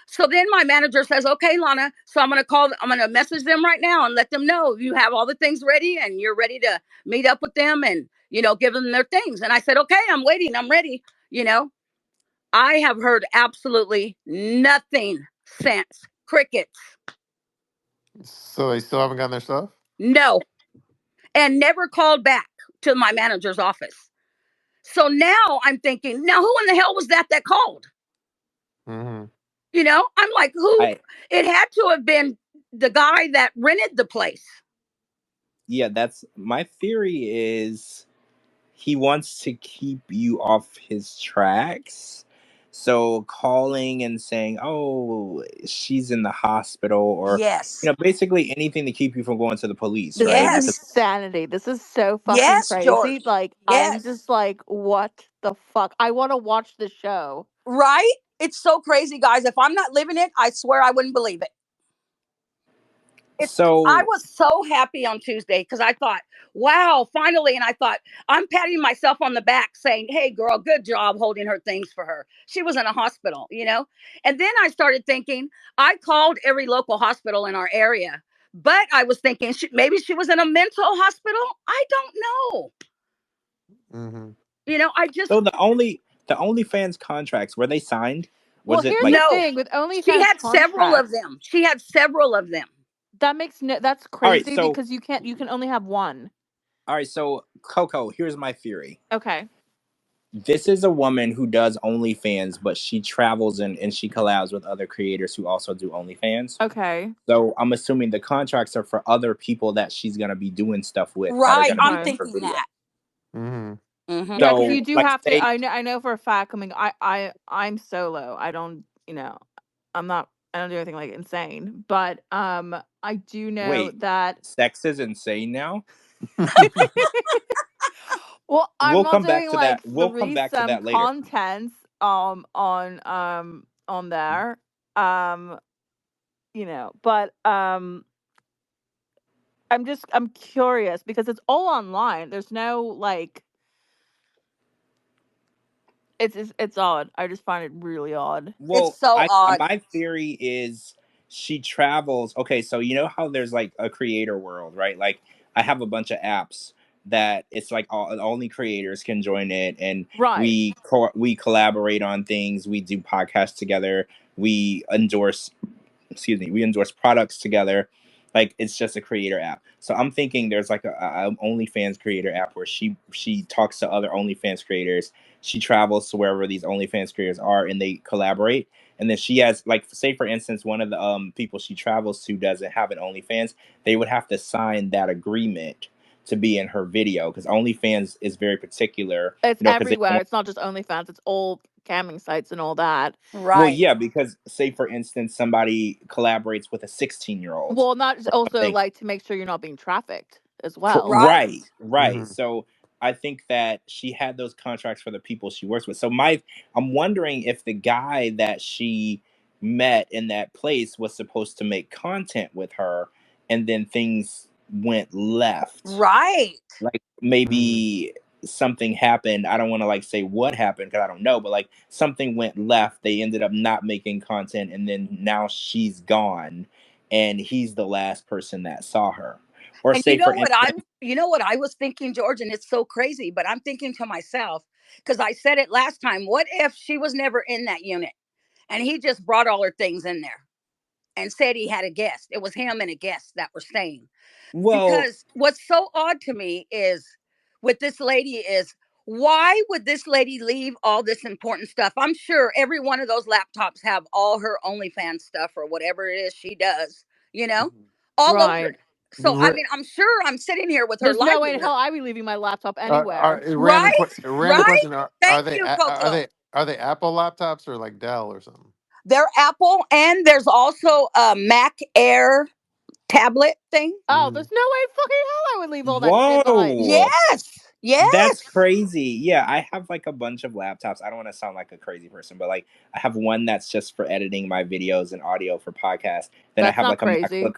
So then my manager says, okay, Lana, so I'm going to message them right now and let them know you have all the things ready and you're ready to meet up with them and give them their things. And I said, okay, I'm waiting. I'm ready. You know, I have heard absolutely nothing since. Crickets. So they still haven't gotten their stuff? No. And never called back to my manager's office. So now I'm thinking, now who in the hell was that called? Mm-hmm. I'm like, who? I It had to have been the guy that rented the place. Yeah, that's my theory. Is he wants to keep you off his tracks? So calling and saying, "Oh, she's in the hospital," or Yes. basically anything to keep you from going to the police, This is right? Because Yes. insanity. This is so fucking Yes, crazy. George. Like, I'm Yes. just like, what the fuck? I want to watch the show. Right? It's so crazy, guys. If I'm not living it, I swear I wouldn't believe it. I so was so happy on Tuesday because I thought, wow, finally. And I thought, I'm patting myself on the back saying, hey, girl, good job holding her things for her. She was in a hospital. And then I started thinking, I called every local hospital in our area, but I was thinking maybe she was in a mental hospital. I don't know. Mm-hmm. I just, so the OnlyFans contracts, were they signed? Well, Was it here's like, the no. thing with She OnlyFans had several of contracts. them. She had several of them. That's all right, crazy because you can only have one. so Coco, here's my theory. Okay. This is a woman who does OnlyFans, but she travels and she collabs with other creators who also do OnlyFans. Okay. So I'm assuming the contracts are for other people that she's gonna be doing stuff with that are Right. gonna be I'm Okay. in her thinking video. that. Mm-hmm. Yeah, because So you do like have to. say I know for a fact. I mean, I'm solo. I don't. I'm not. I don't do anything like insane. But I do know wait, that. sex is insane now? Well, I'm We'll not come back doing to that. like We'll come back to threesome that later. contents on there. Um, but I'm curious because it's all online. There's no like it's odd. I just find it really odd. It's Well, so I odd. my theory is she travels. Okay, so you know how there's like a creator world, right? Like I have a bunch of apps that it's like only creators can join it, and Right. we collaborate on things. We do podcasts together. We endorse, excuse me, we endorse products together. Like it's just a creator app. So I'm thinking there's like a OnlyFans creator app where she talks to other OnlyFans creators. She travels to wherever these OnlyFans creators are, and they collaborate. And then she has, like, say for instance, one of the people she travels to doesn't have an OnlyFans. They would have to sign that agreement to be in her video, because OnlyFans is very particular, It's because they everywhere. don't. It's not just OnlyFans. It's all camming sites and all that. Well, Right. yeah, because say for instance somebody collaborates with a 16-year-old Well, not or also something. like to make sure you're not being trafficked as well. Right. Right, right. Hmm. So I think that she had those contracts for the people she works with. So I'm wondering if the guy that she met in that place was supposed to make content with her, and then things went left. Right. Like Hmm. maybe something happened. I don't want to like say what happened because I don't know, but like something went left. They ended up not making content, and then now she's gone, and he's the last person that saw her. Or And say for instance. you know what I was thinking, George, and it's so crazy, but I'm thinking to myself, because I said it last time, what if she was never in that unit and he just brought all her things in there and said he had a guest? It was him and a guest that were staying. Well, Because what's so odd to me is with this lady is, why would this lady leave all this important stuff? I'm sure every one of those laptops have all her OnlyFans stuff or whatever it is she does, you know, all over Right. it. So I mean, I'm sure I'm sitting here with her There's no way in hell livelihood. I'd be leaving my laptop anywhere. Right? Random Right? question: Thank you, Coco. are they Apple laptops or like Dell or something? They're Apple, and there's also a Mac Air tablet thing. Oh, Hmm. there's no way fucking hell I would leave all that shit behind. whoa. Yes. That's Yes. crazy. Yeah, I have like a bunch of laptops. I don't want to sound like a crazy person, but like I have one that's just for editing my videos and audio for podcasts. Then I That's have not like a crazy. MacBook.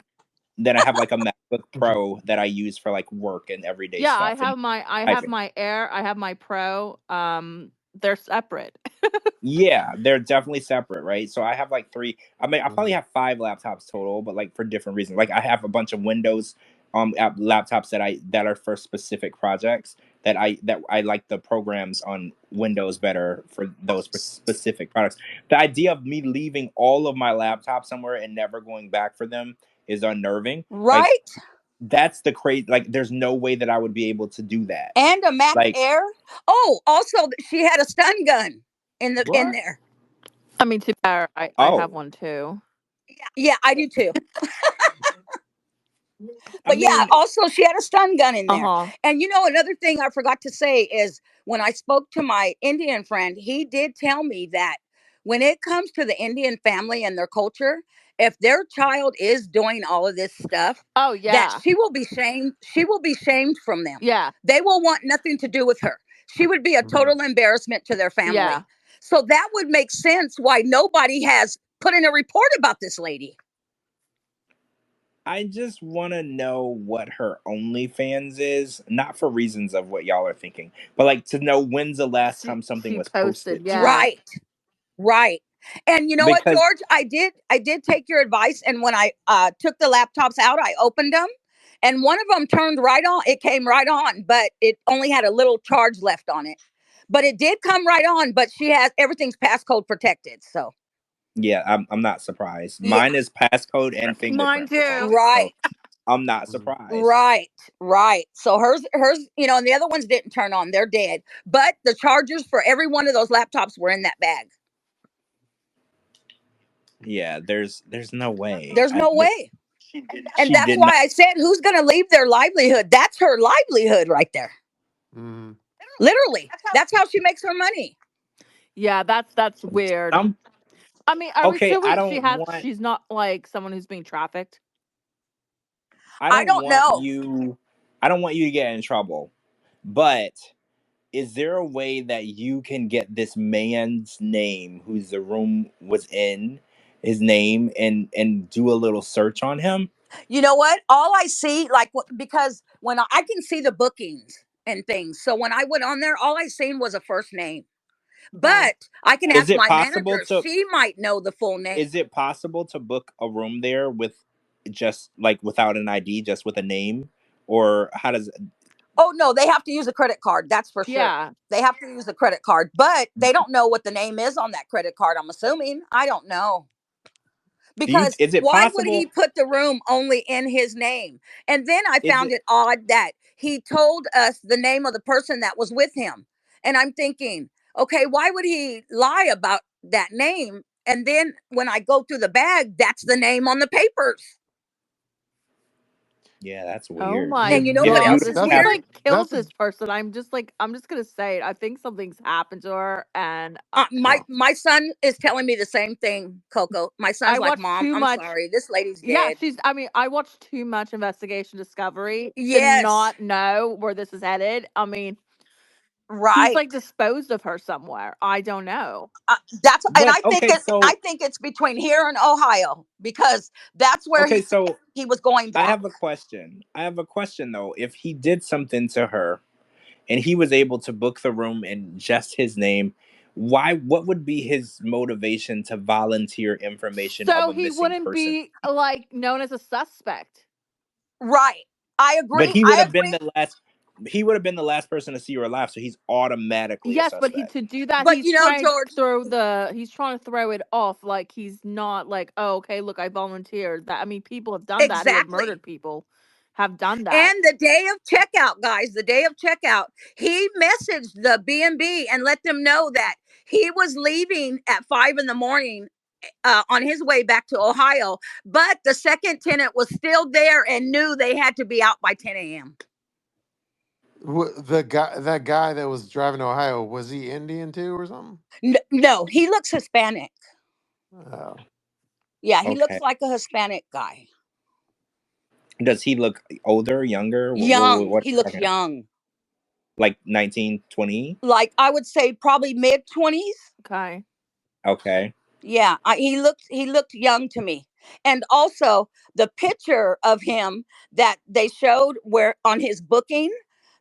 Then I have like a MacBook Pro that I use for like work and everyday Yeah, stuff and I have typing. my Air, I have my Pro. They're separate. Yeah, they're definitely separate, right? So I have like three. I mean, I probably Hmm. have five laptops total, but like for different reasons. Like I have a bunch of Windows laptops that are for specific projects that I like the programs on Windows better for those specific products. The idea of me leaving all of my laptops somewhere and never going back for them is unnerving. Like Right? that's the crazy. Like there's no way that I would be able to do that. And a Mac Like Air. Oh, also she had a stun gun in What? there. I mean, to be fair, I have oh, one too. Yeah, I do too. I But yeah, mean, also she had a stun gun in Uh there. huh. And you know, another thing I forgot to say is when I spoke to my Indian friend, he did tell me that when it comes to the Indian family and their culture, if their child is doing all of this stuff, Oh that yeah, she will be shamed from them. yeah, They will want nothing to do with her. She would be a Hmm. total embarrassment to their yeah. family. So that would make sense why nobody has put in a report about this lady. I just want to know what her OnlyFans is, not for reasons of what y'all are thinking, but like to know when's the last time something She was posted. posted. Yeah. Right. Right. And you know what, Because George? I did take your advice, and when I took the laptops out, I opened them, and one of them turned right on. It came right on, but it only had a little charge left on it. But it did come right on, but she has everything's passcode protected. So, yeah, I'm not surprised. yeah. Mine is passcode and Mine fingerprint too. protected, so Right. I'm not Hmm. surprised. Right. Right. So hers, and the other ones didn't turn on. They're dead. But the chargers for every one of those laptops were in that bag. Yeah, there's no way. There's no way. And She that's did not. why I said, who's going to leave their livelihood? That's her livelihood right there. Hmm. Literally. That's how she makes her money. Yeah, that's weird. I'm I mean, are we okay. sure she's not like someone who's being trafficked? I I don't don't want know. you. I don't want you to get in trouble, but is there a way that you can get this man's name whose the room was in, his name, and do a little search on him? You know what? All I see, like, because when I can see the bookings and things. So when I went on there, all I seen was a first name. Okay. But I can Is ask it my possible manager. to She might know the full name. book a room there with just like without an ID, just with a name? Or how does Oh, no, they have to use a credit card. That's for sure. Yeah. They have to use a credit card, but they don't know what the name is on that credit card. I'm assuming. I don't know. because is it why would possible? he put the room only in his name? And then I Is found it it odd that he told us the name of the person that was with him. And I'm thinking, okay, why would he lie about that name? And then when I go through the bag, that's the name on the papers. Yeah, that's Oh weird. my And you know And the what God. else beautiful is If he weird? caption. like kills that's a this person, I'm just gonna say it. I think something's happened to her and My well. my son is telling me the same thing, Coco. My son's I like, watched "Mom, too I'm much. sorry. This lady's Yeah, dead." I watched too much Investigation Discovery to Yes, not know where this is headed. I mean, he's right. like disposed of her somewhere. I don't know. That's and But okay, I so think it's between here and Ohio because that's where he okay, said so he was going I back. have a question. I have a question though. If he did something to her and he was able to book the room in just his name, why what would be his motivation to volunteer information of So a he missing wouldn't person? be like known as a suspect. Right. I But agree. I agree. he would have been the last person to see her alive, so he's automatically a Yes, but he suspect. to do that, But he's you know, trying to George, he's trying to throw it off like he's not like, oh, okay, look, I volunteered. That I mean, people have done that who have exactly. murdered people, have done that. And the day of checkout, guys, the day of checkout, he messaged the B&B and let them know that he was leaving at 5 in the morning on his way back to Ohio. But the second tenant was still there and knew they had to be out by 10 a.m. That guy that was driving to Ohio, was he Indian too or something? No, he looks Hispanic. Oh. Yeah, he looks Okay. like a Hispanic guy. Does he look older, younger? Young. What He are we looks talking about? young. Like 19, 20? Like I would say probably mid 20s. Okay. Okay. Yeah, he looked young to me. And also the picture of him that they showed where on his booking,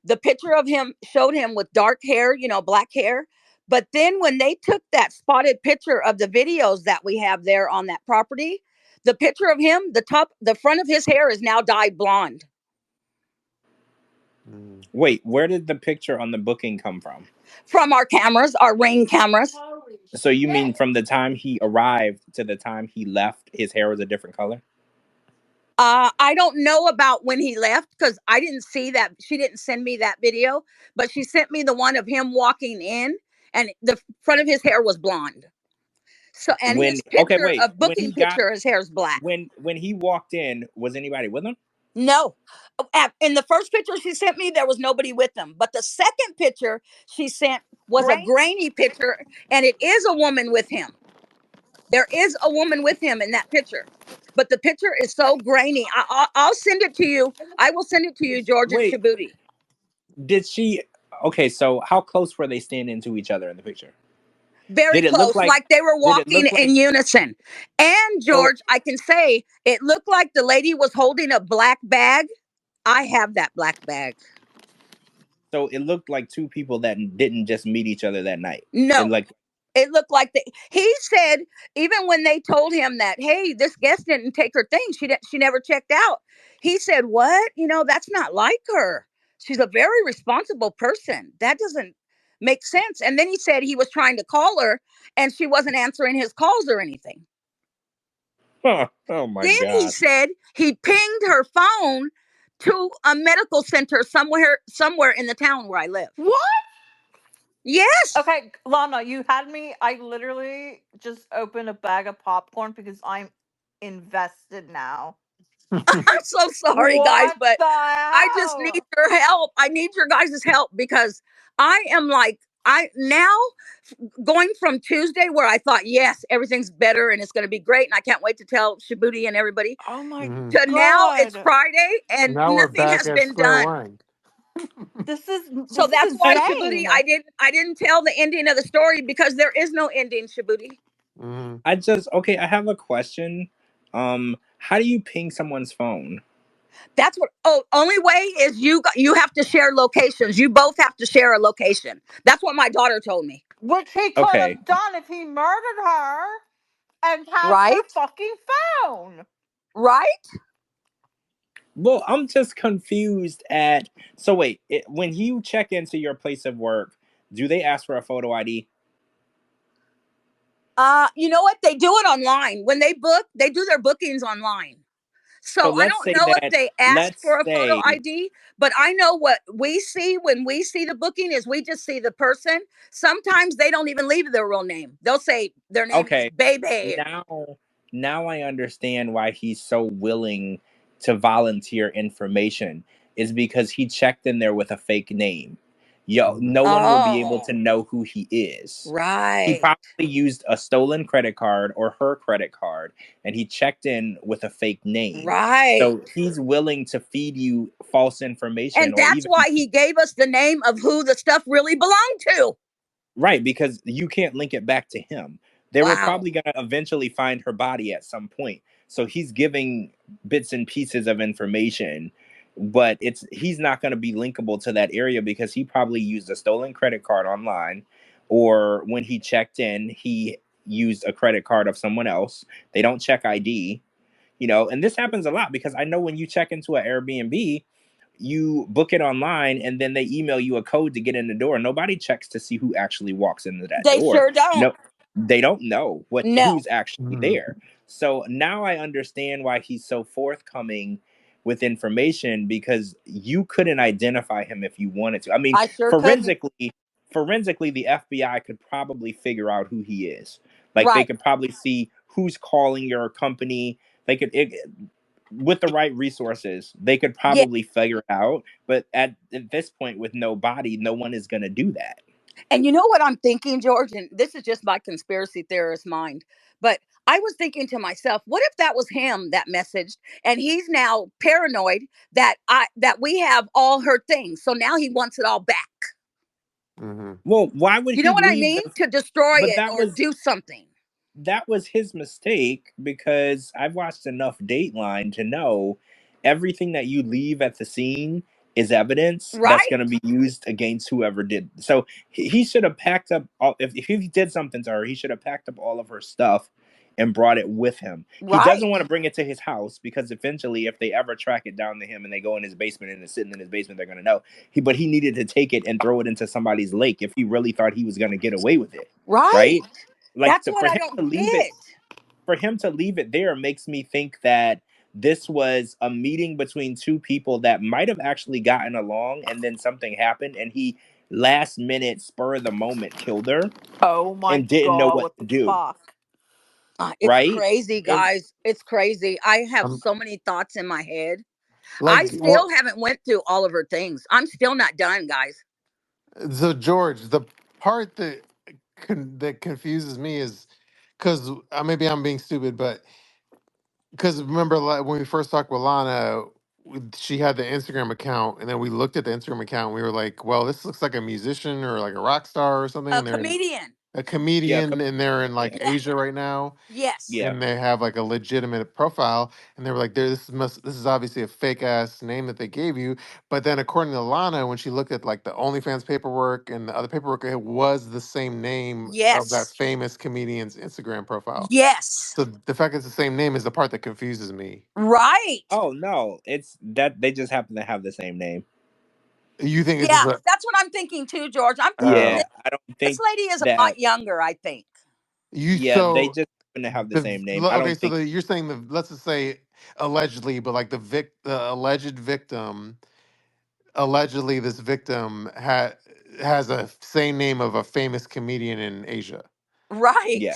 the picture of him showed him with dark hair, black hair. But then when they took that spotted picture of the videos that we have there on that property, the picture of him, the front of his hair is now dyed blonde. Mm. Wait, where did the picture on the booking come from? From our cameras, our Ring cameras. So you mean from the time he arrived to the time he left, his hair was a different color? I don't know about when he left because I didn't see that. She didn't send me that video, but she sent me the one of him walking in, and the front of his hair was blonde. So, and When his okay, picture, wait, a booking picture, his hair is black. when he walked in, was anybody with him? No, in the first picture she sent me, there was nobody with him. But the second picture she sent was a Right. grainy picture, and it is a woman with him. There is a woman with him in that picture, but the picture is so grainy. I'll send it to you. I will send it to you, George and Wait, Shabooty. did she okay, so how close were they standing to each other in the picture? Very Did it look close, like like they were did it walking look like in unison. And so George, I can say it looked like the lady was holding a black bag. I have that black bag. so it looked like two people that didn't just meet each other that night? And No, like it looked like he said even when they told him that, hey, this guest didn't take her thing, she never checked out. He said, what? That's not like her. She's a very responsible person. That doesn't make sense. And then he said he was trying to call her and she wasn't answering his calls or anything. oh my Then he god. said he pinged her phone to a medical center somewhere in the town where I live. What? Yes. Okay, Lana, you had me. I literally just opened a bag of popcorn because I'm invested now. I'm so sorry, guys, What but the I just need hell? your help. I need your guys' help because I am like, I now going from Tuesday where I thought, yes, everything's better and it's going to be great. And I can't wait to tell Shabooty and everybody Oh my Hmm. to now it's god. Friday and Now we're nothing back has at been square done. one. So This is that's why Shabooty, insane. I didn't tell the ending of the story because there is no ending, Shabooty. Hmm. I have a question. How do you ping someone's phone? That's what. Oh, only way is you have to share locations. You both have to share a location. That's what my daughter told me. Which he could Okay. have done if he murdered her and has her Right? fucking phone. Right? Well, I'm just confused at. So wait, when you check into your place of work, do they ask for a photo ID? You know what? They do it online. When they book, they do their bookings online. So So I let's don't say know if that, they ask let's for a photo say, ID, but I know what we see when we see the booking is we just see the person. Sometimes they don't even leave their real name. They'll say their name is okay, Baby. now now I understand why he's so willing to volunteer information, is because he checked in there with a fake name. Yo, no one will be able to Oh, know who he is. He right, probably used a stolen credit card or her credit card, and he checked in with a fake name. right. So he's willing to feed you false information, And or that's even, why he gave us the name of who the stuff really belonged to. right, because you can't link it back to him. They were Wow. probably going to eventually find her body at some point. So he's giving bits and pieces of information, but he's not going to be linkable to that area because he probably used a stolen credit card online, or when he checked in, he used a credit card of someone else. They don't check ID, and this happens a lot because I know when you check into an Airbnb, you book it online and then they email you a code to get in the door. Nobody checks to see who actually walks into that They door. sure don't. No, they don't know No. who's actually Mhm. there. So now I understand why he's so forthcoming with information, because you couldn't identify him if you wanted to. I mean, I sure couldn't. forensically the FBI could probably figure out who he is. Like they Right. could probably see who's calling your company. With the right resources, they could Yeah. probably figure it out. But at this point, with no body, no one is going to do that. And you know what I'm thinking, George? And this is just my conspiracy theorist mind. But I was thinking to myself, what if that was him that messaged and he's now paranoid that we have all her things. So now he wants it all back. Mhm. Well, why would You know he what I leave mean? the? To destroy But it or do something. that was his mistake, because I've watched enough Dateline to know everything that you leave at the scene is evidence that's Right? going to be used against whoever did. So he should have packed up all, if he did something to her, he should have packed up all of her stuff and brought it with him. He Right. doesn't want to bring it to his house because eventually if they ever track it down to him and they go in his basement and it's sitting in his basement, they're going to know. But he needed to take it and throw it into somebody's lake if he really thought he was going to get away with it. Right. Right? Like, That's what I don't get. for him to leave it there makes me think that this was a meeting between two people that might have actually gotten along, and then something happened and he last minute, spur of the moment, killed her Oh my and didn't know god, what what to the do. fuck? It's Right? crazy, And guys. It's crazy. I have I'm so many thoughts in my head. I like, still well, haven't went through all of her things. I'm still not done, guys. so George, the part that confuses me is because maybe I'm being stupid, but because remember when we first talked with Lana, she had the Instagram account, and then we looked at the Instagram account, and we were like, "Well, this looks like a musician or like a rock star or something," A and they're comedian. a yeah, comedian, and they're in like yeah, Yeah. Asia right now, Yes. yeah, and they have like a legitimate profile, and they were like, this is obviously a fake ass name that they gave you." But then according to Lana, when she looked at like the OnlyFans paperwork and the other paperwork, it was the same name of that Yes. famous comedian's Instagram profile. Yes. So the fact it's the same name is the part that confuses me. Right. oh no, it's that they just happen to have the same name. You think it's Yeah, just a that's what I'm thinking too, George. I'm thinking Yeah, oh, I don't this think lady is a lot that. younger, I think. you Yeah, they so just happen to have the the same name. I okay, don't so think. you're saying let's just say allegedly, but like the alleged victim, allegedly this victim has a same name of a famous comedian in Asia. Right. Yeah,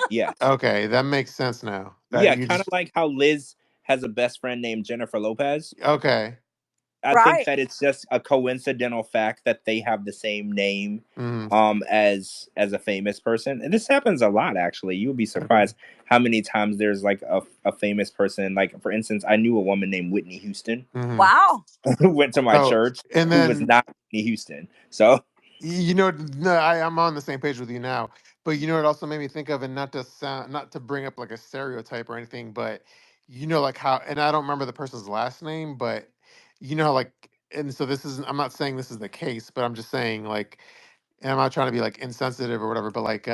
yes. Okay, that makes sense now. That Yeah, you kind of just like how Liz has a best friend named Jennifer Lopez. okay. I think Right. that it's just a coincidental fact that they have the same name, Mm, as a famous person. And this happens a lot, actually. You'll be okay. surprised how many times there's like a famous person. Like, for instance, I knew a woman named Whitney Houston Hmm. Wow. who went to my Oh, church, and who was then not Whitney Houston. So you know, no, I'm on the same page with you now. But you know, it also made me think of, and not to bring up like a stereotype or anything, but you know, like how, and I don't remember the person's last name, but you know, like, and so this isn't. I'm not saying this is the case, but I'm just saying like, and I'm not trying to be like insensitive or whatever, but like,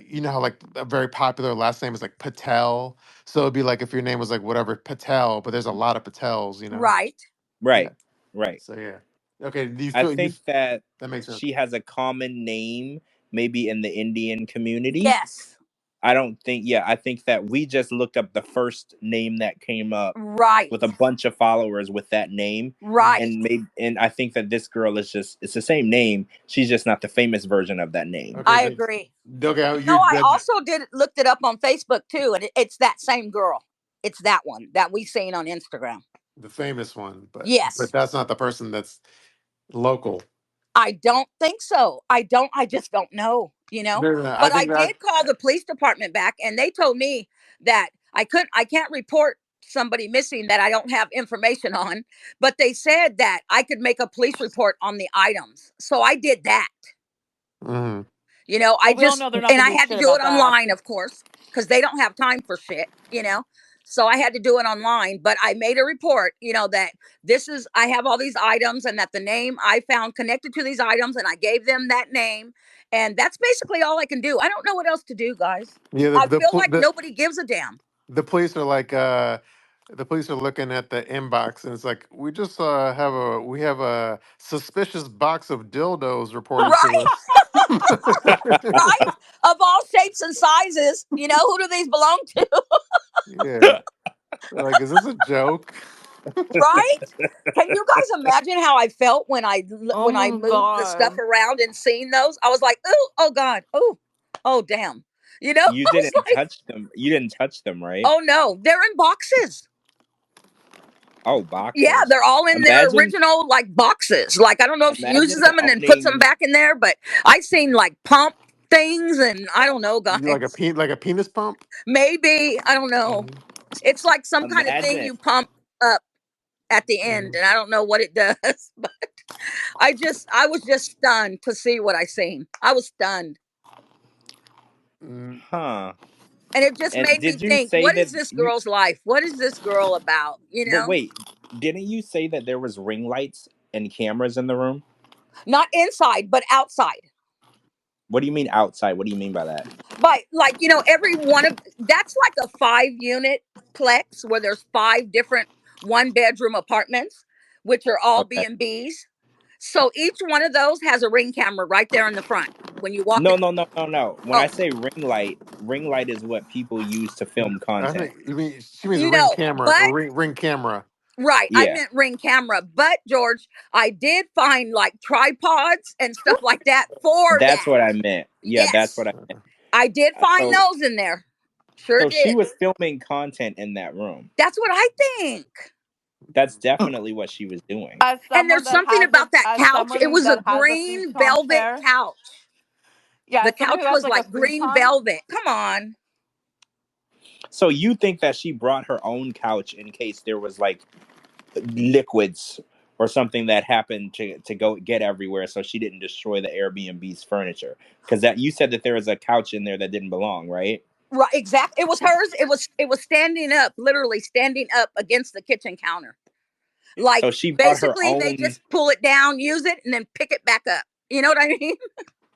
you know how like a very popular last name is like Patel, so it'd be like if your name was like whatever Patel, but there's a lot of Patels, you know? Right. Yeah. right, right. So yeah. Okay. Do you I feel you? think that That makes sense. she has a common name, maybe in the Indian community. Yes. I don't think. Yeah, I think that we just looked up the first name that came up Right. with a bunch of followers with that name, Right. and I think that this girl is just it's the same name. She's just not the famous version of that name. Okay, I agree. okay, You know, I also did looked it up on Facebook too, and it's that same girl. It's that one that we seen on Instagram. the famous one, but Yes. that's not the person that's local. I don't think so. I just don't know, you know. No, no, no, I But I think that did call the police department back and they told me that I can't report somebody missing that I don't have information on, but they said that I could make a police report on the items. So I did that. mhm. You know, Well, we all know they're not and gonna I do had to shit do it about that. online, of course, because they don't have time for shit, you know. So I had to do it online, but I made a report, you know, that I have all these items and that the name I found connected to these items and I gave them that name. And that's basically all I can do. I don't know what else to do, guys. Yeah, I feel like nobody gives a damn. the police are like the police are looking at the inbox and it's like we just have a suspicious box of dildos reported to Right, us. right. Of all shapes and sizes, you know, who do these belong to? Yeah, like is this a joke? Right? Can you guys imagine how I felt Oh when I my moved the stuff god. around and seen those? I was like, oh god, oh damn. You know, You I was didn't like, touch them. You didn't touch them, right? oh no, they're in boxes. Oh, Yeah, boxes. they're all in their Imagine, original like boxes. Like I don't know if she uses imagine them and then puts them owning. back in there, but I seen like pump things and I don't know, You like guys. like a penis pump? Maybe I don't know. Mhm, It's like some kind of thing Imagine. you pump up at the end, mhm. and I don't know what it does. I was just stunned to see what I seen. I was stunned. Mm, Huh. And it just And made me did you think, say what that is this you? girl's life? What is this girl about? You But know? wait, didn't you say that there was ring lights and cameras in the room? Not inside, but outside. What do you mean outside? What do you mean by that? But like, you know, every one of that's like a 5 unit plex where there's 5 different 1 bedroom apartments, which are all Okay. B&Bs. So each one of those has a ring camera right there in the front when you walk No, in. no, no, no, no. When I Oh, say ring light is what people use to film I content. think you mean she means a ring no, camera but or ring camera. right. I Yeah, meant ring camera. But George, I did find like tripods and stuff like that for that's that. what I meant. Yeah, that's Yes. what I meant. Uh, I did find So, those in there. Sure so she did. was filming content in that room. That's what I think. That's definitely what she was doing. As And someone there's that something has a about that as couch. It someone was a that has a green futon velvet chair. couch. Yeah, The as someone couch who has was like a like green futon. velvet. Come on. So you think that she brought her own couch in case there was like liquids or something that happened to go get everywhere, so she didn't destroy the Airbnb's furniture? Because that you said that there was a couch in there that didn't belong, right? Right, exactly. It was hers. It was standing up, literally standing up against the kitchen counter. Like So she brought her basically they own. just pull it down, use it, and then pick it back up. You know what I mean?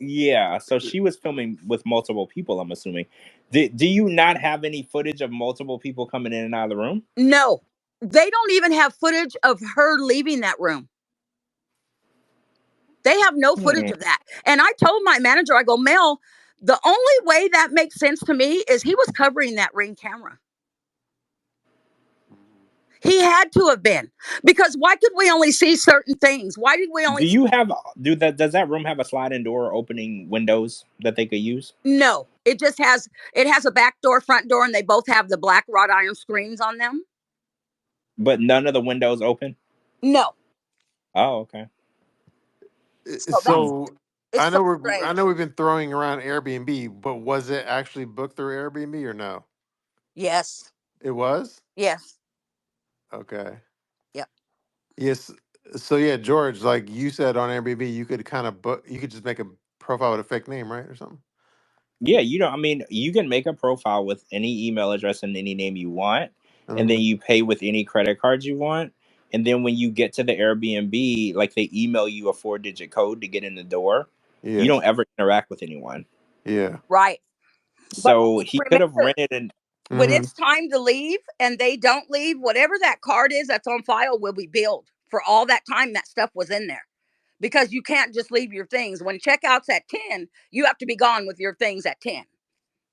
Yeah, so she was filming with multiple people, I'm assuming. Do you not have any footage of multiple people coming in and out of the room? No. They don't even have footage of her leaving that room. They have no Hmm. footage of that. And I told my manager, I go, Mel, the only way that makes sense to me is he was covering that ring camera. He had to have been. Because why could we only see certain things? Why did we Do only see? you have does that room have a sliding door opening windows that they could use? No. It has a back door, front door, and they both have the black wrought iron screens on them. But none of the windows open? No. Oh, okay. So Hmm. So it's so I strange. know we've been throwing around Airbnb, but was it actually booked through Airbnb or no? Yes. It was? Yes. Okay. Yep. Yes. So yeah, George, like you said on Airbnb, you could kind of book you could just make a profile with a fake name, right? Or something. Yeah, I mean, you can make a profile with any email address and any name you want, and then Hmm. you pay with any credit cards you want. And then when you get to the Airbnb, like they email you a 4-digit code to get in the door. You Yes. don't ever interact with anyone. Yeah. Right. But So he could have remember, rented an. when Hmm. it's time to leave and they don't leave, whatever that card is that's on file will be billed for all that time that stuff was in there. Because you can't just leave your things. When checkout's at 10, you have to be gone with your things at 10.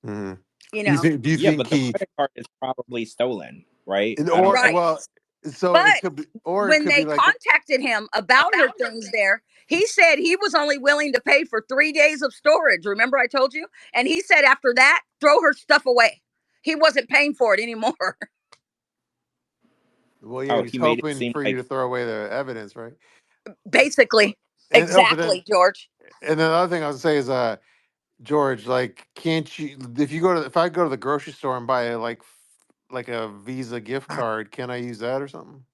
Hmm. You know, Do you Yeah, think but the he credit card is probably stolen, right? I don't or think. right. well, so But it could be, or it when could be they like, contacted him about her things there, he said he was only willing to pay for 3 days of storage. Remember, I told you? And he said after that, throw her stuff away. He wasn't paying for it anymore. well, yeah, Oh, he's he made it hoping seem for you like to throw away the evidence, right? Basically. And oh, but then Exactly, George. and the other thing I was gonna say is, George, like, can't you if you go to if I go to the grocery store and buy like a Visa gift card, can I use that or something?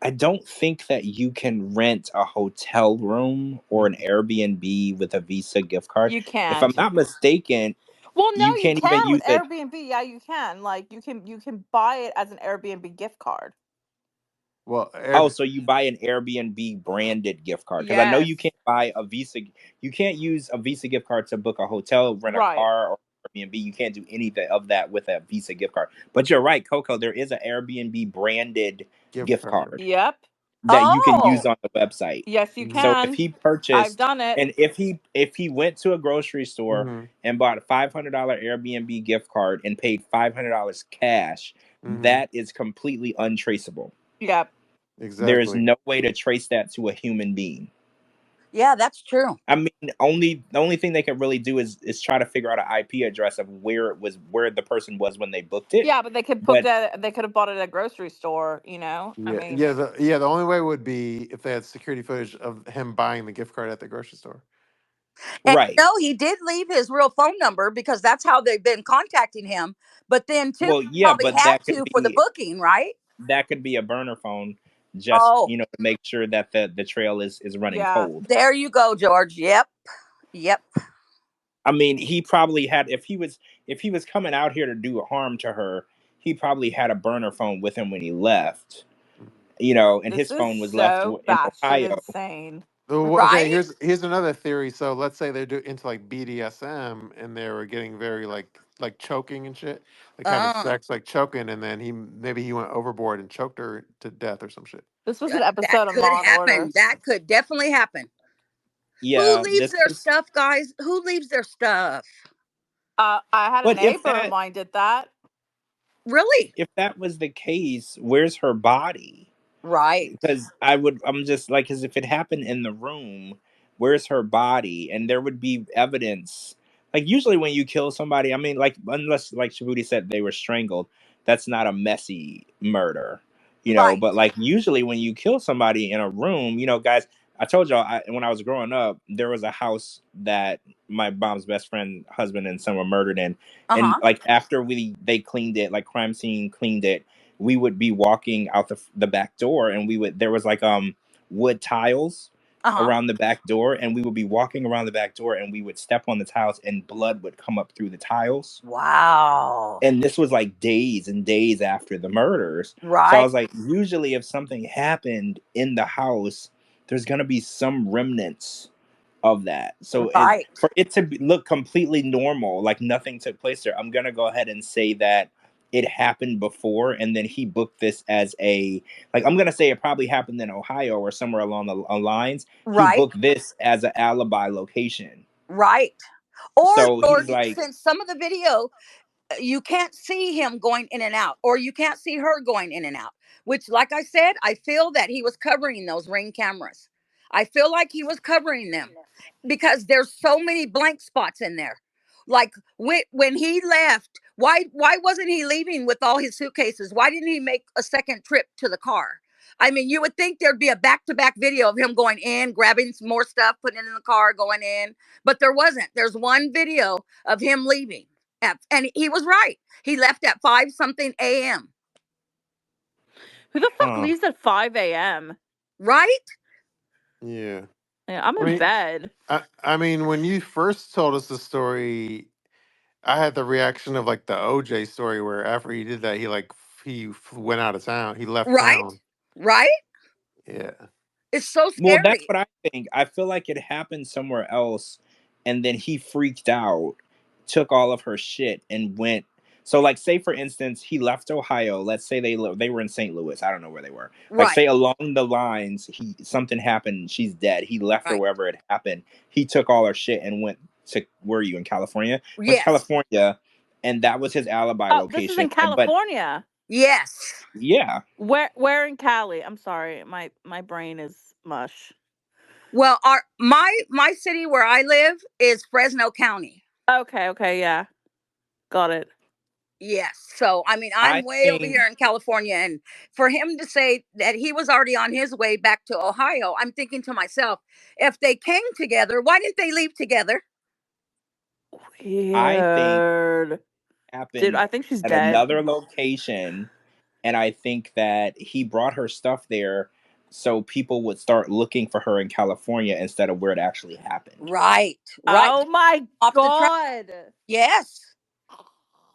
I don't think that you can rent a hotel room or an Airbnb with a Visa gift card. You If I'm can't. not mistaken, Well, no, you you can't even can with use it. Airbnb. Yeah, you can. Like you can buy it as an Airbnb gift card. Well, Oh, so you buy an Airbnb branded gift card? Because I know you Yes. can't buy a Visa. You can't use a Visa gift card to book a hotel, rent a Right. car, or Airbnb. You can't do anything of that with a Visa gift card. But you're right, Coco. There is an Airbnb branded gift gift card. card Yep. that you can use Oh, on the website. Yes, you Mm-hmm. So if can. he I've purchased, done it. and if he went to a grocery store Mm-hmm. and bought a $500 Airbnb gift card and paid $500 cash, Mm-hmm. that is completely untraceable. Yep. There is Exactly. no way to trace that to a human being. yeah, that's true. I mean, the only thing they could really do is try to figure out an IP address of where the person was when they booked it. Yeah, but they could book But that. They could have bought it at a grocery store. I Yeah, mean, the only way would be if they had security footage of him buying the gift card at the grocery store. And right, no, he did leave his real phone number because that's how they've been contacting him. But then, too, well, yeah, probably but had to for the booking, right? that could be a burner phone, just Oh, to make sure that the trail is running yeah. cold. there you go, George. Yep. Yep. I mean, he probably had if he was coming out here to do harm to her, he probably had a burner phone with him when he left. And This his is phone was left so in batshit Ohio. insane. Okay, Right? here's another theory. So let's say they're into like BDSM and they were getting very like choking and shit, like having Uh, sex, like choking, and then maybe he went overboard and choked her to death or some shit. This was an that episode of could Law and Order. happen. That could definitely happen. Who Yeah, leaves this their was. stuff, guys? Who leaves their stuff? I had a But if neighbor of mine did that. Really? that was the case, where's her body? Right. Because I'm just like, because if it happened in the room, where's her body? And there would be evidence. Like usually when you kill somebody, I mean, like unless like Shabooty said they were strangled, that's not a messy murder, Right. But like usually when you kill somebody in a room, guys, I told y'all when I was growing up, there was a house that my mom's best friend, husband, and son were murdered in, Uh and huh. like after they cleaned it, like crime scene cleaned it, we would be walking out the back door, and there was like wood tiles Uh huh. around the back door, and we would be walking around the back door, and we would step on the tiles and blood would come up through the tiles. Wow. And this was like days and days after the murders. So I Right. was like, usually if something happened in the house, there's going to be some remnants of that. So Right. for it to look completely normal, like nothing took place there, I'm gonna go ahead and say that it happened before, and then he booked this as like I'm gonna say it probably happened in Ohio or somewhere along the lines. He Right. booked this as an alibi location. Right. Or, So he's George, like, since some of the video you can't see him going in and out, or you can't see her going in and out, which, like I said, I feel that he was covering those ring cameras. I feel like he was covering them because there's so many blank spots in there. Like when he left, why wasn't he leaving with all his suitcases? Why didn't he make a second trip to the car? I mean, you would think there'd be a back-to-back video of him going in, grabbing some more stuff, putting it in the car, going in, but there wasn't. There's one video of him leaving, and he was right. He left at 5 something a.m. Who the fuck huh. leaves at 5 a.m.? Right? Yeah, Yeah, I'm I in mean, bed. I mean, when you first told us the story, I had the reaction of like the OJ story where after he did that, went out of town. He left Right? town. Right? Yeah. It's so Well, that's scary. what I think. I feel like it happened somewhere else, and then he freaked out, took all of her shit, and went. So, like, say for instance, he left Ohio. Let's say they were in St. Louis. I don't know where they were. Like, Right. say along the lines, something happened. She's dead. He left her Right. wherever it happened. He took all her shit and went to, where are you in California? Went to Yes. California, and that was his alibi Oh, this is location. in But California. Yes. yeah, Where in Cali? I'm sorry, my brain is mush. Well, my city where I live is Fresno County. Okay, yeah, got it. Yes. So, I mean, I I'm way over think here in California. And for him to say that he was already on his way back to Ohio, I'm thinking to myself, if they came together, why didn't they leave together? I think Weird. Dude, happened I think she's at dead. another location, and I think that he brought her stuff there so people would start looking for her in California instead of where it actually happened. Right. Right. Oh my Off the track. god. Yes.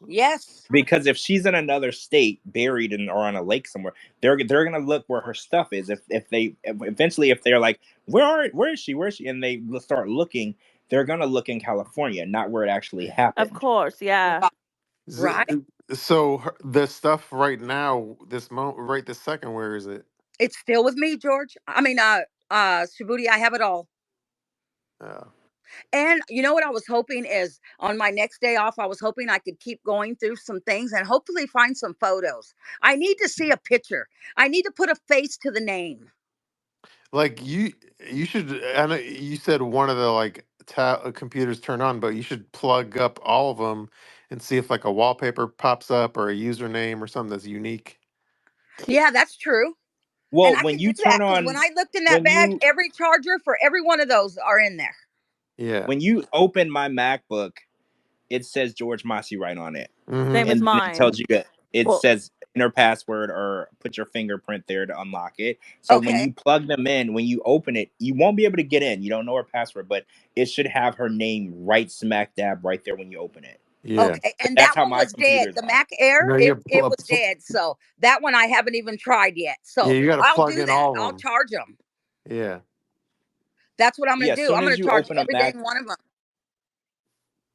Yes. Because if she's in another state, buried in or on a lake somewhere, they're gonna look where her stuff is. If they eventually, if they're like, where is she, and they start looking, they're gonna look in California, not where it actually Of happened. course, yeah. Right. Is Right. so the stuff right now, this moment, right this second, where is it? It's still with me, George. I mean, Shabooty, I have it all. Uh, And you know what I was hoping is on my next day off, I was hoping I could keep going through some things and hopefully find some photos. I need to see a picture. I need to put a face to the name. like you should. I know you said one of the like computers turned on, but you should plug up all of them and see if like a wallpaper pops up or a username or something that's unique. Yeah, that's true. And Well, I when can do you that turn because when on, I looked in that when bag, you every charger for every one of those are in there. Yeah. when you open my MacBook, it says George Massey right on it, Mm-hmm. Same as and then it mine. tells you that it Well, says enter password or put your fingerprint there to unlock it. So when Okay. you plug them in, when you open it, you won't be able to get in. You don't know her password, but it should have her name right smack dab right there when you open it. Yeah. Okay. But And that's that how one my was dead. computers The are. Mac Air, No, you it was dead. So that one I haven't even tried yet. yeah, So you got to I'll plug do in that. all of I'll them. charge them. Yeah. That's what I'm going Yeah, to as do. soon I'm going as to you charge open a every Mac, dang one of them.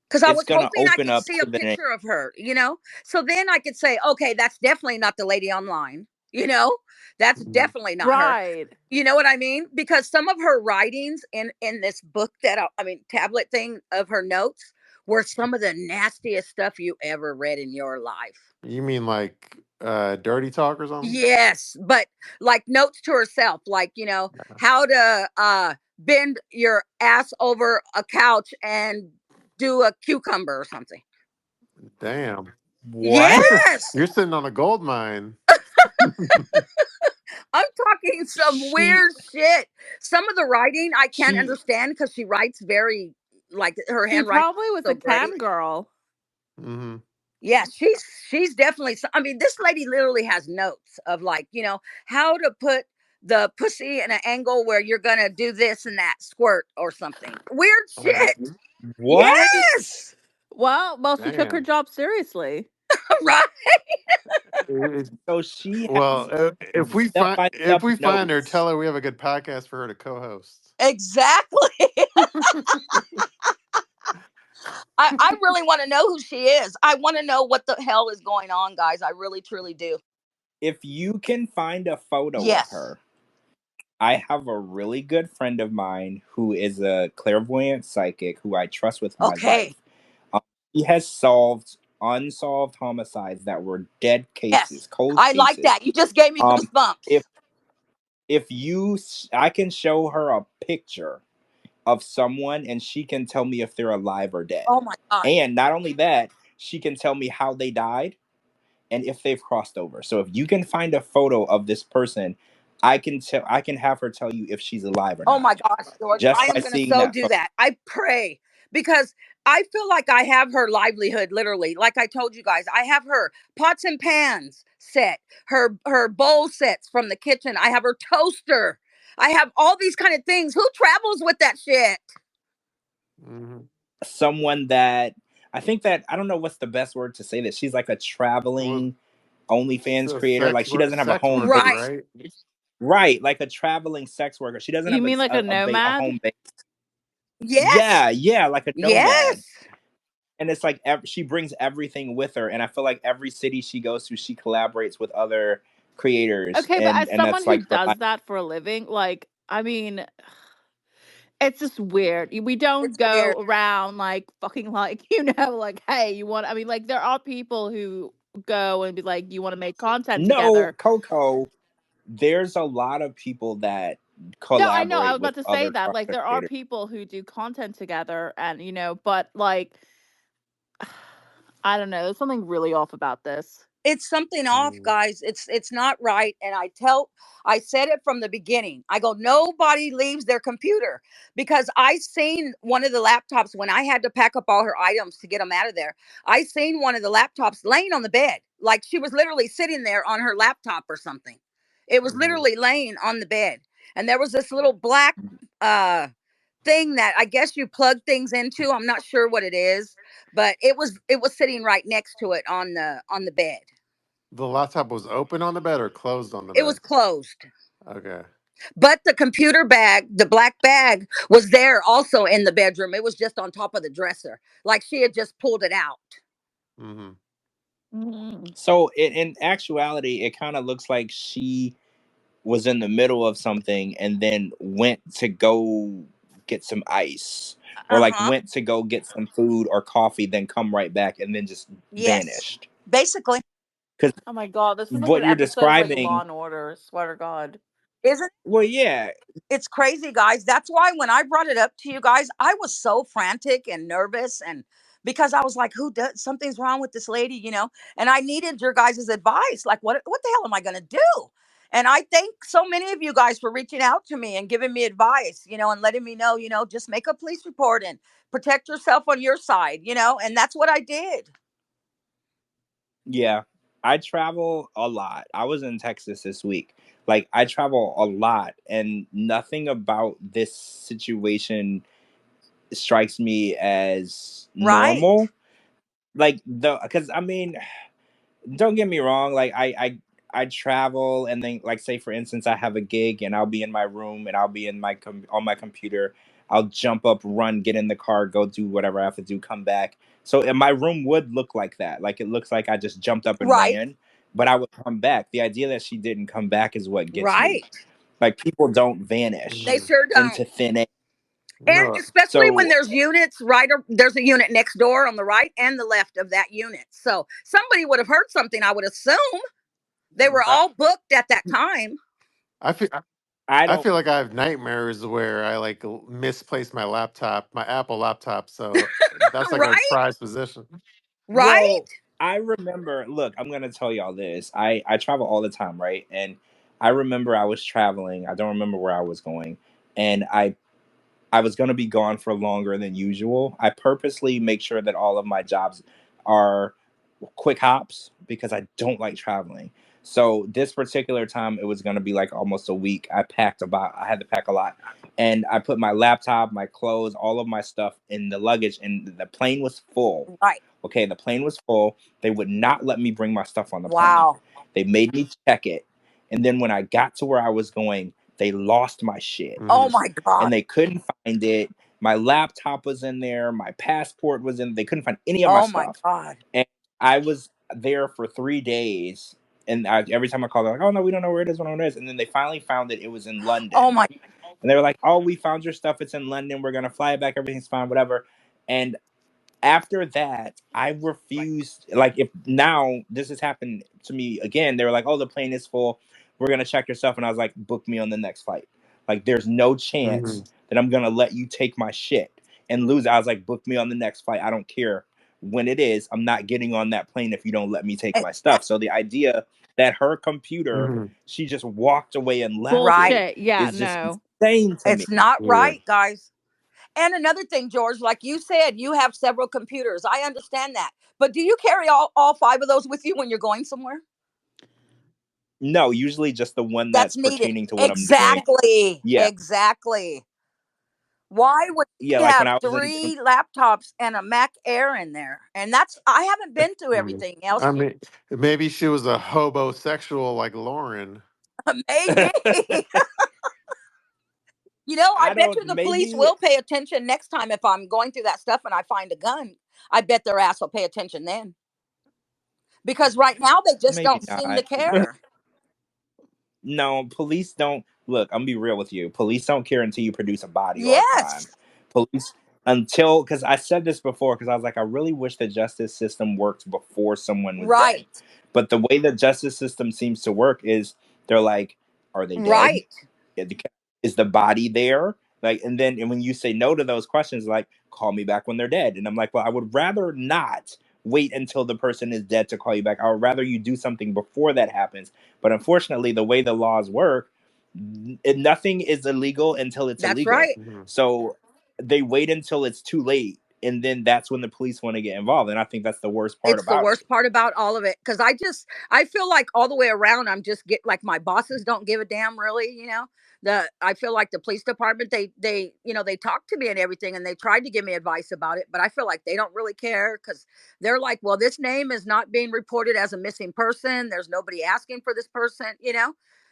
Because I it's was gonna hoping I open could up see a to the name. picture of her, you know? So then I could say, okay, that's definitely not the lady online, you know? That's Mhm. definitely not her. right. You know what I mean? Because some of her writings in this book that I mean tablet thing of her notes were some of the nastiest stuff you ever read in your life. You mean like dirty talk or something? Yes, but like notes to herself, like, how to bend your ass over a couch and do a cucumber or something. Damn. What? Yes. You're sitting on a gold mine. I'm talking some She weird shit. Some of the writing I can't she understand because she writes very, like, her She handwriting probably was is a so great. cam girl. Hmm. Yeah, she's definitely. I mean, this lady literally has notes of, like, how to put the pussy in an angle where you're gonna do this and that squirt or something. Weird shit. what? Yes, Well, she took her Damn. job seriously. right. It- So she well, has step by if step we find her, notes. tell her we have a good podcast for her to co-host. Exactly. I really want to know who she is. I want to know what the hell is going on, guys. I really truly do. If you can find a photo of Yes. her, I have a really good friend of mine who is a clairvoyant psychic who I trust with my Okay. life. Um, he has solved unsolved homicides that were dead Yes. cases, cold I like cases. that. You just gave me Um, goosebumps. if I can show her a picture of someone and she can tell me if they're alive or dead. Oh my gosh. And not only that, she can tell me how they died and if they've crossed over. So if you can find a photo of this person, I can have her tell you if she's alive or Oh my not gosh, George, I just am by going to seeing so that do photo. that. I pray because I feel like I have her livelihood literally. Like I told you guys, I have her pots and pans set, her bowl sets from the kitchen. I have her toaster. I have all these kind of things. Who travels with that shit? Hmm. Someone that I think that I don't know what's the best word to say this. She's like a Well, traveling OnlyFans so creator. Like she doesn't have a sex home worker, Right. base. right? Right, like a traveling sex worker. She doesn't You have mean like a a nomad? home base. Yes. Yeah, yeah, like a nomad. Yes. And it's like she brings everything with her, and I feel like every city she goes to, she collaborates with other creators, Okay, but as and someone that's who like her does life. that for a living, like, I mean, It's just weird. We don't It's weird. go around like fucking like, like, hey, you want, I mean, like, there are people who go and be like, you want to make content No, together. Coco, there's a lot of people that No, I know. I was collaborate with about to say other that. Like, content there are creators. people who do content together, and but like, I don't know. There's something really off about this. It's something off, Mm. guys. It's not right. And I said it from the beginning. I go, nobody leaves their computer, because I seen one of the laptops when I had to pack up all her items to get them out of there. I seen one of the laptops laying on the bed, like she was literally sitting there on her laptop or something. It was Mhm. literally laying on the bed, and there was this little black uh thing that I guess you plug things into. I'm not sure what it is, but it was sitting right next to it on the bed. The laptop was open on the bed or closed on the It bed? was closed. Okay. But the computer bag, the black bag, was there also in the bedroom. It was just on top of the dresser. Like she had just pulled it out. Hmm. Mhm. So in actuality, it kind of looks like she was in the middle of something and then went to go get some ice, or like Uh-huh. went to go get some food or coffee, then come right back and then just Yes. vanished. Basically. Because Oh my god, this is like what an you're episode of like Law describing, and Order. Swear to God. Isn't well, yeah, it's crazy, guys? That's why when I brought it up to you guys, I was so frantic and nervous, and because I was like, who does something's wrong with this lady? And I needed your guys' advice. Like, what the hell am I gonna do? And I thank so many of you guys for reaching out to me and giving me advice, and letting me know, just make a police report and protect yourself on your side, and that's what I did. yeah, I travel a lot. I was in Texas this week. Like, I travel a lot, and nothing about this situation strikes me as Right. normal. Like, because I mean, don't get me wrong, like I travel, and then, like, say for instance I have a gig and I'll be in my room and I'll be in on my computer. I'll jump up, run, get in the car, go do whatever I have to do, come back. So and my room would look like that, like it looks like I just jumped up and Right. ran, but I would come back. The idea that she didn't come back is what gets me. Right. Like, people don't They vanish Hmm. sure don't. into thin air. And No. especially when So there's units right, or there's a unit next door on the right and the left of that unit. So somebody would have heard something, I would assume. They were I, all booked at that time. I feel I I don't. feel like I have nightmares where I like misplaced my laptop, my Apple laptop. So that's like a Right? prized possession. Right? Well, I remember. Look, I'm gonna tell y'all this. I travel all the time, right? And I remember I was traveling. I don't remember where I was going, and I was gonna be gone for longer than usual. I purposely make sure that all of my jobs are quick hops because I don't like traveling. So this particular time, it was gonna be like almost a week. I had to pack a lot, and I put my laptop, my clothes, all of my stuff in the luggage, and the plane was full. Right. Okay, the plane was full. They would not let me bring my stuff on the plane. Wow. They made me check it. And then when I got to where I was going, they lost my shit Oh Hmm. my God. and they couldn't find it. My laptop was in there, my passport was in. They couldn't find any of my Oh my stuff. God. And I was there for 3 days. And every time I called, they're like, "Oh no, we don't know where it is. We don't know where it is." And then they finally found it. It was in Oh London. my. And they were like, "Oh, we found your stuff. It's in London. We're gonna fly it back. Everything's fine, whatever." And after that, I refused. Like, if now this has happened to me again, they were like, "Oh, the plane is full. We're gonna check your stuff," and I was like, "Book me on the next flight." Like, there's no Hmm. chance that I'm gonna let you take my shit and lose it. I was like, "Book me on the next flight. I don't care when it is. I'm not getting on that plane if you don't let me take my stuff." So the idea that her computer, Hmm. she just walked away and left Right. it, Bullshit. Yeah, is just no. insane to me. It's not Yeah. right, guys. And another thing, George, like you said, you have several computers. I understand that. But do you carry all five of those with you when you're going somewhere? No, usually just the one That's that's needed. pertaining to what I'm doing. Exactly. Yeah, Exactly. Why would yeah. you Like have when I was in, three laptops and a Mac Air in there? And I haven't been through Mm. everything else. I mean, maybe she was a homosexual like Lauren. Maybe. I I bet don't. you the police Maybe, will pay attention next time if I'm going through that stuff and I find a gun. I bet their ass will pay attention then. Because right now they just maybe don't seem to not. care. No, police don't. look, I'm gonna be real with you. Police don't care until you produce a body or a crime. Yes. Police because I said this before because I was like, I really wish the justice system worked before someone was dead. Right. But the way the justice system seems to work is they're like, are they dead? Right. Is the body there? Like, and when you say no to those questions, like, call me back when they're dead. And I'm like, well, I would rather not wait until the person is dead to call you back. I would rather you do something before that happens. But unfortunately, the way the laws work, nothing is illegal until it's That's illegal. right. Mhm. So they wait until it's too late. And then that's when the police want to get involved. And I think that's the worst part It's the about it. worst part about all of it because I feel like all the way around I'm just get like my bosses don't give a damn really, I feel like the police department they talk to me and everything and they tried to give me advice about it, but I feel like they don't really care because they're like, well, this name is not being reported as a missing person. There's nobody asking for this person.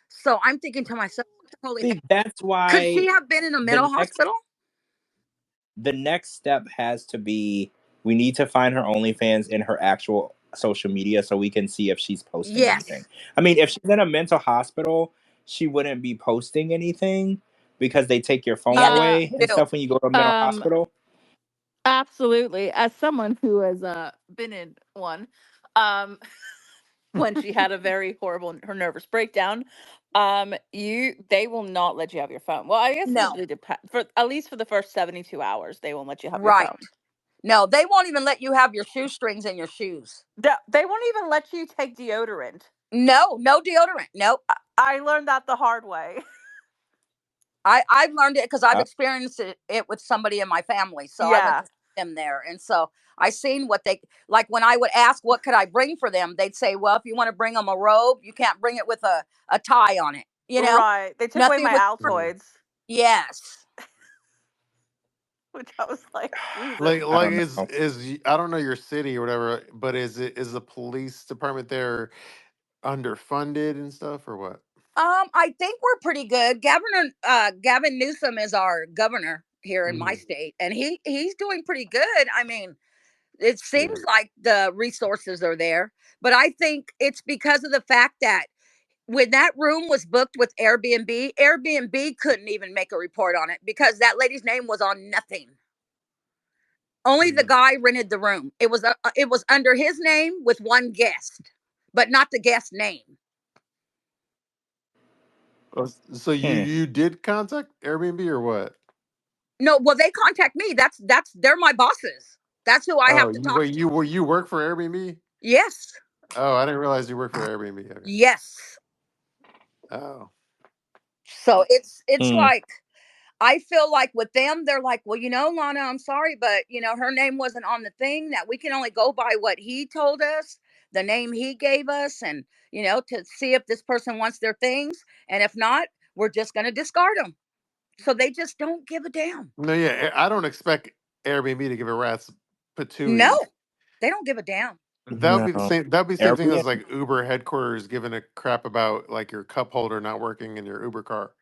So I'm thinking to myself, what the holy heck? See, that's Could why she have been in a mental the next hospital? the next step has to be we need to find her OnlyFans in her actual social media so we can see if she's posting anything. Yes. I mean, if she's in a mental hospital, she wouldn't be posting anything because they take your phone Yeah, they away and do. stuff when you go to a mental Um, hospital. absolutely. As someone who has been in one, um, when she had a very horrible her nervous breakdown, they will not let you have your phone. Well, I guess it No. really depends. For at least for the first 72 hours, they won't let you have your Right. phone. No, they won't even let you have your shoestrings in your shoes. They won't even let you take deodorant. No, no deodorant. Nope. I learned that the hard way. I've learned it because I've Uh, experienced it with somebody in my family. So I went Yeah. to see them there, and so I seen what they like. When I would ask what could I bring for them, they'd say, "Well, if you want to bring them a robe, you can't bring it with a tie on it. Right. They took away Nothing my with Mhm. Altoids, yes, which I was like, Jesus. Like I like don't know. I don't know your city or whatever, but is the police department there underfunded and stuff or what? I think we're pretty good. Gavin Newsom is our governor here in my Mhm. state, and he's doing pretty good. I mean, it Yeah. seems like the resources are there, but I think it's because of the fact that when that room was booked with Airbnb couldn't even make a report on it because that lady's name was on nothing. Only the Mhm. guy rented the room. It was under his name with one guest, but not the guest name. Oh, so Hmm. you did contact Airbnb or what? No, well, they contact me. That's they're my bosses. That's who I Oh, have to talk to. you work for Airbnb? Yes, Oh, I didn't realize you worked for Airbnb. Okay. yes. Oh. So it's Hmm. like I feel like with them, they're like, well, Lana, I'm sorry, but her name wasn't on the thing. That we can only go by what he told us, the name he gave us, and to see if this person wants their things, and if not, we're just gonna discard them. So they just don't give a damn. No, yeah, I don't expect Airbnb to give a rat's No, patootie. they don't give a damn. That would be the No. same. That would be the same thing as Airbnb. like Uber headquarters giving a crap about like your cup holder not working in your Uber car.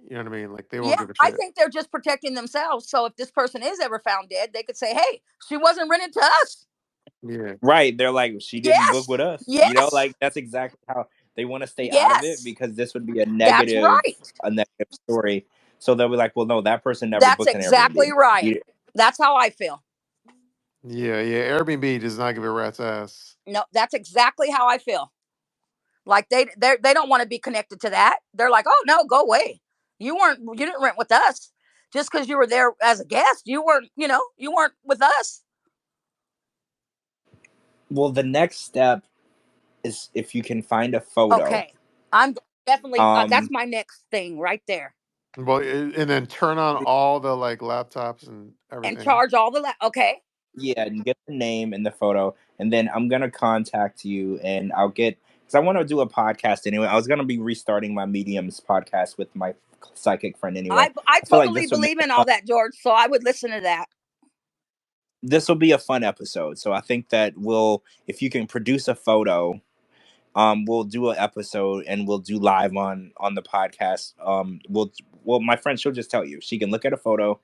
You know what I mean? Like they won't Yeah, give a I shit. think they're just protecting themselves. So if this person is ever found dead, they could say, "Hey, she wasn't rented to us." Yeah. Right. They're like, she didn't book Yes, with us. yes, Like that's exactly how they want to stay out of it yes. because this would be a That's negative, right. story. So they'll be like, well, no, that person never That's booked an exactly Airbnb. right. You, That's how I feel. Yeah, yeah. Airbnb does not give a rat's ass. No, that's exactly how I feel. Like they don't want to be connected to that. They're like, oh no, go away. You didn't rent with us just because you were there as a guest. You weren't with us. well, the next step is if you can find a photo. Okay, I'm definitely that's Um, my next thing right there, Well, and then turn on all the like laptops and and everything. charge all the okay. yeah, and get the name and the photo, and then I'm gonna contact you, and I'll get because I want to do a podcast anyway. I was gonna be restarting my Mediums podcast with my psychic friend anyway. I I feel like totally this would make believe a in all fun. that, George. So I would listen to that. This will be a fun episode. So I think that if you can produce a photo, we'll do an episode and we'll do live on the podcast. Well, my friend, she'll just tell you. She can look at a photo,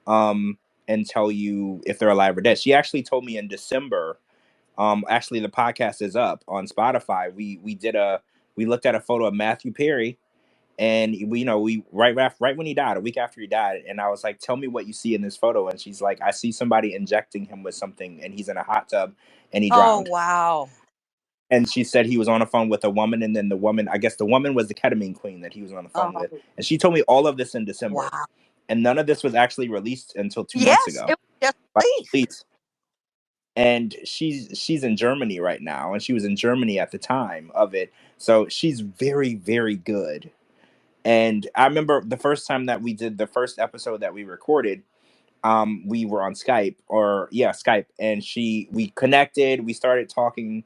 um, and tell you if they're alive or dead. She actually told me in December. Actually, the podcast is up on Spotify. We looked at a photo of Matthew Perry, And we right when he died, a week after he died, and I was like, tell me what you see in this photo. And she's like, I see somebody injecting him with something, and he's in a hot tub and he Oh, drowned. wow. And she said he was on the phone with a woman, and then the woman, I guess the woman was the ketamine queen that he was on the phone Oh, with. And she told me all of this in December. wow. And none of this was actually released until 2 months Yes, it ago was just by released. police. And she's in Germany right now, and she was in Germany at the time of it. So she's very, very good. And I remember the first time that we did the first episode that we recorded, we were on Skype, and we connected, we started talking,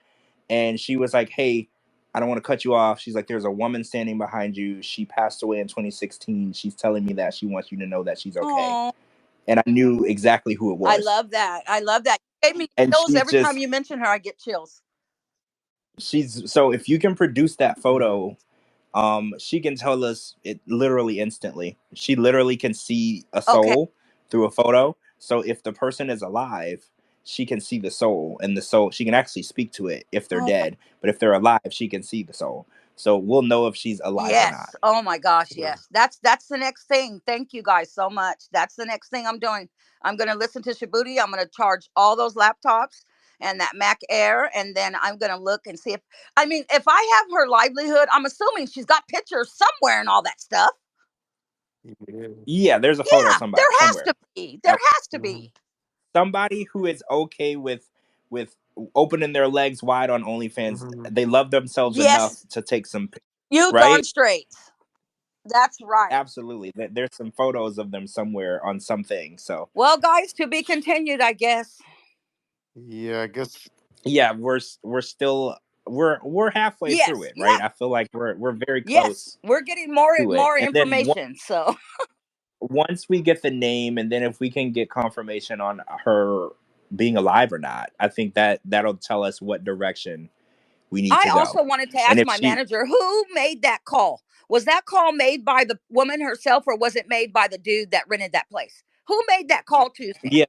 and she was like, hey, I don't want to cut you off. She's like, there's a woman standing behind you. She passed away in 2016. She's telling me that she wants you to know that she's okay. Oh, And I knew exactly who it I was. love that. I love that. You gave me And chills every time you mention her. I get chills. she's so if you can produce that Mhm. photo, she can tell us it literally instantly. She literally can see a Okay. soul through a photo. So if the person is alive, she can see the soul, and the soul, she can actually speak to it if they're Oh, dead. But if they're alive, she can see the soul. So we'll know if she's alive or not. yes. Oh my gosh, Yeah. yes. That's the next thing. Thank you guys so much. That's the next thing I'm doing. I'm going to listen to Shabooty. I'm going to charge all those laptops and that Mac Air, and then I'm going to look and see if if I have her livelihood, I'm assuming she's got pictures somewhere and all that stuff. Yeah. Yeah, there's a photo Yeah, there has somewhere. to be. There has to Mhm. be. Somebody who is okay with opening their legs wide on OnlyFans. Mhm. They love themselves enough Yes, to take some pictures, you darn right? straight. That's right. Absolutely. There's some photos of them somewhere on something. So Well, guys, to be continued, I guess. Yeah, I guess. yeah, we're still we're halfway through Yes, it, right? yeah, I feel like we're very yes. close We're getting more and to it. more And then information. So, once we get the name, and then if we can get confirmation on her being alive or not, I think that'll tell us what direction we need I to go. also wanted to And ask if my she manager who made that call. Was that call made by the woman herself, or was it made by the dude that rented that place? Who made that call Tuesday? Yeah,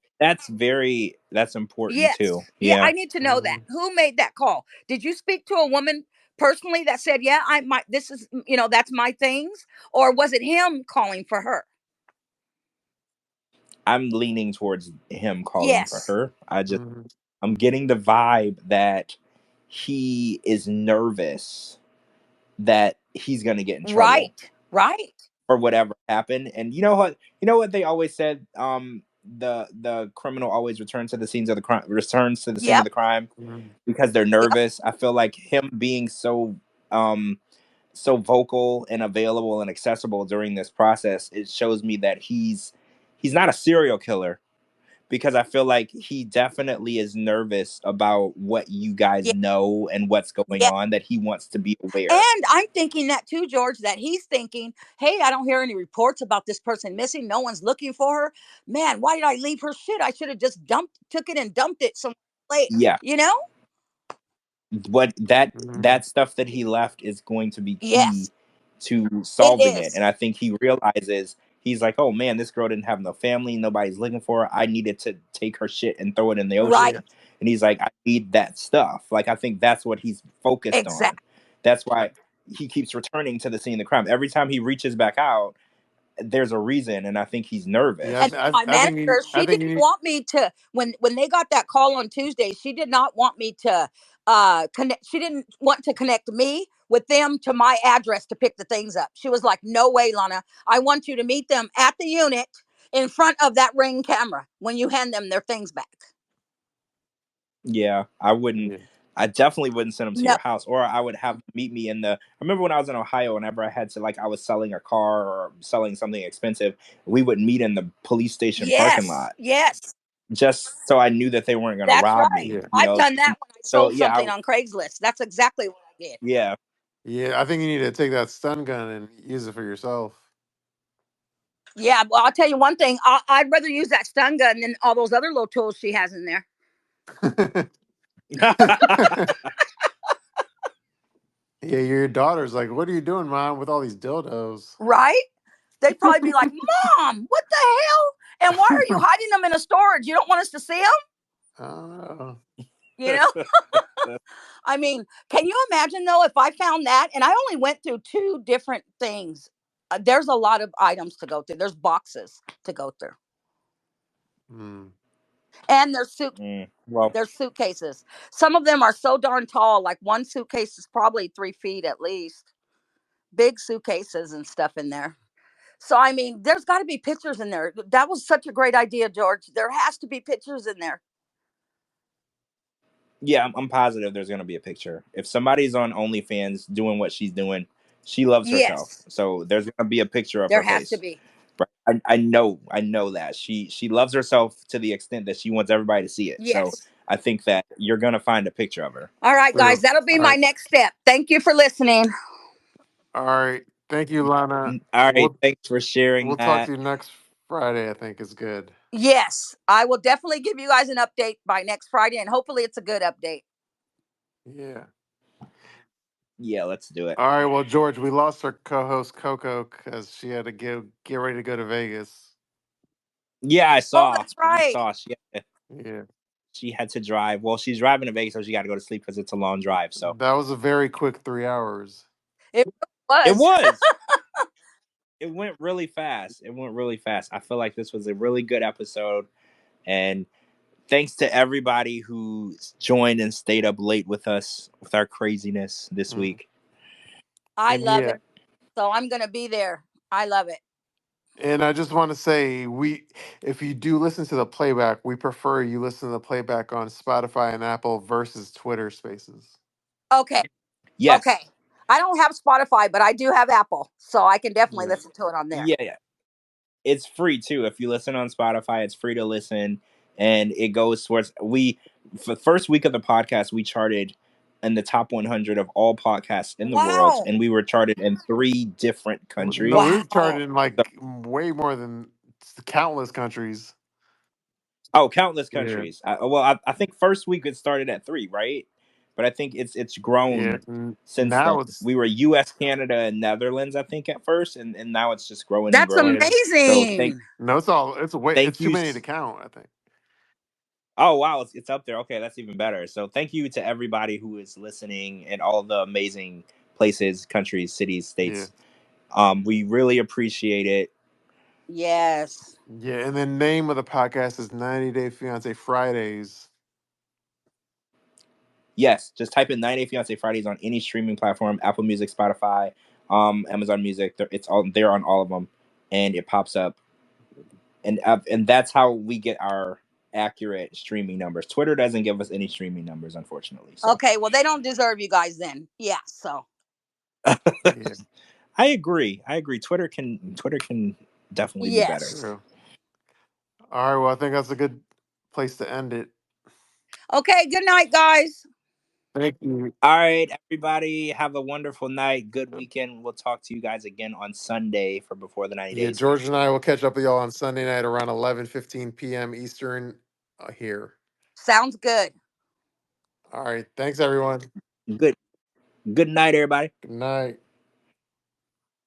that's important too. Yes. Yeah, Yeah. I need to know that. Mhm. Who made that call? Did you speak to a woman personally that said, "Yeah, I might this is, that's my things," or was it him calling for her? I'm leaning towards him calling for Yes. her. Mhm. I'm getting the vibe that he is nervous that he's going to get in trouble Right. Right. for whatever happened. And you know what they always said, the criminal always returns to the scene of Yep. the crime Mhm. because they're Yep. nervous. I feel like him being um so vocal and available and accessible during this process, it shows me that he's not a serial killer, because I feel like he definitely is nervous about what you guys Yeah. know and what's going Yeah. on, that he wants to be aware. And I'm thinking that too, George, that he's thinking, hey, I don't hear any reports about this person missing. No one's looking for her. Man, why did I leave her shit? I should have just took it and dumped it some late, Yeah, you know? what Mhm. that stuff that he left is going to be key Yes, to it solving it. is. And I think he realizes, he's like, oh man, this girl didn't have no family, nobody's looking for her. I needed to take her shit and throw it in the Right. Yeah. ocean. And he's like, I need that stuff. Like, I think that's what he's focused on. Exactly. That's why he keeps returning to the scene of the crime. Every time he reaches back out, there's a reason, and I think he's Yeah, And nervous. my I think manager, I she think didn't you need. want me to when they got that call on Tuesday, she did not want me to connect, she didn't want to connect me with them to my address to pick the things up. She was like, "No way, Lana. I want you to meet them at the unit in front of that Ring camera when you hand them their things back." Yeah, I wouldn't. Yeah. I definitely wouldn't send them to No. your house, or I would have them meet me in the. I remember when I was in Ohio, whenever I had to, like, I was selling a car or selling something expensive, we would meet in the police station parking Yes. lot, Yes. just so I knew that they weren't going to That's rob right. me. Yeah. You I've know. done that when I So sold yeah, something on Craigslist. That's exactly what I did. yeah. Yeah, I think you need to take that stun gun and use it for yourself. Yeah, well, I'll tell you one thing. I'd rather use that stun gun than all those other little tools she has in there. Yeah, your daughter's like, "What are you doing, mom, with all these dildos?" Right? They'd probably be like, "Mom, what the hell? And why are you hiding them in a storage? You don't want us to see them?" Oh, You know? I mean, can you imagine though if I found that and I only went through two different things? There's a lot of items to go through. There's boxes to go through, Mm. and Well, there's suitcases. Some of them are so darn tall. Like one suitcase is probably 3 feet at least. Big suitcases and stuff in there. So I mean, there's got to be pictures in there. That was such a great idea, George. There has to be pictures in there. yeah, I'm positive there's gonna be a picture. If somebody's on OnlyFans doing what she's doing, she loves herself. Yes, So there's gonna be a picture of there her has to face. be. Right. I know that she loves herself to the extent that she wants everybody to see it. So Yes. I think that you're gonna find a picture of her. All right, guys, True. that'll be All my right. next step. Thank you for listening. All right. Thank you, Lana. All right, We'll thanks for sharing we'll talk to that. you next Friday. I think is good. Yes, I will definitely give you guys an update by next Friday, and hopefully it's a good update. Yeah. Yeah, let's do it. All right. Well, George, we lost our co-host Coco because she had to get ready to go to Vegas. Yeah, I Oh, saw. that's We right. saw. Yeah. She had to drive. Well, she's driving to Vegas, so she got to go to sleep because it's a long drive. So That was a very quick 3 hours. It it was. was. It went really fast. It went really fast. I feel like this was a really good episode, and thanks to everybody who joined and stayed up late with us with our craziness this Mm. week. I And love yeah. it. So I'm going to be there. I love it. And I just want to say, if you do listen to the playback, we prefer you listen to the playback on Spotify and Apple versus Twitter Spaces. Okay. Yes. Okay. I don't have Spotify, but I do have Apple. So I can definitely Yeah. listen to it on there. Yeah. It's free too. If you listen on Spotify, it's free to listen, and it goes towards for the first week of the podcast, we charted in the top 100 of all podcasts in the world, Wow. and we were charted in 3 different No, countries. we've charted Wow. in So, like way more than countless countries. oh, countless Yeah. countries. I think first week it started at 3, right? But I think it's Yeah. grown since then. Now it's, We were U.S., Canada, and Netherlands, I think, at first, and now it's just growing and That's growing. yeah. So amazing. No, thank it's too you. many to count, I think. Oh wow, it's up there. Okay, that's even better. So thank you to everybody who is listening and all the amazing places, countries, cities, Yeah. states. We really appreciate it. Yes. Yeah. And the name of the podcast is 90 Day Fiance Fridays. Yes, just type in 90 Day Fiance Fridays on any streaming platform, Apple Music, Spotify, Amazon Music. It's all there on all of them, and it pops up. And that's how we get our accurate streaming numbers. Twitter doesn't give us any streaming numbers, unfortunately. So Okay. Well, they don't deserve you guys then. Yeah. So, Yeah. I agree. I agree. Twitter can definitely do better. yes. True. All right. Well, I think that's a good place to end it. Okay. Good night, guys. Thank you. All right, everybody, have a wonderful night. Good weekend. We'll talk to you guys again on Sunday for Before the 90 Yeah, Days. George and I will catch up with y'all on Sunday night around 11:15 p.m. Eastern here. Sounds good. All right. Thanks, everyone. Good night, everybody. Good night.